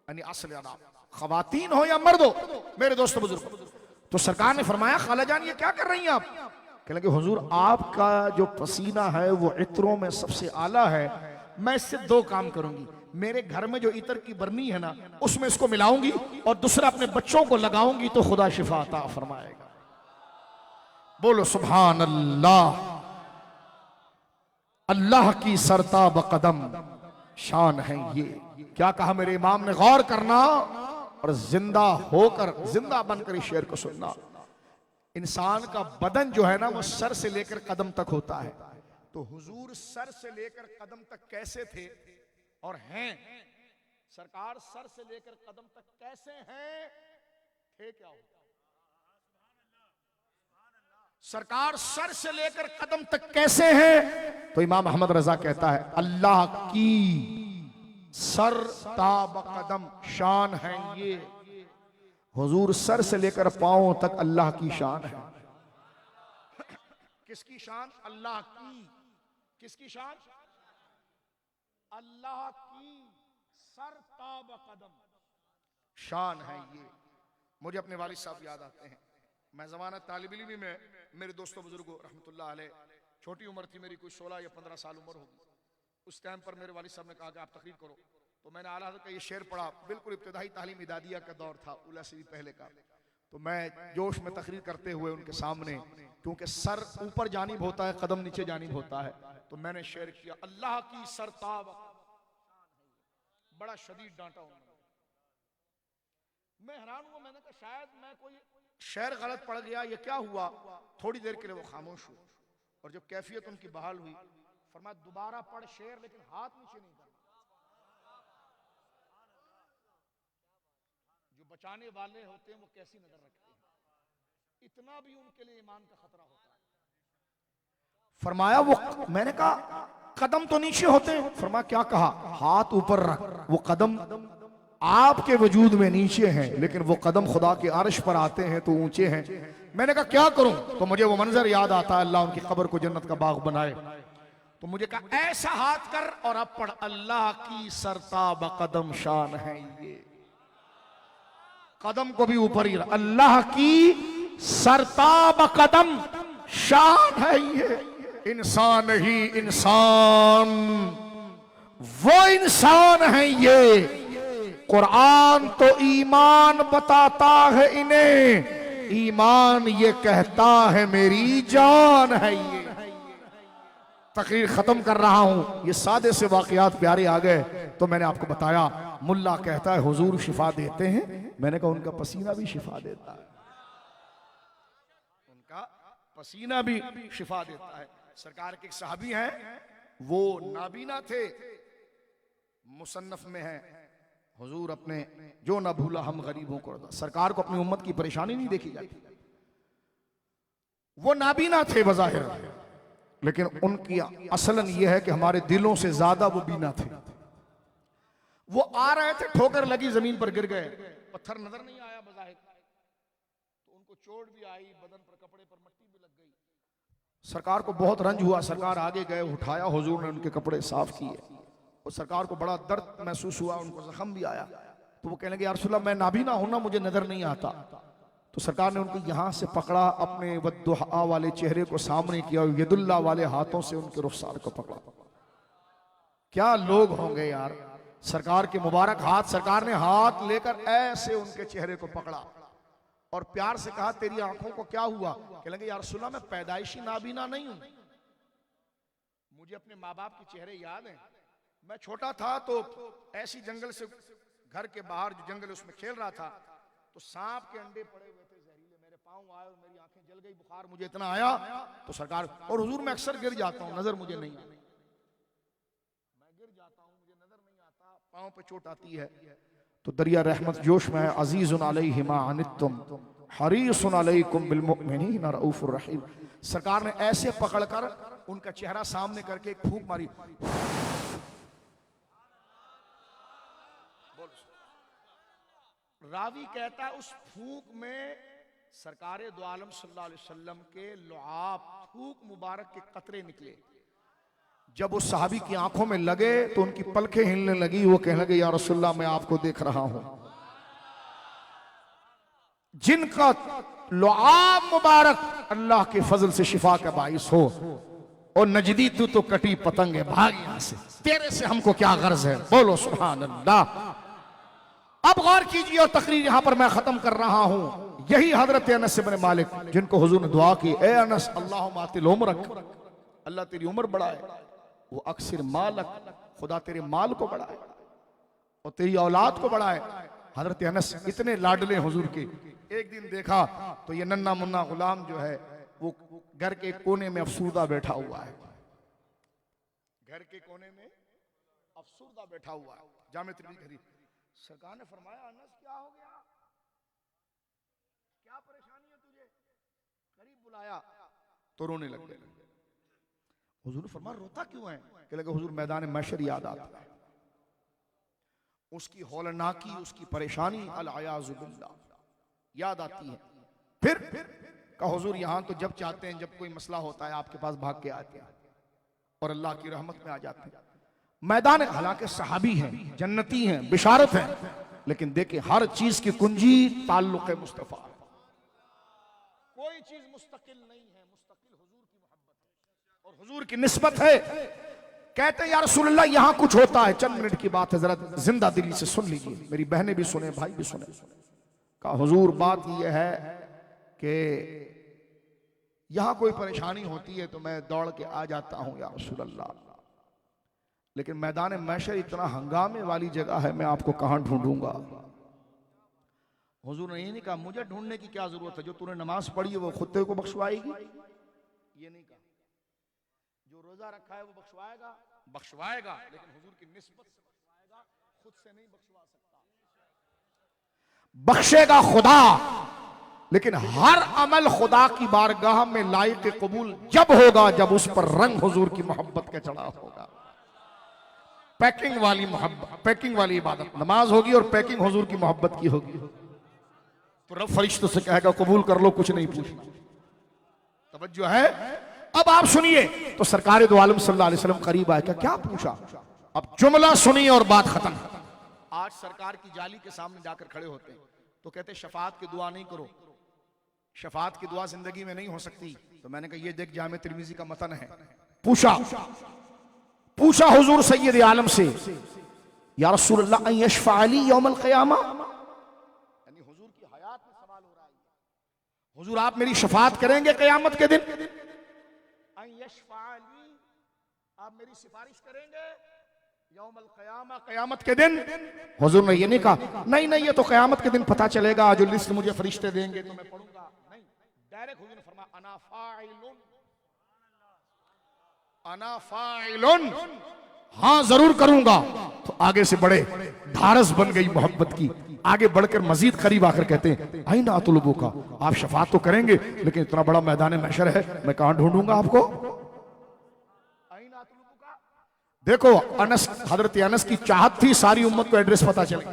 यानी असल अरब खवातीन हो या मर्द हो, मेरे दोस्तों बुजुर्ग, तो सरकार ने फरमाया खाला जान ये क्या कर रही हैं आप? कहने लगे हुजूर आपका जो पसीना है वो इत्रों में सबसे आला है, मैं इससे दो काम करूंगी, मेरे घर में जो इत्र की बरनी है ना उसमें इसको मिलाऊंगी और दूसरा अपने बच्चों को लगाऊंगी तो खुदा शिफा अता फरमाएगा। बोलो सुभान अल्लाह। अल्लाह की सरताब कदम शान है ये। क्या कहा मेरे इमाम ने? गौर करना और जिंदा होकर, जिंदा बनकर इस शेर को सुनना। इंसान का बदन जो है ना वो सर से लेकर कदम तक होता है, तो हुजूर सर से लेकर कदम तक कैसे थे और हैं? सरकार सर से लेकर कदम तक कैसे हैं, थे क्या हो? सरकार सर से लेकर कदम तक कैसे हैं? तो इमाम अहमद रजा कहता है अल्लाह की सर ताब कदम शान है ये। हुजूर सर से लेकर पांव तक अल्लाह की शान है। किसकी शान? अल्लाह की। किसकी शान? अल्लाह की सर ताब कदम शान है ये। मुझे अपने वालिद साहब याद आते हैं। मैं ज़माना तालिब इल्मी में, मेरे दोस्तों बुजुर्गों रहमतुल्लाह अलैह, छोटी उम्र थी मेरी, कोई 16 या 15 साल उम्र होगी। उस टाइम पर मेरे वालिद साहब ने कहा कि आप तकरीर करो, तो मैंने आला हज़रत का ये शेर पढ़ा। बिल्कुल इब्तिदाई तालीम इदादिया का दौर था, उला से भी पहले का। तो मैं जोश में तकरीर करते हुए उनके सामने, क्योंकि सर ऊपर जानिब होता है, कदम नीचे जानिब होता है, तो मैंने शेर किया अल्लाह की सरताब। बड़ा शदीद डांटा उन्होंने। मैं हैरान हुआ, मैंने कहा शायद मैं कोई शेर गलत पढ़ गया, ये क्या हुआ? थोड़ी देर के लिए वो खामोश हुए और जब कैफियत उनकी बहाल हुई फरमाया दोबारा पढ़ शेर, लेकिन हाथ नीचे नहीं करना। जो बचाने वाले होते हैं वो कैसी नजर रखते हैं, इतना भी उनके लिए ईमान का खतरा होता है। फरमाया वो, मैंने कहा कदम तो नीचे होते हैं। फरमाया क्या कहा? हाथ ऊपर रख। वो कदम आपके वजूद में नीचे हैं, लेकिन वो कदम खुदा के अर्श पर आते हैं तो ऊंचे हैं। मैंने कहा क्या करूं? तो मुझे वो मंजर याद आता है, अल्लाह उनकी कब्र को जन्नत का बाग बनाए। तो मुझे कहा ऐसा हाथ कर और अब पढ़ अल्लाह की सरताब कदम शान है ये। कदम को भी ऊपर ही, अल्लाह की सरताब कदम शान है ये। इंसान ही इंसान, वो इंसान है ये। कुरान तो ईमान बताता है इन्हें, ईमान ये कहता है मेरी जान है ये। तकरीर खत्म कर रहा हूं, ये सादे से वाकयात प्यारे आ गए तो मैंने आपको बताया। मुल्ला कहता है हुजूर शिफा देते हैं, मैंने कहा उनका पसीना भी शिफा देता है, उनका पसीना भी शिफा देता है। सरकार के एक सहाबी हैं, वो नाबीना थे, मुसन्नफ में है हुजूर अपने जो न भूला हम गरीबों को। सरकार को अपनी उम्मत की परेशानी नहीं देखी जाती। वो नाबीना थे बज़ाहिर, लेकिन उनकी असलन ये है कि हमारे दिलों से ज्यादा वो बीना थे। वो आ रहे थे, ठोकर लगी, जमीन पर गिर गए, पत्थर नजर नहीं आया बज़ाहिर, तो उनको चोट भी आई, बदन पर कपड़े पर मट्टी भी लग गई। सरकार को बहुत रंज हुआ, सरकार आगे गए, उठाया, हुजूर ने उनके कपड़े साफ किए और सरकार को बड़ा दर्द महसूस हुआ, उनको जख्म भी आया। तो वो कहने लगे या रसूलल्लाह मैं नाबीना हूं ना, मुझे नजर नहीं आता। तो सरकार ने उनको यहां से पकड़ा, अपने वद्दुहा वाले चेहरे को सामने किया, यदुल्ला वाले हाथों से उनके रुखसार को पकड़ा। क्या लोग होंगे यार। सरकार के मुबारक हाथ, सरकार ने हाथ लेकर ऐसे उनके चेहरे को पकड़ा और प्यार से कहा तेरी आंखों को क्या हुआ? कहने लगे या रसूलल्लाह मैं पैदाइशी नाबीना नहीं हूं, मुझे अपने माँ बाप के चेहरे याद हैं। मैं छोटा था तो ऐसी जंगल से घर के बाहर जो जंगल उसमें खेल रहा था, तो सांप के अंडे पड़े हुए थे जहरीले, मेरे पांव आए और मेरी आंखें जल गई, बुखार मुझे इतना आया तो सरकार, और हुजूर मैं अक्सर गिर जाता हूँ, नजर मुझे नहीं आती, मैं गिर जाता हूँ, मुझे नजर नहीं आता, पांव पे चोट आती है। तो दरिया रहमत जोश में है, अजीजुन अलैहि मा अनित्तुम हरीसुन अलैकुम बिल मुमिनीन रऊफुर रहीम। सरकार ने ऐसे पकड़कर उनका चेहरा सामने करके एक फूंक मारी, रावी कहता है उस फूंक में सरकार दो आलम सल्लल्लाहु अलैहि वसल्लम के लुआब फूंक मुबारक के कतरे निकले। जब उस सहाबी की आंखों में लगे तो उनकी पलकें हिलने लगी, वो कहने लगे या रसूलल्लाह मैं आपको देख रहा हूं। जिनका लुआब मुबारक अल्लाह के फजल से शिफा का बाइस हो, और नजदी तू तो कटी पतंग है, भाग यहां से, तेरे से हमको क्या गर्ज है, बोलो सुभान अल्लाह। अब गौर कीजिए और तकरीर यहां पर मैं खत्म कर रहा हूं। यही हजरत अनस इब्न मालिक जिनको हुजूर ने दुआ की, ए अनस अल्लाहुम्मा आतिल उम्रक, अल्लाह तेरी उम्र बढ़ाए, वो अक्सर मालक, खुदा तेरे माल को बढ़ाए और तेरी औलाद को बढ़ाए। हजरत अनस इतने लाडले हुजूर के, एक दिन देखा तो ये नन्ना मुन्ना गुलाम जो है वो घर के कोने में अफसुर्दा बैठा हुआ है, घर के कोने में अफसुर्दा बैठा हुआ है। जामे तिरमिज़ी हदीस, सरकार ने फरमाया अनस क्या हो गया, क्या परेशानी है तुझे, करीब बुलाया तो रोने लग गए। हुजूर ने फरमाया रोता क्यों है, कि लगे हुजूर मैदान महशर याद आता है, उसकी हौलनाकी, उसकी परेशानी अल-अयाज़ु बिल्लाह याद आती है। फिर का हुजूर यहां तो जब चाहते हैं, जब कोई मसला होता है आपके पास भाग के आते हैं और अल्लाह की रहमत में आ जाते हैं। मैदान, हालांकि सहाबी हैं, जन्नती हैं, बिशारत है, लेकिन देखिए हर चीज की कुंजी ताल्लुक़ मुस्तफा, कोई चीज मुस्तकिल नहीं है, मुस्तकिल हुजूर की मोहब्बत है और हुजूर की निस्बत है। कहते हैं या रसूलल्लाह यहां कुछ होता है, चंद मिनट की बात है, जरा जिंदा दिली से सुन लीजिए, मेरी बहनें भी सुने, भाई भी सुने। कहा हुजूर बात यह है कि यहां कोई परेशानी होती है तो मैं दौड़ के आ जाता हूं या रसूलल्लाह, लेकिन मैदान महशर इतना हंगामे वाली जगह है, मैं आपको कहां ढूंढूंगा। हुजूर ने ये नहीं कहा मुझे ढूंढने की क्या जरूरत है, जो तूने नमाज पढ़ी है वो खुद तेरे को बख्शवाएगी, ये नहीं कहा, जो रोजा रखा है वो बख्शवाएगा, बख्शवाएगा, लेकिन हुजूर की निस्बत से बख्शवाएगा, खुद से नहीं बख्शवा सकता। बख्शेगा खुदा, लेकिन हर अमल खुदा की बारगाह में लायक कबूल जब होगा जब उस पर रंग हुजूर की मोहब्बत का चढ़ा होगा। पैकिंग वाली मोहब्बत, पैकिंग वाली इबादत नमाज होगी और पैकिंग हुजूर की मोहब्बत की होगी, तो रब फरिश्तों से कहेगा कबूल कर लो, कुछ नहीं पूछना। तवज्जो है। अब आप सुनिए, तो सरकार दो आलम सल्लल्लाहु अलैहि वसल्लम करीब आए, क्या पूछा, अब जुमला सुनिए और बात खत्म। आज सरकार की जाली के सामने जाकर खड़े होते हैं तो कहते शफात की दुआ नहीं करो, शफात की दुआ जिंदगी में नहीं हो सकती। तो मैंने कहा ये देख जामे तिरमिज़ी का मतन है। पूछा हुजूर सैयद आलम से, या रसूलल्लाह अन यशफा अली यौमल क़ियामा, यानी हुजूर की हयात में सवाल हो रहा है, हुजूर आप मेरी शफात करेंगे क़यामत के दिन, अन यशफा अली, आप मेरी सिफारिश करेंगे यौमल क़ियामा, क़यामत के दिन। हुजूर ने ये नहीं कहा नहीं नहीं ये तो क़यामत के दिन पता चलेगा, जो लिस्ट मुझे फरिश्ते देंगे तो मैं पढ़ूंगा, नहीं, डायरेक्ट हुजूर ने फरमाया अना फाइलुन, अना फाइलुन, हाँ जरूर करूंगा। तो आगे से बड़े ढारस बन गई मोहब्बत की, आगे बढ़कर मजीद करीब आकर कहते हैं आईना अतलुबू का, आप शफात तो करेंगे लेकिन इतना बड़ा मैदान महशर है, मैं कहां ढूंढूंगा आपको। देखो अनस, हजरत अनस की चाहत थी सारी उम्मत को एड्रेस पता चले,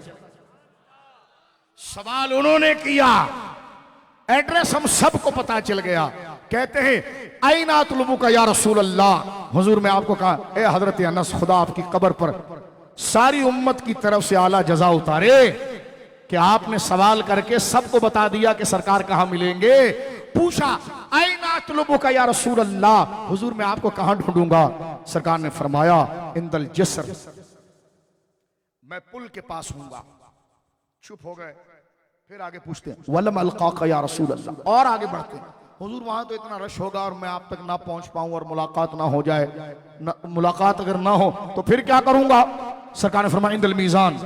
सवाल उन्होंने किया, एड्रेस हम सबको पता चल गया। कहते हैं आईना तुलबू का या रसूल अल्लाह, हुजूर मैं आपको कहा ए हजरत अनस, खुदा आपकी कब्र पर सारी उम्मत की तरफ से आला जजा उतारे कि आपने सवाल करके सबको बता दिया कि सरकार कहां मिलेंगे। पूछा आईना तुलबू का या रसूल अल्लाह, हुजूर मैं आपको कहां ढूंढूंगा। सरकार ने फरमाया इंदल जसर, मैं पुल के पास हूंगा। चुप हो गए, फिर आगे पूछते हैं वलम अलका या रसूल अल्लाह, और आगे बढ़ते हैं हुजूर वहां तो इतना रश होगा और मैं आप तक ना पहुंच पाऊं और मुलाकात ना हो जाए, मुलाकात अगर ना हो तो फिर क्या करूंगा। सरकार ने फरमाया इंदल मीजान,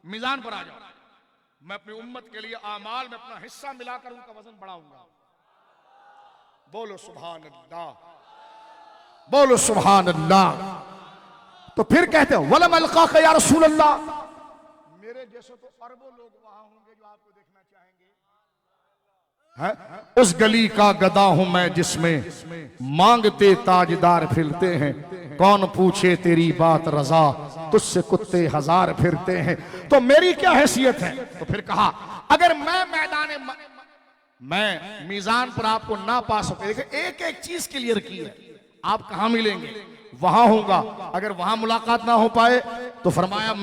मीजान पर आ जाओ, मैं अपनी उम्मत के लिए आमाल में अपना हिस्सा मिलाकर उनका वजन बढ़ाऊंगा। बोलो सुभान अल्लाह, बोलो सुभान अल्लाह। तो फिर कहते हैं वलम अलका या रसूल अल्लाह, मेरे जैसे तो अरबों लोग वहां होंगे जो आपको देखना चाहेंगे। उस गली का गदा हूं मैं जिसमें मांगते ताजदार फिरते हैं, कौन पूछे तेरी बात रजा, तुझसे कुत्ते हजार फिरते हैं। तो मेरी क्या हैसियत है? तो फिर कहा अगर मैं मैं मीजान पर आपको ना पा सके, देखिए एक एक चीज क्लियर की है, आप कहां मिलेंगे? वहां होगा। अगर वहां मुलाकात ना हो पाए तो फरमाया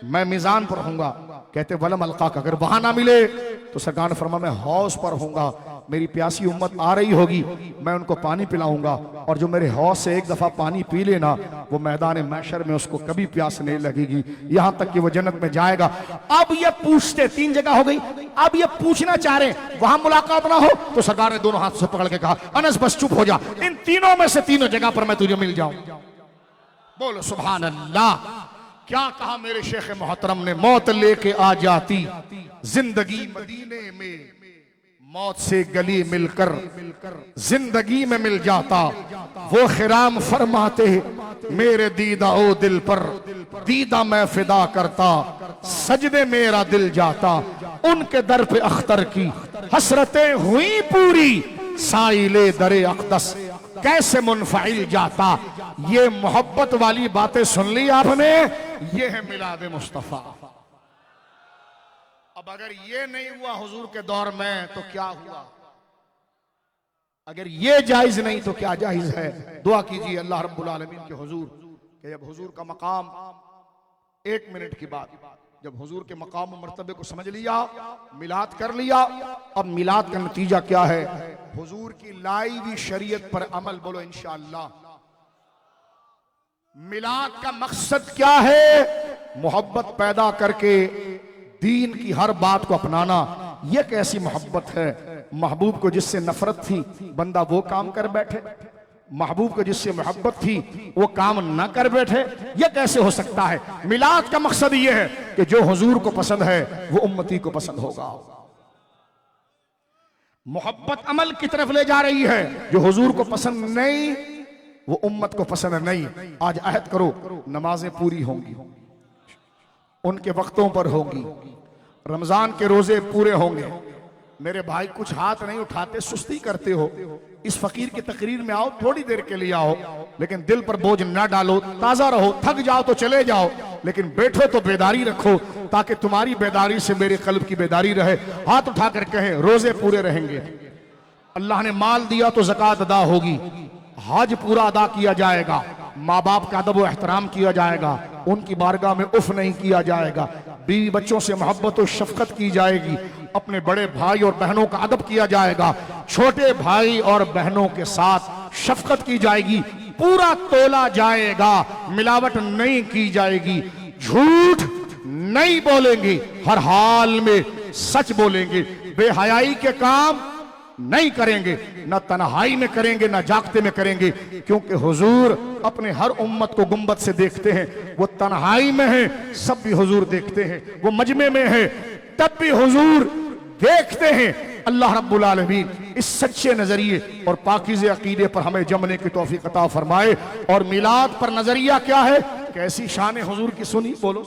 मैं मीजान पर होऊंगा। कहते वलम अलका, अगर वहां ना मिले तो सरकार ने फरमाया मैं हौज पर होऊंगा, मेरी प्यासी उम्मत आ रही होगी, मैं उनको पानी पिलाऊंगा, और जो मेरे हौज से एक दफा पानी पी लेना वो मैदान महशर में उसको कभी प्यास नहीं लगेगी, यहां तक कि वो जन्नत में जाएगा। अब ये पूछते, 3 जगह हो गई, अब ये पूछना चाह रहे वहां मुलाकात ना हो, तो सरकार ने दोनों हाथ से पकड़ के कहा अनस बस चुप हो जा, इन तीनों में से तीनों जगह पर मैं तुझे मिल जाऊं। बोलो सुभान अल्लाह। क्या कहा मेरे शेख मोहतरम ने? मौत लेके आ जाती जिंदगी मदीने में, मौत से गली मिलकर जिंदगी में मिल जाता। वो खिराम फरमाते मेरे दीदा ओ दिल पर दीदा मैं फिदा करता, सजदे मेरा दिल जाता, उनके दर पे अख्तर की हसरतें हुई पूरी, साइले दरे अक़दस कैसे मुनफ़ाइल जाता। ये मोहब्बत वाली बातें सुन ली आपने, ये है मिलाद मुस्तफ़ा। अब अगर ये नहीं हुआ हुजूर के दौर में तो क्या हुआ? अगर ये जायज नहीं तो क्या जायज है? दुआ कीजिए अल्लाह रब्बुल आलमीन के हुजूर कि जब हुजूर का मकाम, 1 मिनट की बात, जब हुजूर के मकाम और मर्तबे को समझ लिया, मिलाद कर लिया, अब मिलाद का नतीजा क्या है? हुजूर की लाई हुई शरीयत पर अमल। बोलो इंशाअल्लाह। मिलाद का मकसद क्या है? मोहब्बत पैदा करके दीन की हर बात को अपनाना। यह कैसी मोहब्बत है? महबूब को जिससे नफरत थी बंदा वो काम कर बैठे, महबूब को जिससे मोहब्बत थी वो काम ना कर बैठे, यह कैसे हो सकता है? मिलाद का मकसद यह है कि जो हुजूर को पसंद है वो उम्मती को पसंद होगा। मोहब्बत अमल की तरफ ले जा रही है, जो हुजूर को पसंद नहीं वो उम्मत को पसंद नहीं। आज अहद करो नमाजें पूरी होंगी, उनके वक्तों पर होंगी, रमजान के रोजे पूरे होंगे। मेरे भाई कुछ हाथ नहीं उठाते, सुस्ती करते हो। इस फकीर की तकरीर में आओ, थोड़ी देर के लिए आओ, लेकिन दिल पर बोझ ना डालो, ताजा रहो। थक जाओ तो चले जाओ, लेकिन बैठो तो बेदारी रखो, ताकि तुम्हारी बेदारी से मेरे कल्ब की बेदारी रहे। हाथ उठाकर कहें रोजे पूरे रहेंगे। अल्लाह ने माल दिया तो ज़कात अदा होगी, हज पूरा अदा किया जाएगा, माँ बाप का अदब व एहतराम किया जाएगा, उनकी बारगाह में उफ नहीं किया जाएगा, बीवी बच्चों से मोहब्बत और शफकत की जाएगी, अपने बड़े भाई और बहनों का अदब किया जाएगा, छोटे भाई और बहनों के साथ शफकत की जाएगी, पूरा तोला जाएगा, मिलावट नहीं की जाएगी, झूठ नहीं बोलेंगे, हर हाल में सच बोलेंगे, बेहयाई के काम नहीं करेंगे, न तन्हाई में करेंगे न जागते में करेंगे, क्योंकि हुजूर अपने हर उम्मत को गुंबद से देखते हैं। वो तन्हाई में है सब भी हुजूर देखते हैं, वो मजमे में है तब भी हुजूर देखते हैं। अल्लाह रब्बुल आलमीन इस सच्चे नजरिए और पाकीज़े अकीदे पर हमें जमने की तौफीक अता फरमाए। और मिलाद पर नजरिया क्या है? कैसी शान हुजूर की सुनी? बोलो।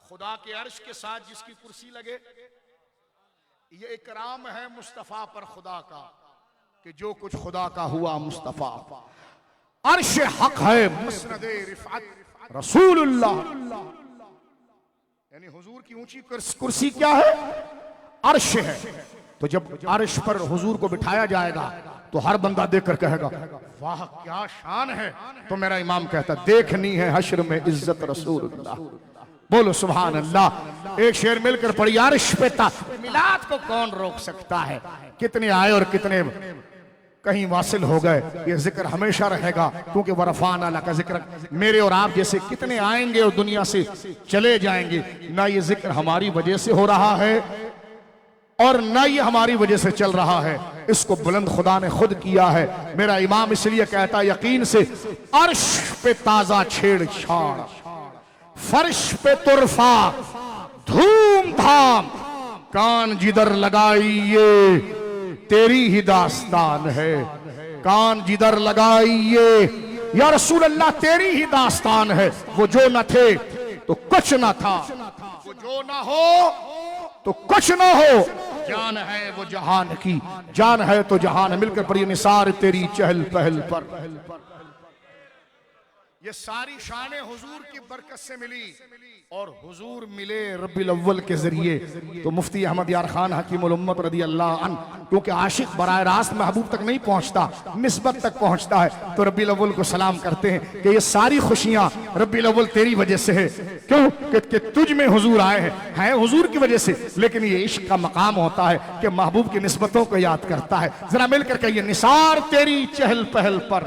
खुदा के अर्श के साथ जिसकी कुर्सी लगे, ये इकराम है मुस्तफा पर खुदा का कि जो कुछ खुदा का हुआ मुस्तफा। अर्श हक है मसनदे रिफअत रसूलुल्लाह, यानी हुजूर की ऊंची कुर्सी क्या है? अर्श है। तो जब अर्श पर हुजूर को बिठाया जाएगा तो हर बंदा देखकर कहेगा वाह क्या शान है। तो मेरा इमाम कहता देखनी है हश्र में इज्जत रसूलुल्लाह। बोलो सुभान अल्लाह। एक शेर मिलकर पढ़ी, अर्श पे था। मिलाद को कौन रोक सकता है? कितने आए और कितने कहीं वासिल हो गए, ये जिक्र हमेशा रहेगा, क्योंकि वरफान अला का जिक्र मेरे और आप जैसे कितने आएंगे और दुनिया से चले जाएंगे। ना ये जिक्र हमारी वजह से हो रहा है और ना ये हमारी वजह से चल रहा है, इसको बुलंद खुदा ने खुद किया है। मेरा इमाम इसलिए कहता यकीन से, अर्श पे ताजा छेड़छाड़, फर्श पे तुरफा धूमधाम, कान जिधर लगाइए तेरी ही दास्तान है, कान जिधर लगाइए या रसूल अल्लाह तेरी ही दास्तान है। वो जो न थे तो कुछ न था, वो जो न हो तो कुछ न हो, जान है वो जहान की, जान है तो जहान। मिलकर पढ़िए निसार तेरी चहल पहल पर। ये सारी शान हुजूर की बरकत से मिली और हुजूर मिले रब्बिल अव्वल के जरिए। तो मुफ्ती अहमद यार खान हकीमुल उम्मत रदी अल्लाह अन, क्योंकि आशिक बराह रास्त महबूब तक नहीं पहुंचता, निस्बत तक पहुंचता है, तो रब्बिल अव्वल को सलाम करते हैं कि ये सारी खुशियां रब्बिल अव्वल तेरी वजह से है। क्यों कि तुझ में हुजूर आए हैं हुजूर की वजह से। लेकिन ये इश्क का मकाम होता है कि महबूब की निस्बतों को याद करता है। जरा मिलकर कहिए निसार तेरी चहल पहल पर।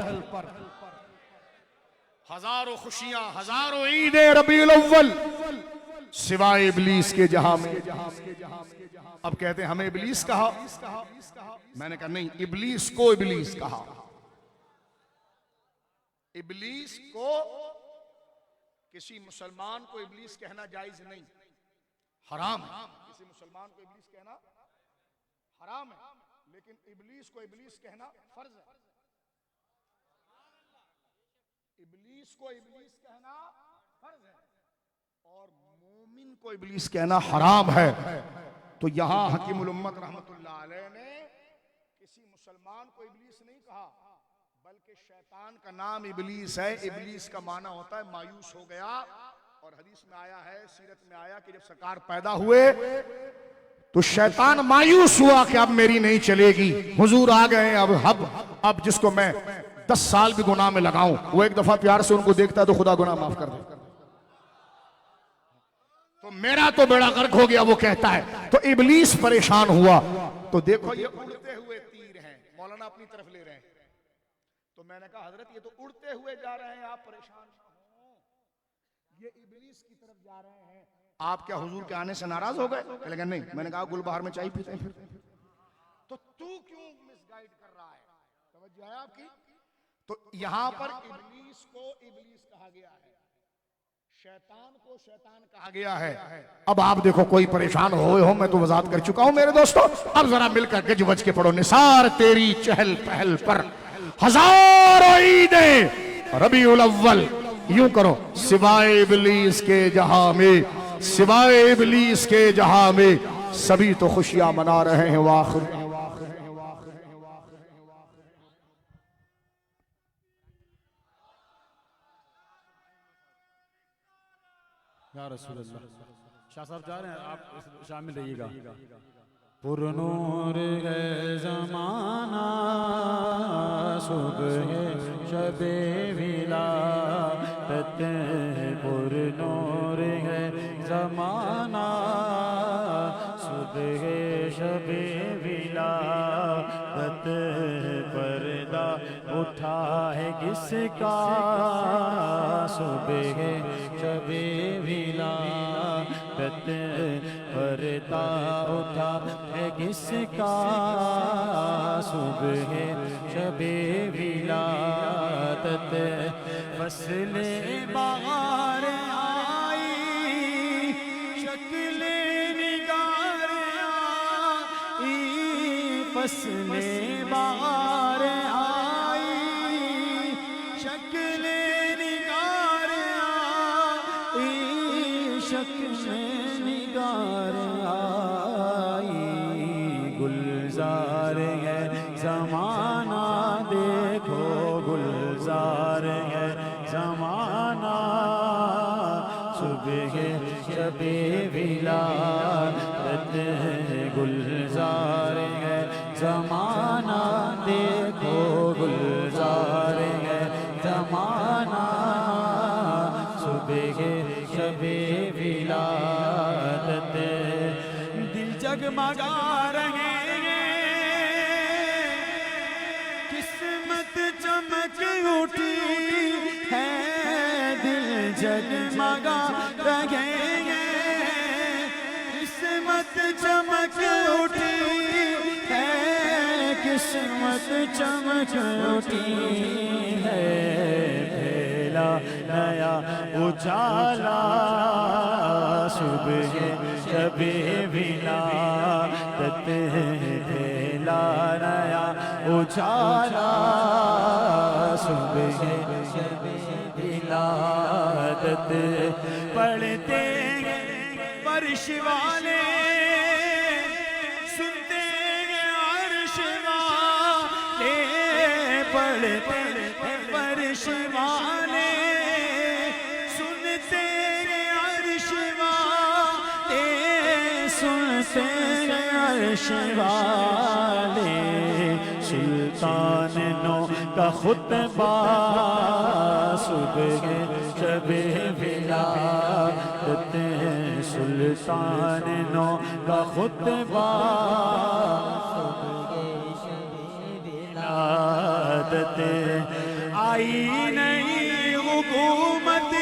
हजारों खुशियां, हजारों ईदें रबीउल अव्वल, सिवाय इबलीस के जहां में। अब कहते हैं हमें इबलीस कहा, मैंने कहा नहीं, इबलीस को इबलीस कहा। इबलीस को, किसी मुसलमान को इबलीस कहना जायज नहीं, हराम है। किसी मुसलमान को इबलीस कहना हराम है, लेकिन इबलीस को इबलीस कहना फर्ज है। इबलीस को इबलीस कहना फर्ज है और मोमिन को इबलीस कहना हराम है। तो यहां हकीमुल उम्मत रहमतुल्लाह अलैह ने किसी मुसलमान को इबलीस नहीं कहा, बल्कि शैतान का नाम इबलीस है। इबलीस का माना होता है मायूस हो गया। और हदीस में आया है, सीरत में आया कि जब सरकार पैदा हुए तो शैतान मायूस हुआ कि अब मेरी नहीं चलेगी, हुजूर आ गए, अब जिसको मैं 10 साल भी गुनाह में लगाऊं, वो एक दफा प्यार से उनको देखता है तो खुदा गुनाह माफ कर दे। तो मेरा तो बेड़ा गर्क हो गया, वो कहता है। तो इबलीस परेशान हुआ। तो देखो ये उड़ते हुए तीर हैं, मौलाना अपनी तरफ ले रहे हैं। तो मैंने कहा हजरत ये तो उड़ते हुए जा रहे हैं, आप परेशान हो, ये इबलीस की तरफ जा रहे हैं, आप क्या हुजूर के आने से नाराज हो गए? लेकिन नहीं, मैंने कहा गुलबहार में चाय पीते हैं। तो तू क्यों मिसगाइड कर रहा है? तवज्जो है आपकी? तो यहां पर इबलीस को इबलीस कहा गया है, शैतान को शैतान कहा गया है। अब आप देखो कोई परेशान हो, मैं तो वजात कर चुका हूं मेरे दोस्तों। अब जरा मिलकर गज बज के पढ़ो निसार तेरी चहल पहल पर, हजारों ईदें रबीउल अव्वल। यूं करो, सिवाय इबलीस के जहां में, सिवाय इबलीस के जहां में सभी तो खुशियां मना रहे हैं। वाखिर या रसूल अल्लाह। शाह साहब जा रहे हैं, आप शामिल रहिएगा। पुरनूर है ज़माना, सुबह शबे विलादत, पुरनूर है ज़माना, सुबह शबे विलादत, पर्दा उठा है किसका, सुबह शबे विलादत, पर्दा उठा है किसका, सुबह शबे विलादत, फसले बहार आई, शक्ले निगार आई, फसले बहार आई, शक्ले निगार आई, शक्ले निगार आई, गुलजार है ज़माना, देखो गुलजार है ज़माना, सुबह शबे विलादत, गुलजार है ज़माना, देखो गुलजार है ज़माना, सुबह शबे विलादत, दिल जगमगा रहे हैं, किस्मत चमक उठी है, दिल जगमगा रहे हैं, किस्मत चमक उठी है, किस्मत चमक उठी है, पहला नया उजाला सुबह शबे विलादत पहला नया उजाला सुबह शबे विलादत पढ़ते वर्ष वाले सुनते अर्श वाले पढ़ते वर्ष वाले सुनते अर्श वाले सुनते अर्श वाले सुल्तान नो का खुतबा सुबह शबे विलादत सुल्तान नो का खुतबा विलादत आई नहीं हुकूमत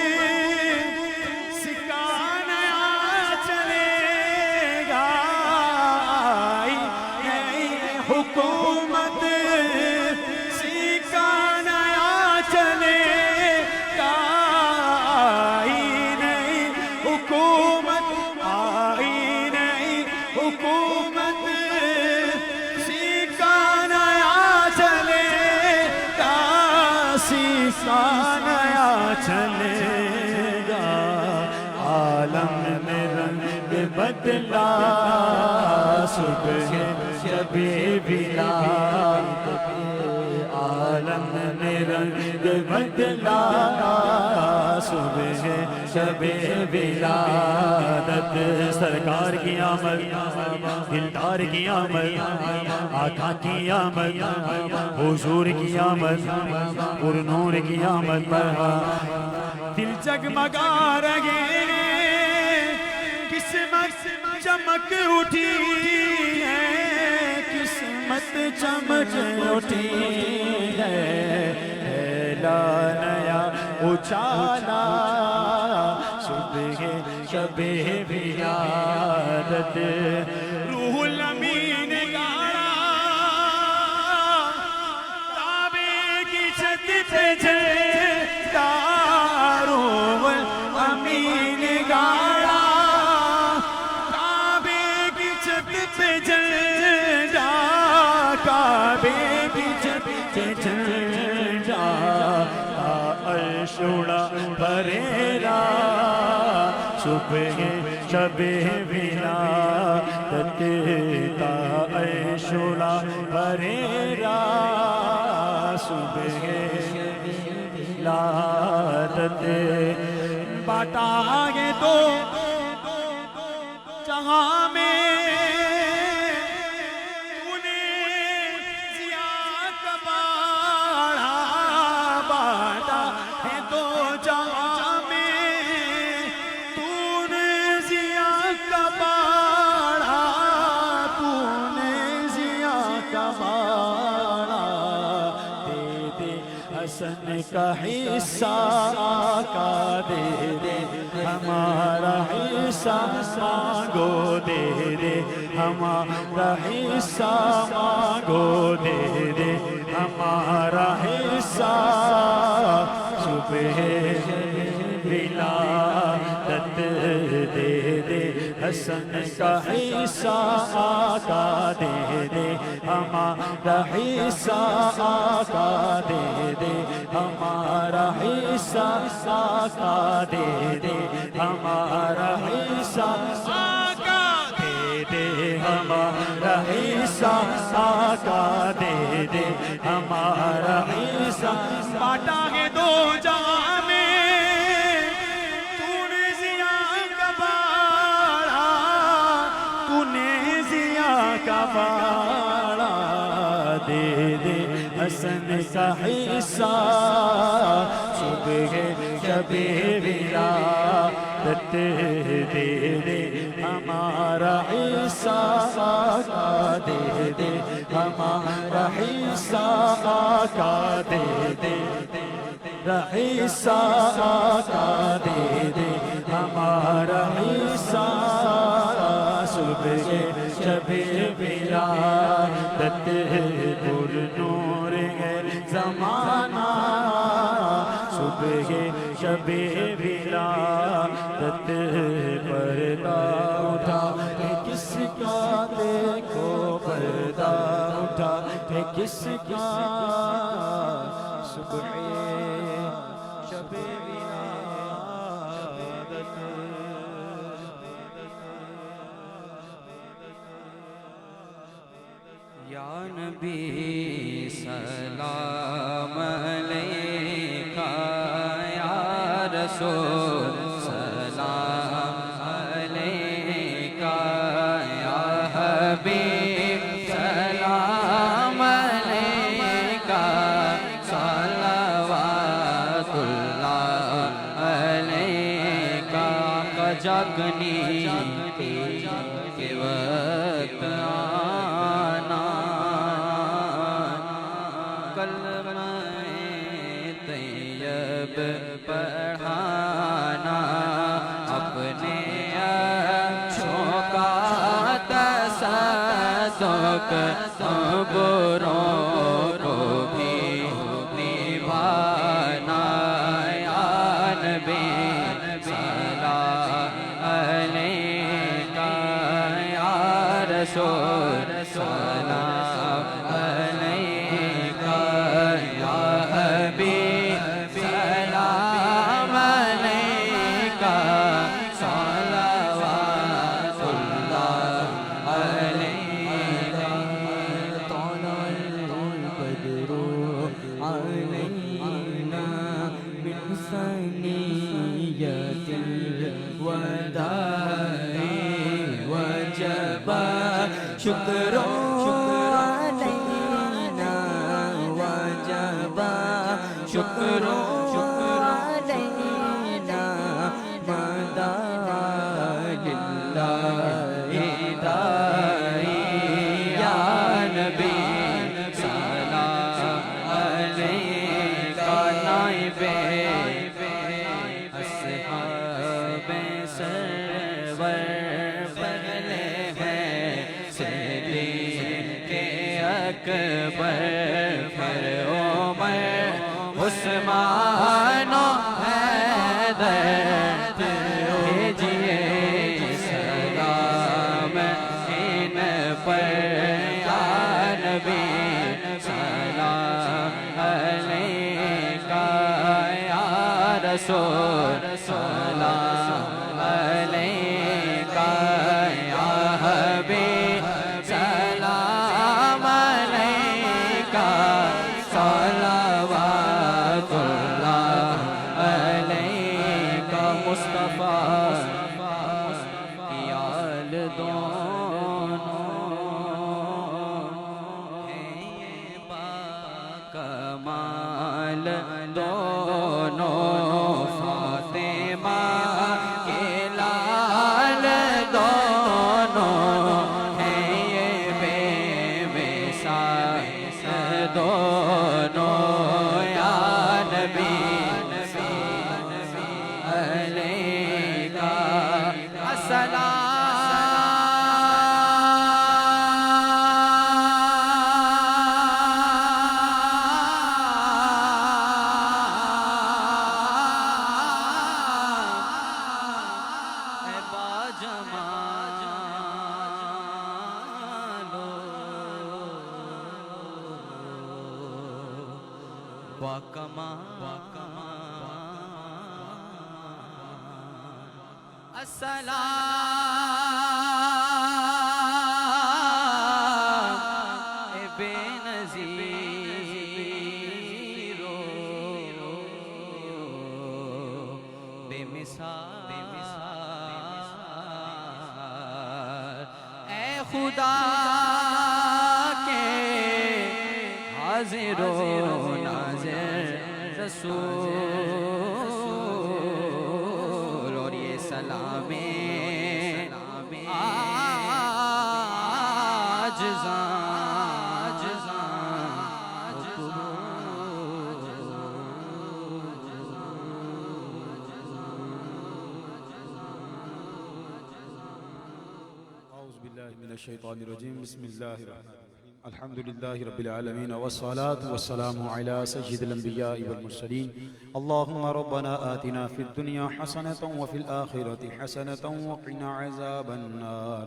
सिखाना चलेगा आई नहीं हुकूमत सिखाना चलेगा आई नहीं हुकूमत आई नहीं हुकूमत सिखाना चलेगा सिखाना चलेगा आलम में रंग बदला सुबह शबे विलादत आलम में रंग बदला सुबह शबे विलादत सरकार की आमद दिलदार की आमद आका की आमद हुजूर की आमद और नूर की आमद पर दिल जगमगा रहे किस्मत चमक उठी है किस्मत चमक उठी है पहला नया उजाला सुबह शबे विलादत रूहुल अमीन गाड़ा काबे की छत पे जलता रूहुल अमीन गाड़ा काबे की छत पे जलता काबे की छत पे जलता अर्शुड़ा परेरा सुबह शबे विलादत ता अर्शुड़ा परेरा सुबह विलादत बाटा आगे तो जहां में तूने जिया का बाड़ा बाटा है तो जहां में तूने जिया का बाड़ा तूने जिया का बाड़ा दे दे हसन का हिस्सा का दे दे हमारा हिस्सा मांगो दे दे हमारा हिस्सा मांगो दे दे हमारा हिस्सा सुबह विलादत दे दे हसन का हिस्सा आका दे दे हमारा हिस्सा आका दे दे हमारा हिस्सा आका दे दे हमारा हिस्सा आका दे दे हमारा हिस्सा आका दे दे हमारा हिस्सा बांटांगे दो जहां में तूने जिया का बाड़ा तूने जिया का बाड़ा दे दे हसन का हिस्सा सुबह शबे विलादत दे दे हमारा हिस्सा आका दे दे हमारा हिस्सा आका दे दे हिस्सा आका दे दे हमारा हिस्सा सुबह शबे विलादत पुर नूर है ज़माना सुबह है किसका सुबह शबे विलादत। या नबी सलाम अलैका, या रसूल सलाम अलैका, या हबीब सलाम अलैका, सलावतुल्लाह अलैका। जागनी के वक्त आना, कलमे तैयब पढ़ाना, अपने अच्छों का तसद्दुक, बुरों को भी निभाना। या नबी सलाम अलैका, या रसूल सलाम अलैका, या हबीब सलाम अलैका, सलावतुल्लाह अलैका। तलअल बदरु अलैना मिन सनियतिल वदाई, वजबा शुक्रो अलैना, वजबा शुक्रो अलैना, मदा लिल्लाहि दाई। या नबी सलाम अलैका, नाइबे अस्हाबे सरवर पहले हैं सिद्दीक़ अकबर, फिर उमर उस्मान हैदर। भेजिए सलाम इन पर, या नबी सलाम अलैका, या रसूल सलाम अलैका, या हबीब सलाम अलैका, सलावतुल्लाह अलैका। मुस्तफा की आल दोनों हैं ये बाकमाल दोनों, फातिमा के लाल दोनों हैं ये बेमिसाल दोनों। या नबी अलैका अस्सलाम। अस्सलाम ए बेनज़ीरो बेमिसाल ए खुदा के हाज़िरो नाज़िर रसूल। और ये सलामे मिनश्शैतानिर्रजीम। बिस्मिल्लाहिर्रहमानिर्रहीम। अल्हम्दुलिल्लाहि रब्बिल आलमीन वस्सलातु वस्सलामु अला सय्यिदिल अंबिया'i वल मुरसलीन। अल्लाहुम्मा रब्बना आतिना फिद दुनिया हसनतन व फिल आखिरति हसनतन व क़िना अज़ाबन नार।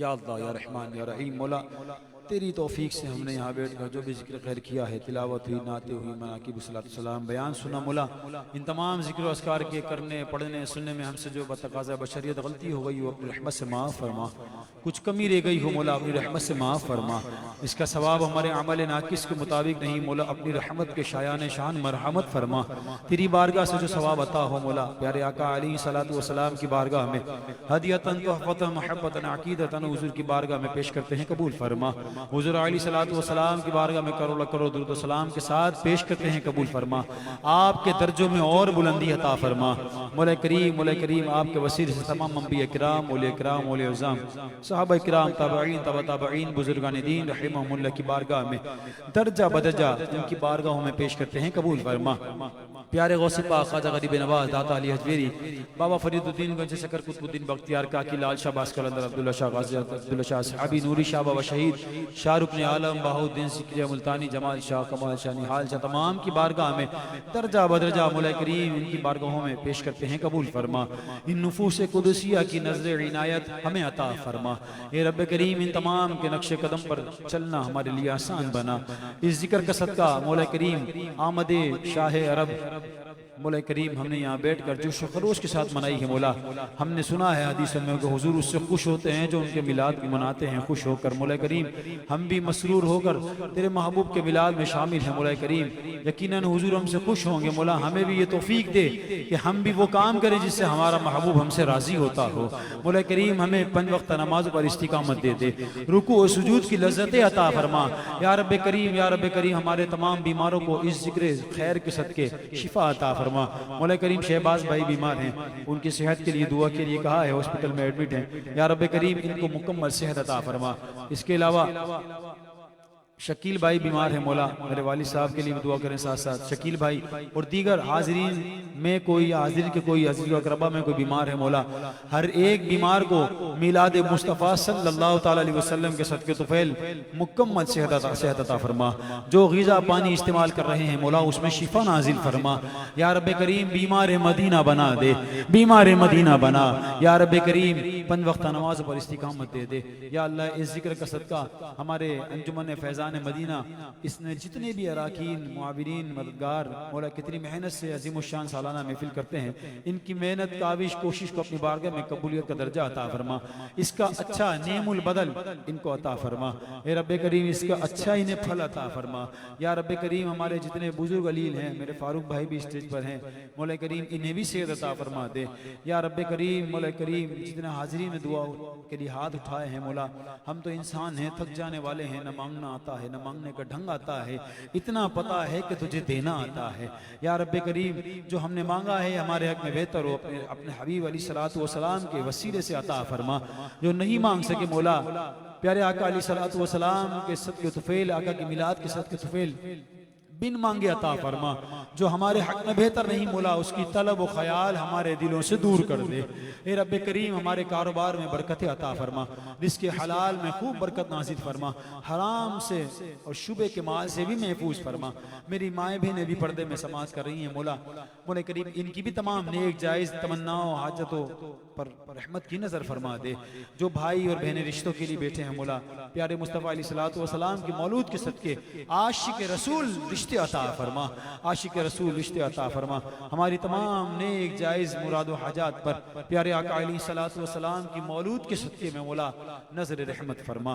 या अल्लाह या रहमान या रहीम मौला तेरी तौफीक से हमने यहाँ बैठ कर जो भी जिक्र खैर किया है, तिलावत हुई, नाते हुई, मनाकिब सलाम बयान सुना मौला, इन तमाम जिक्र अस्कार के करने पढ़ने सुनने में हमसे जो बतकाज़ा बशरियत गलती हो गई हो अपनी रहमत से माफ़ फरमा, कुछ कमी रह गई हो मौला अपनी रहमत से माफ़ फरमा, इसका सवाब हमारे अमल नाकिस के मुताबिक नहीं मौला अपनी रहमत के शायान शान मरहमत फरमा, तेरी बारगाह से जो सवाब अता हो मौला प्यारे आका अलैहिस्सलातु वस्सलाम की बारगाह में हदियतन तोहफ़तन मोहब्बतन अक़ीदतन हुज़ूर की बारगाह में पेश करते हैं, कबूल फरमा। हुज़ूर अलैहिस्सलातु वस्सलाम की बारगाह में करोड़ करोड़ दुरूद सलाम के साथ पेश करते हैं, कबूल फरमा। आपके दर्जों में और बुलंदी अता फरमा मौला करीम आपके वसीले से तमाम अंबिया किराम औलिया किराम औलिया अज़्ज़ाम सहाबा किराम ताबईन तबा ताबईन बुजुर्गान दीन रहमहुमुल्लाह की बारगाह में दर्जा बदर्जा उनकी बारगाहों में पेश करते हैं, कबूल फरमा। प्यारे गौसे पाक ख्वाजा गरीब नवाज दाता अली हजवेरी बाबा फरीदुद्दीन गंज शकर कुतुबुद्दीन बख्तियार काकी लाल शाह बास्कर अंदर अब्दुल्ला शाह गाजी अब्दुल्ला शाह सहाबी नूरी शाह बाबा शहीद शाहरुख ने आलम बहाउद्दीन सिकरिया मुल्तानी जमाल शाह कमाल शाह निहाल शाह तमाम की बारगाह में दर्जा बदर्जा मौला करीम इनकी बारगाहों में पेश करते हैं, कबूल फरमा। इन नुफूस कुदसिया की नजर इनायत हमें अता फरमा। ए रब करीम इन तमाम के नक्शे कदम पर चलना हमारे लिए आसान बना। इस जिक्र का सदका मौला करीम आमदे शाह अरब मौला करीम हमने यहाँ बैठ कर जो खरोश के साथ मनाई है मौला, हमने सुना है हदीसों में कि हुजूर उससे खुश होते हैं जो उनके मिलाद मनाते हैं खुश होकर। मौला करीम हम भी मसरूर होकर तेरे महबूब के मिलाद में शामिल हैं मौला करीम, यकीनन हुजूर हमसे खुश होंगे मौला। हमें भी ये तौफीक दे कि हम भी वो काम करें जिससे हमारा महबूब हमसे राजी होता हो। मौला करीम हमें 5 वक्त नमाज पर इस्तिकामत दे दे, रुकू और सुजूद की लज्जतें अता फरमा। या रब करीम हमारे तमाम बीमारों को इस जिक्र खैर के सदके शिफा अता फरमा। मौला करीम शहबाज भाई बीमार हैं, उनकी सेहत के लिए दुआ के लिए कहा है, हॉस्पिटल में एडमिट हैं। या रब करीम इनको मुकम्मल सेहत अता फरमा। इसके अलावा शकील भाई बीमार है मौला, मेरे वालिद साहब के लिए भी दुआ करें साथ साथ। शकील भाई और दीगर हाजिरीन में कोई हाजिर के कोई अजीज अकरबा में कोई बीमार है मौला, हर एक बीमार को मिलाद मुस्तफ़ा सल्लल्लाहु ताला अलैहि वसल्लम के सदके तुफैल मुकम्मल सेहत अता फरमा। जो ग़िज़ा पानी इस्तेमाल कर रहे हैं मौला उसमें शिफा नाजिल फरमा। या रब करीम बीमार मदीना बना दे, बीमार मदीना बना। या रब करीम 5 वक्त नमाज पर इस्तिकामत दे दे। या अल्लाह इस जिक्र का सदका हमारे अंजुमन फैज़ान मदीना इसने जितने भी अराकीन मुआविरीन मददगार मौला कितनी मेहनत से अजीम शान सालाना महफिल करते हैं, इनकी मेहनत काविश कोशिश को अपनी बारगाह में कबूलियत का दर्जा अता फरमा। इसका अच्छा नेमुल बदल इनको अता फरमा। ए रब करीम इसका अच्छा इन्हें फल अता फरमा। या रब करीम हमारे जितने बुजुर्ग अलील हैं, मेरे फारूक भाई भी स्टेज पर हैं, मौला करीम इन्हें भी सेहत अता फरमा दे। या रब करीम मौला करीम जितने हाजिरी में दुआ के लिए हाथ उठाए हैं मौला, हम तो इंसान हैं, थक जाने वाले हैं, न मांगना आता है न मांगने का ढंग आता है, इतना पता है कि तुझे देना आता है। या रब्बे करीम जो हमने मांगा है हमारे हक में बेहतर हो, अपने हबीब अलैहिस्सलातु वस्सलाम के वसीले से अता फरमा। जो नहीं मांग सके मौला प्यारे आका अलैहिस्सलातु वस्सलाम के सदके तुफैल, आका की मिलाद के सदके तुफैल बिन मांगे अता फरमा। जो हमारे हक में बेहतर नहीं मौला उसकी तलब व ख्याल हमारे दिलों से दूर कर दे। ए रब्बे करीम हमारे कारोबार में बरकत अता फरमा, रिज़्क़ हलाल में खूब बरकत नाज़िल फरमा, हराम से और शुबे के माल से भी महफूज फरमा। मेरी माएँ बहनें भी पर्दे में समाज कर रही हैं मौला, मौला करीम इनकी भी तमाम नेक जायज़ तमन्नाओं हाजतों पर रहमत की नज़र फरमा दे। जो भाई और बहनें रिश्तों के लिए बैठे हैं मौला प्यारे मुस्तफ़ा अलैहिस्सलातु वस्सलाम की मौलूद के सदके आशिक रसूल रिश्ते अता फरमा, आशिक रसूल रिश्ते अता फरमा। हमारी तमाम नेक जायज़ मुराद व हाजात पर प्यारे आका अलैहिस्सलातु वस्सलाम की मौलूद के सदके में मौला नज़र रहमत फरमा।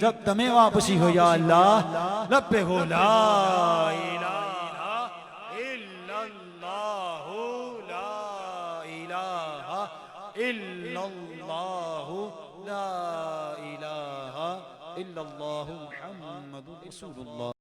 जब तमें वापसी हो या अल्लाह लब्बे हो ला इलाहा इल्लल्लाह ला इलाहा इल्लल्लाह ला इलाहा इल्लल्लाह मुहम्मदुर रसूलुल्लाह